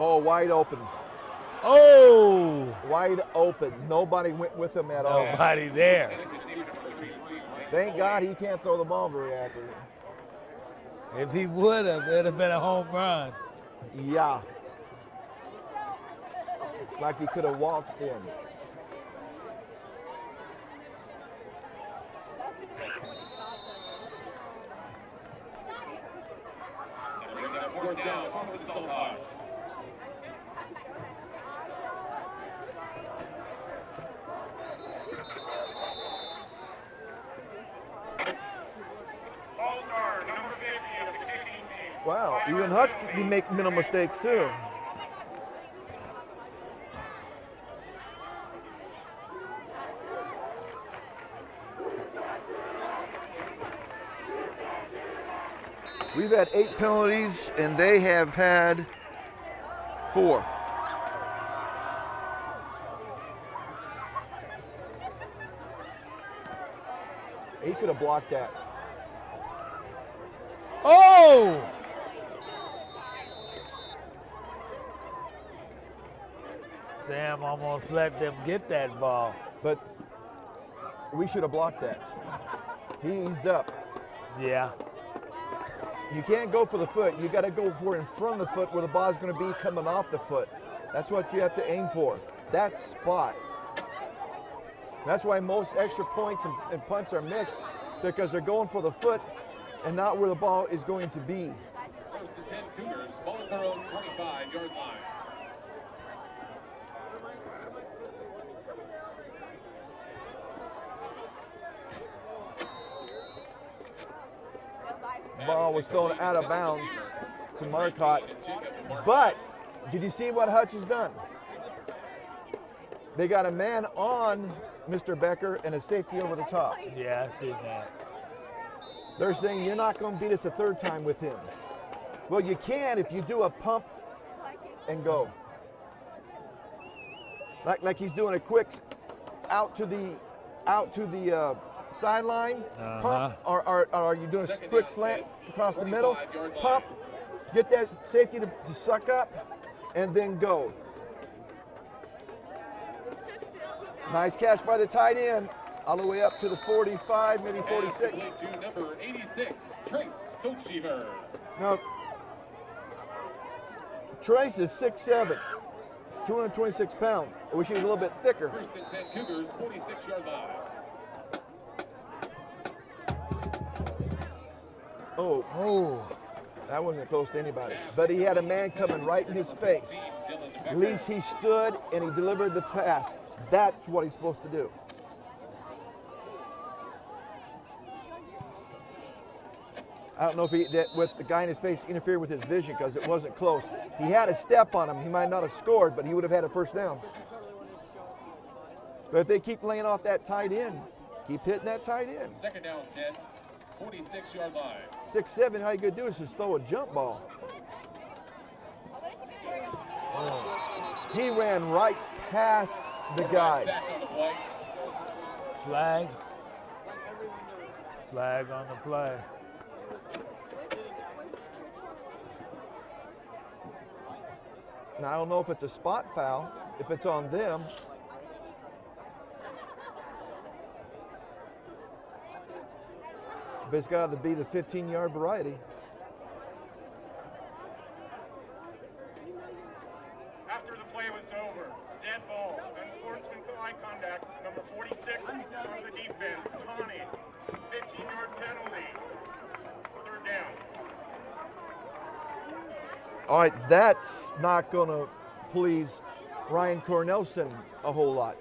Oh, wide open. Oh! Wide open. Nobody went with him at all. Nobody there. Thank God he can't throw the ball very accurately. If he would have, it would have been a home run. Yeah. Like he could have waltzed in. Wow, even Hutch, you make minimal mistakes too. We've had 8 penalties and they have had 4. He could have blocked that. Oh! Sam almost let them get that ball. But we should have blocked that. He eased up. Yeah. You can't go for the foot. You got to go for in front of the foot where the ball's going to be coming off the foot. That's what you have to aim for. That spot. That's why most extra points and punts are missed, because they're going for the foot and not where the ball is going to be. First to 10 Cougars, ball at their own 25-yard line. Ball was thrown out of bounds to Marcotte. But did you see what Hutch has done? They got a man on Mr. Becker and a safety over the top. Yeah, I see that. They're saying you're not going to beat us a third time with him. Well, you can if you do a pump and go. Like he's doing a quick out to the sideline, pump, or are you doing a quick slant across the middle, pump, get that safety to suck up, and then go. Nice catch by the tight end, all the way up to the 45, maybe 46. To number 86, Trace Coachever. No, Trace is 6'7", 226 pounds. I wish he was a little bit thicker. First and 10 Cougars, 46-yard line. Oh, that wasn't close to anybody. But he had a man coming right in his face. At least he stood and he delivered the pass. That's what he's supposed to do. I don't know if with the guy in his face interfered with his vision because it wasn't close. He had a step on him. He might not have scored, but he would have had a first down. But if they keep laying off that tight end, keep hitting that tight end. Second down 10, 46-yard line. 6'7", all you could do is just throw a jump ball. He ran right past the guy. Flag. Flag on the play. Now, I don't know if it's a spot foul, if it's on them. But it's got to be the 15-yard variety. After the play was over, dead ball, unsportsmanlike eye contact, number 46 on the defense, Tawny, 15-yard penalty, third down. All right, that's not going to please Ryan Cornelson a whole lot.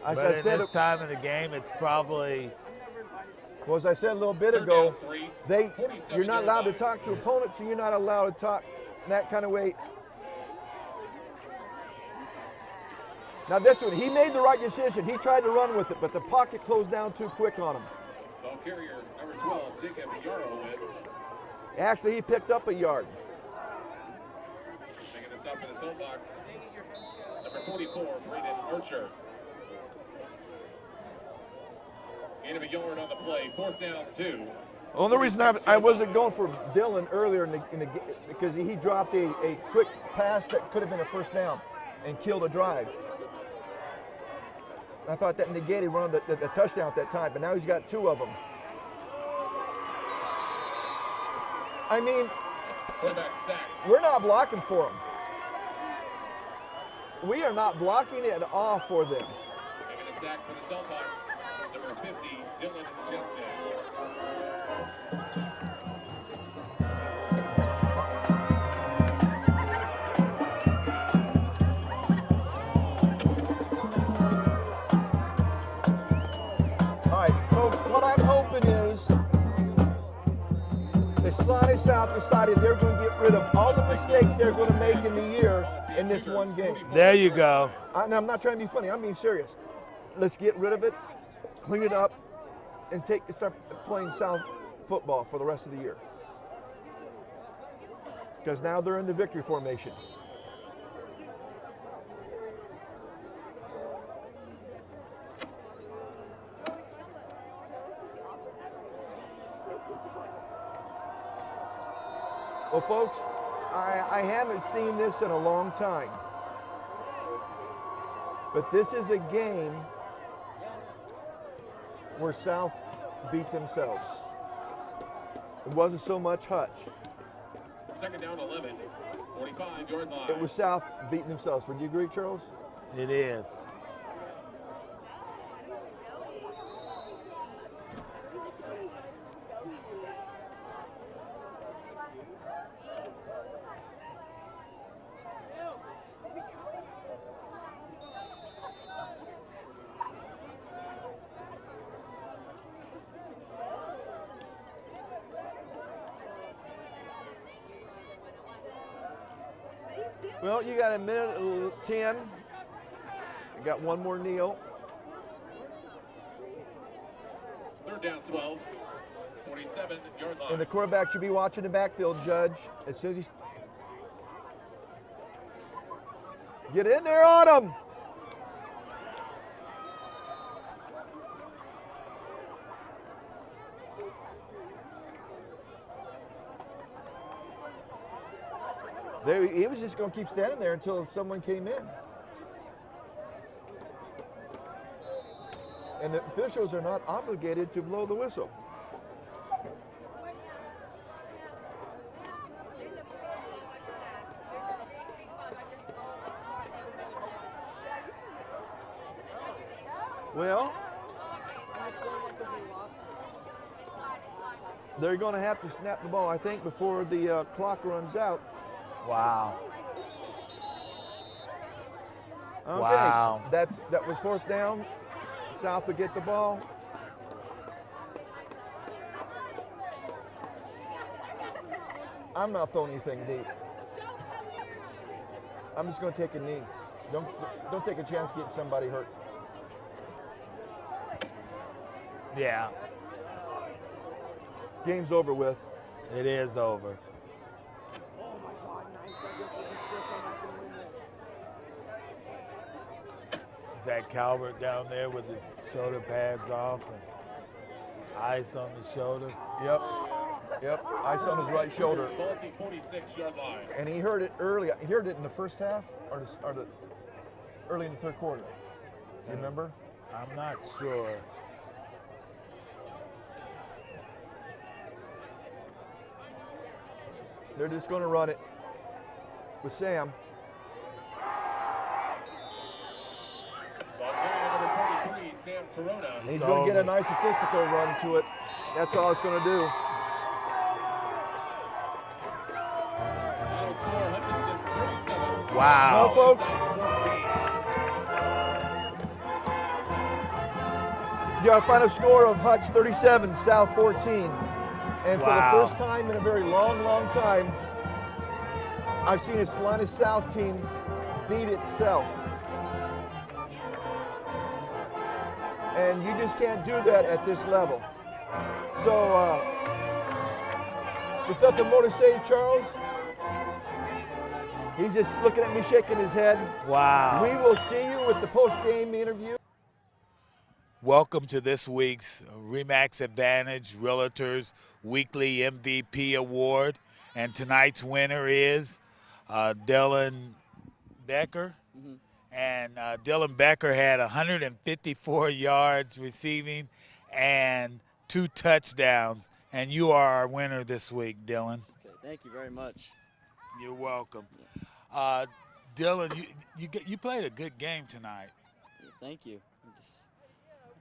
As But I in said, this time of the game, it's probably... Well, as I said a little bit ago, you're not allowed to talk to opponents, and you're not allowed to talk that kind of way. Now this one, he made the right decision. He tried to run with it, but the pocket closed down too quick on him. Ball carrier, number 12, Jacob Yarrowitz. Actually, he picked up a yard. Making a stop for the soapbox. Number 44, Braden Archer. Gain of a yard on the play, fourth down 2. The only reason I wasn't going for Dylan earlier because he dropped a quick pass that could have been a first down and killed a drive. I thought that negated one of the touchdown at that time, but now he's got 2 of them. I mean, we're not blocking for him. We are not blocking at all for them. Making a sack for the Celtics, number 50, Dylan Hutchinson. All right, folks, what I'm hoping is the Salina South decided they're going to get rid of all the mistakes they're going to make in the year in this one game. There you go. I'm not trying to be funny. I'm being serious. Let's get rid of it, clean it up, and start playing South football for the rest of the year. Because now they're in the victory formation. Well, folks, I haven't seen this in a long time. But this is a game where South beat themselves. It wasn't so much Hutch. Second down 11, 45-yard line. It was South beating themselves. Would you agree, Charles? It is. Well, you got a minute 10. Got one more kneel. Third down 12, 47-yard line. And the quarterback should be watching the backfield, Judge. As soon as he's... Get in there on him. He was just going to keep standing there until someone came in. And the officials are not obligated to blow the whistle. Well, they're going to have to snap the ball, I think, before the clock runs out. Wow. Okay. Wow. That was fourth down. South will get the ball. I'm not throwing anything deep. I'm just going to take a knee. Don't take a chance getting somebody hurt. Yeah. Game's over with. It is over. Zach Calvert down there with his shoulder pads off and ice on the shoulder. Yep. Ice on his right shoulder. 46-yard line. And he heard it early. He heard it in the first half or early in the third quarter. You remember? I'm not sure. They're just going to run it with Sam. Sam Corona. He's going to get a nice statistical run to it. That's all it's going to do. Final score, Hutchinson 37. Wow. Well, folks, you got a final score of Hutch 37, South 14. And for the first time in a very long, long time, I've seen a Salina South team beat itself. And you just can't do that at this level. So, with nothing more to say, Charles, he's just looking at me, shaking his head. Wow. We will see you with the post-game interview. Welcome to this week's RE/MAX Advantage Realtors Weekly MVP Award. And tonight's winner is Dylan Becker. Mm-hmm. And Dylan Becker had 154 yards receiving and 2 touchdowns. And you are our winner this week, Dylan. Okay, thank you very much. You're welcome. Dylan, you played a good game tonight. Yeah, thank you.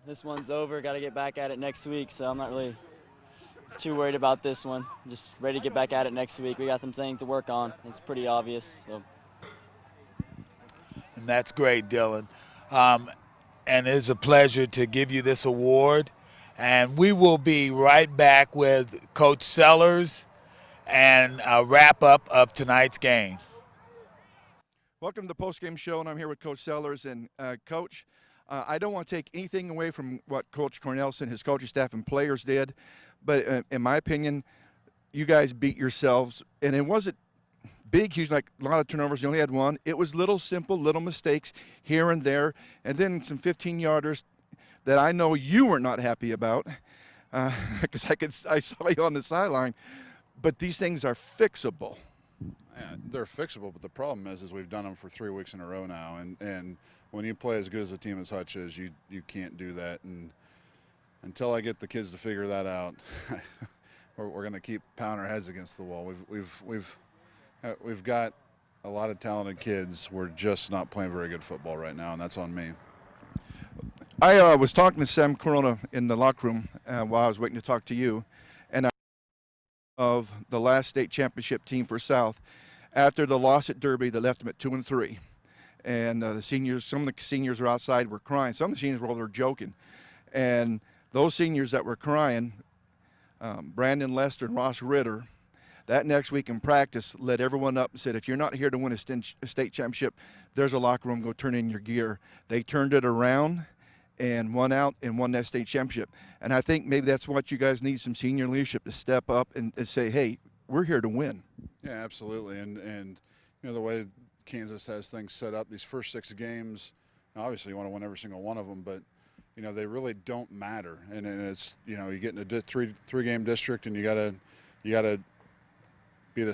This one's over. Got to get back at it next week, so I'm not really too worried about this one. Just ready to get back at it next week. We got some things to work on. It's pretty obvious. So. And that's great, Dylan. And it's a pleasure to give you this award. And we will be right back with Coach Sellers and a wrap-up of tonight's game. Welcome to the post-game show, and I'm here with Coach Sellers. And Coach, I don't want to take anything away from what Coach Cornelson, his coaching staff, and players did, but in my opinion, you guys beat yourselves, and it wasn't big, huge, like a lot of turnovers. You only had one. It was little, simple, little mistakes here and there, and then some 15-yarders that I know you were not happy about, because I saw you on the sideline. But these things are fixable. Yeah, they're fixable, but the problem is we've done them for 3 weeks in a row now, and when you play as good as a team as Hutch is, you can't do that. And until I get the kids to figure that out, we're going to keep pounding our heads against the wall. We've got a lot of talented kids. We're just not playing very good football right now, and that's on me. I was talking to Sam Corona in the locker room while I was waiting to talk to you, and of the last state championship team for South. After the loss at Derby, they left them at 2-3. And the seniors, some of the seniors were outside, were crying. Some of the seniors were joking. And those seniors that were crying, Brandon Lester and Ross Ritter, That next week in practice, led everyone up and said, if you're not here to win a state championship, there's a locker room, go turn in your gear. They turned it around and won out and won that state championship. And I think maybe that's what you guys need, some senior leadership to step up and say, hey, we're here to win. Yeah, absolutely. And you know, the way Kansas has things set up, these first 6 games, obviously you want to win every single one of them, but you know, they really don't matter. And it's, you know, you get in a three-game district and you gotta be at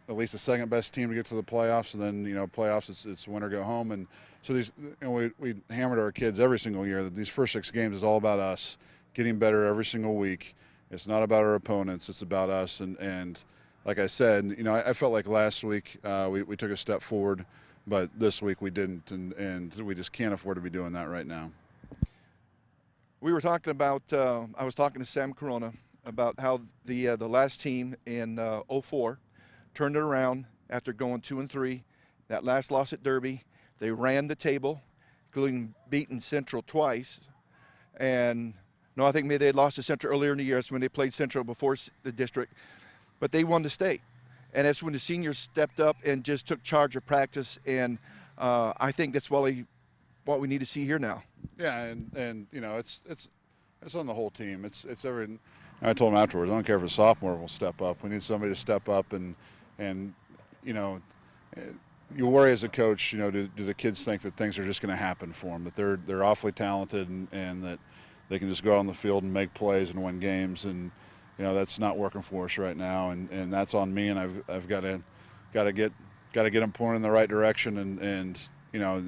least the second best team to get to the playoffs, and then, you know, playoffs it's win or go home. And so these, you know, we hammered our kids every single year that these first 6 games is all about us getting better every single week. It's not about our opponents, it's about us. And like I said, you know, I felt like last week we took a step forward, but this week we didn't, and we just can't afford to be doing that right now. We were talking about, I was talking to Sam Corona about how the last team in 04 turned it around after going 2-3. That last loss at Derby, they ran the table, including beating Central twice. And no, I think maybe they had lost to Central earlier in the year. That's when they played Central before the district. But they won the state. And that's when the seniors stepped up and just took charge of practice. And I think that's what we need to see here now. Yeah, and you know, it's on the whole team. It's every. I told him afterwards, I don't care if a sophomore will step up. We need somebody to step up, and you know, you worry as a coach. You know, do the kids think that things are just going to happen for them? That they're awfully talented and that they can just go out on the field and make plays and win games. And you know, that's not working for us right now, and that's on me. And I've got to get them pointing in the right direction. And you know,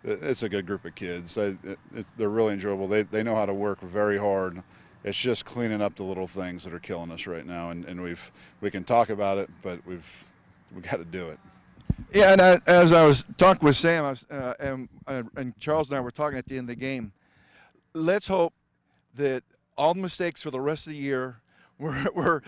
it's a good group of kids. They're really enjoyable. They know how to work very hard. It's just cleaning up the little things that are killing us right now, and we can talk about it, but we got to do it. Yeah, and as I was talking with Sam, and Charles and I were talking at the end of the game. Let's hope that all the mistakes for the rest of the year we're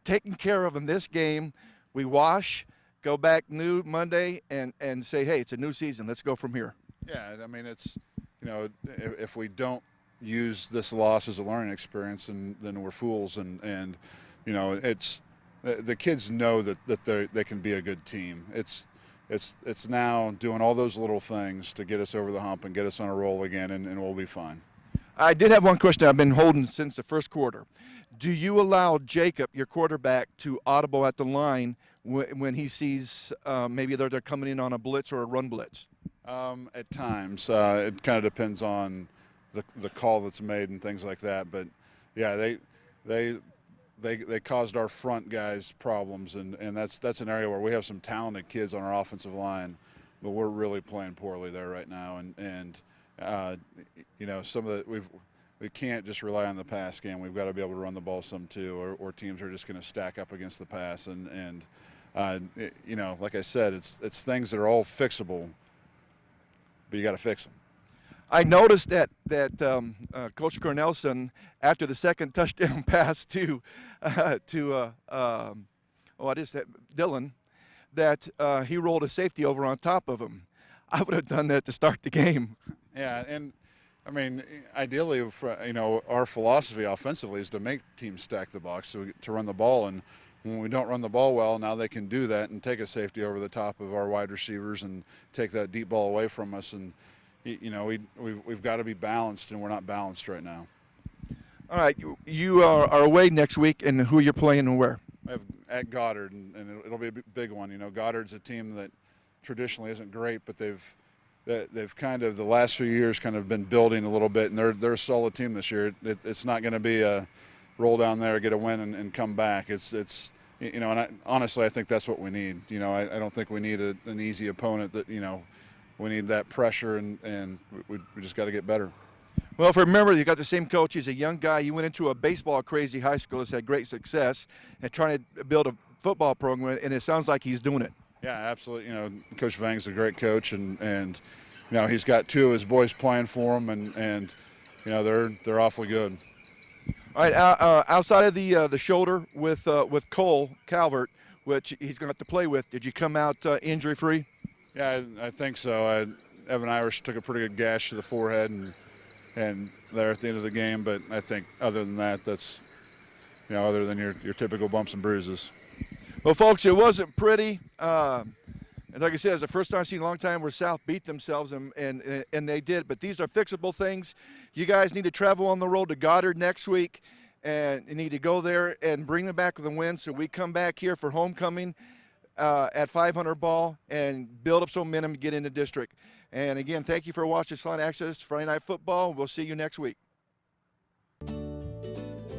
taken care of in this game. We wash, go back new Monday, and say, hey, it's a new season. Let's go from here. Yeah, I mean, it's, you know, if we don't use this loss as a learning experience, and then we're fools. And you know, it's the kids know that they can be a good team. It's now doing all those little things to get us over the hump and get us on a roll again, and we'll be fine. I did have one question I've been holding since the first quarter. Do you allow Jacob, your quarterback, to audible at the line when he sees maybe they're coming in on a blitz or a run blitz? At times, it kind of depends on the call that's made and things like that. But yeah, they caused our front guys problems, and that's an area where we have some talented kids on our offensive line, but we're really playing poorly there right now. And you know, some of we can't just rely on the pass game. We've got to be able to run the ball some too, or teams are just going to stack up against the pass. And you know, like I said, it's things that are all fixable, but you got to fix them. I noticed that Coach Cornelson, after the second touchdown pass to Dylan, that he rolled a safety over on top of him. I would have done that to start the game. Yeah, and I mean, ideally, you know, our philosophy offensively is to make teams stack the box to run the ball, and when we don't run the ball well, now they can do that and take a safety over the top of our wide receivers and take that deep ball away from us. And you know, we've got to be balanced, and we're not balanced right now. All right, you are away next week, and who you're playing and where? I have at Goddard, and it'll be a big one. You know, Goddard's a team that traditionally isn't great, but they've kind of the last few years kind of been building a little bit, and they're a solid team this year. It's not going to be a roll down there, get a win, and come back. It's you know, and honestly, I think that's what we need. You know, I don't think we need an easy opponent. That, you know, we need that pressure, and we just got to get better. Well, if I remember, you got the same coach. He's a young guy. You went into a baseball crazy high school that's had great success and trying to build a football program, and it sounds like he's doing it. Yeah, absolutely. You know, Coach Vang's a great coach, and you know, he's got 2 of his boys playing for him, and you know, they're awfully good. All right, outside of the shoulder with Cole Calvert, which he's going to have to play with, did you come out injury free? Yeah, I think so. Evan Irish took a pretty good gash to the forehead and there at the end of the game, but I think other than that, that's, you know, other than your typical bumps and bruises. Well, folks, it wasn't pretty. And like I said, it's the first time I've seen in a long time where South beat themselves, and they did. But these are fixable things. You guys need to travel on the road to Goddard next week, and you need to go there and bring them back with a win so we come back here for homecoming at 500 ball and build up some momentum to get into district. And again, thank you for watching Salina Access Friday Night Football. We'll see you next week.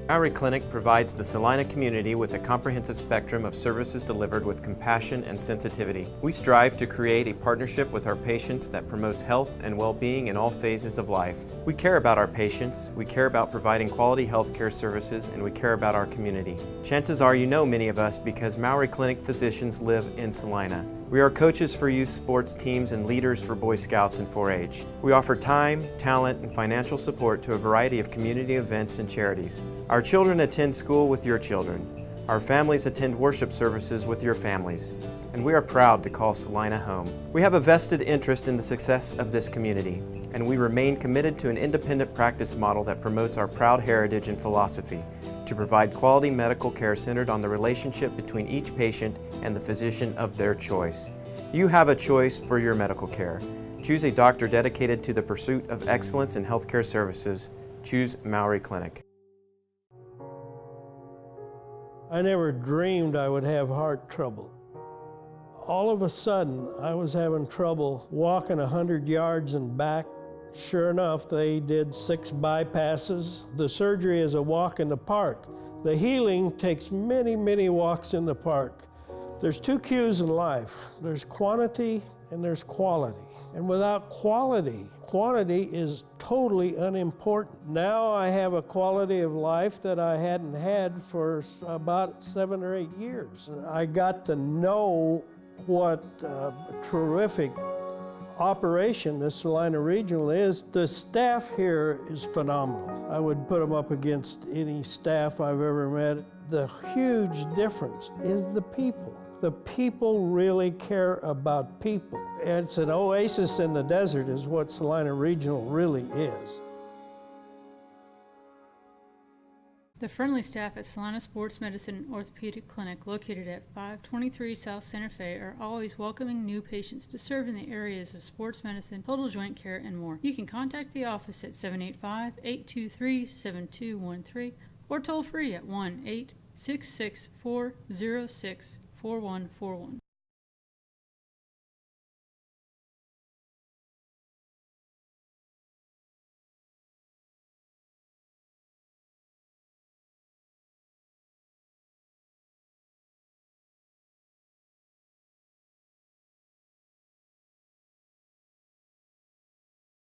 Mowry Clinic provides the Salina community with a comprehensive spectrum of services delivered with compassion and sensitivity. We strive to create a partnership with our patients that promotes health and well-being in all phases of life. We care about our patients, we care about providing quality health care services, and we care about our community. Chances are you know many of us because Mowry Clinic physicians live in Salina. We are coaches for youth sports teams and leaders for Boy Scouts and 4-H. We offer time, talent, and financial support to a variety of community events and charities. Our children attend school with your children. Our families attend worship services with your families. And we are proud to call Salina home. We have a vested interest in the success of this community, and we remain committed to an independent practice model that promotes our proud heritage and philosophy to provide quality medical care centered on the relationship between each patient and the physician of their choice. You have a choice for your medical care. Choose a doctor dedicated to the pursuit of excellence in healthcare services. Choose Mowry Clinic. I never dreamed I would have heart trouble. All of a sudden, I was having trouble walking 100 yards and back. Sure enough, they did 6 bypasses. The surgery is a walk in the park. The healing takes many, many walks in the park. There's 2 Q's in life. There's quantity and there's quality. And without quality, quantity is totally unimportant. Now I have a quality of life that I hadn't had for about 7 or 8 years. I got to know what a terrific operation this Salina Regional is. The staff here is phenomenal. I would put them up against any staff I've ever met. The huge difference is the people. The people really care about people. It's an oasis in the desert is what Salina Regional really is. The friendly staff at Salina Sports Medicine Orthopedic Clinic, located at 523 South Santa Fe, are always welcoming new patients to serve in the areas of sports medicine, total joint care, and more. You can contact the office at 785-823-7213 or toll free at 1-866-406-4141.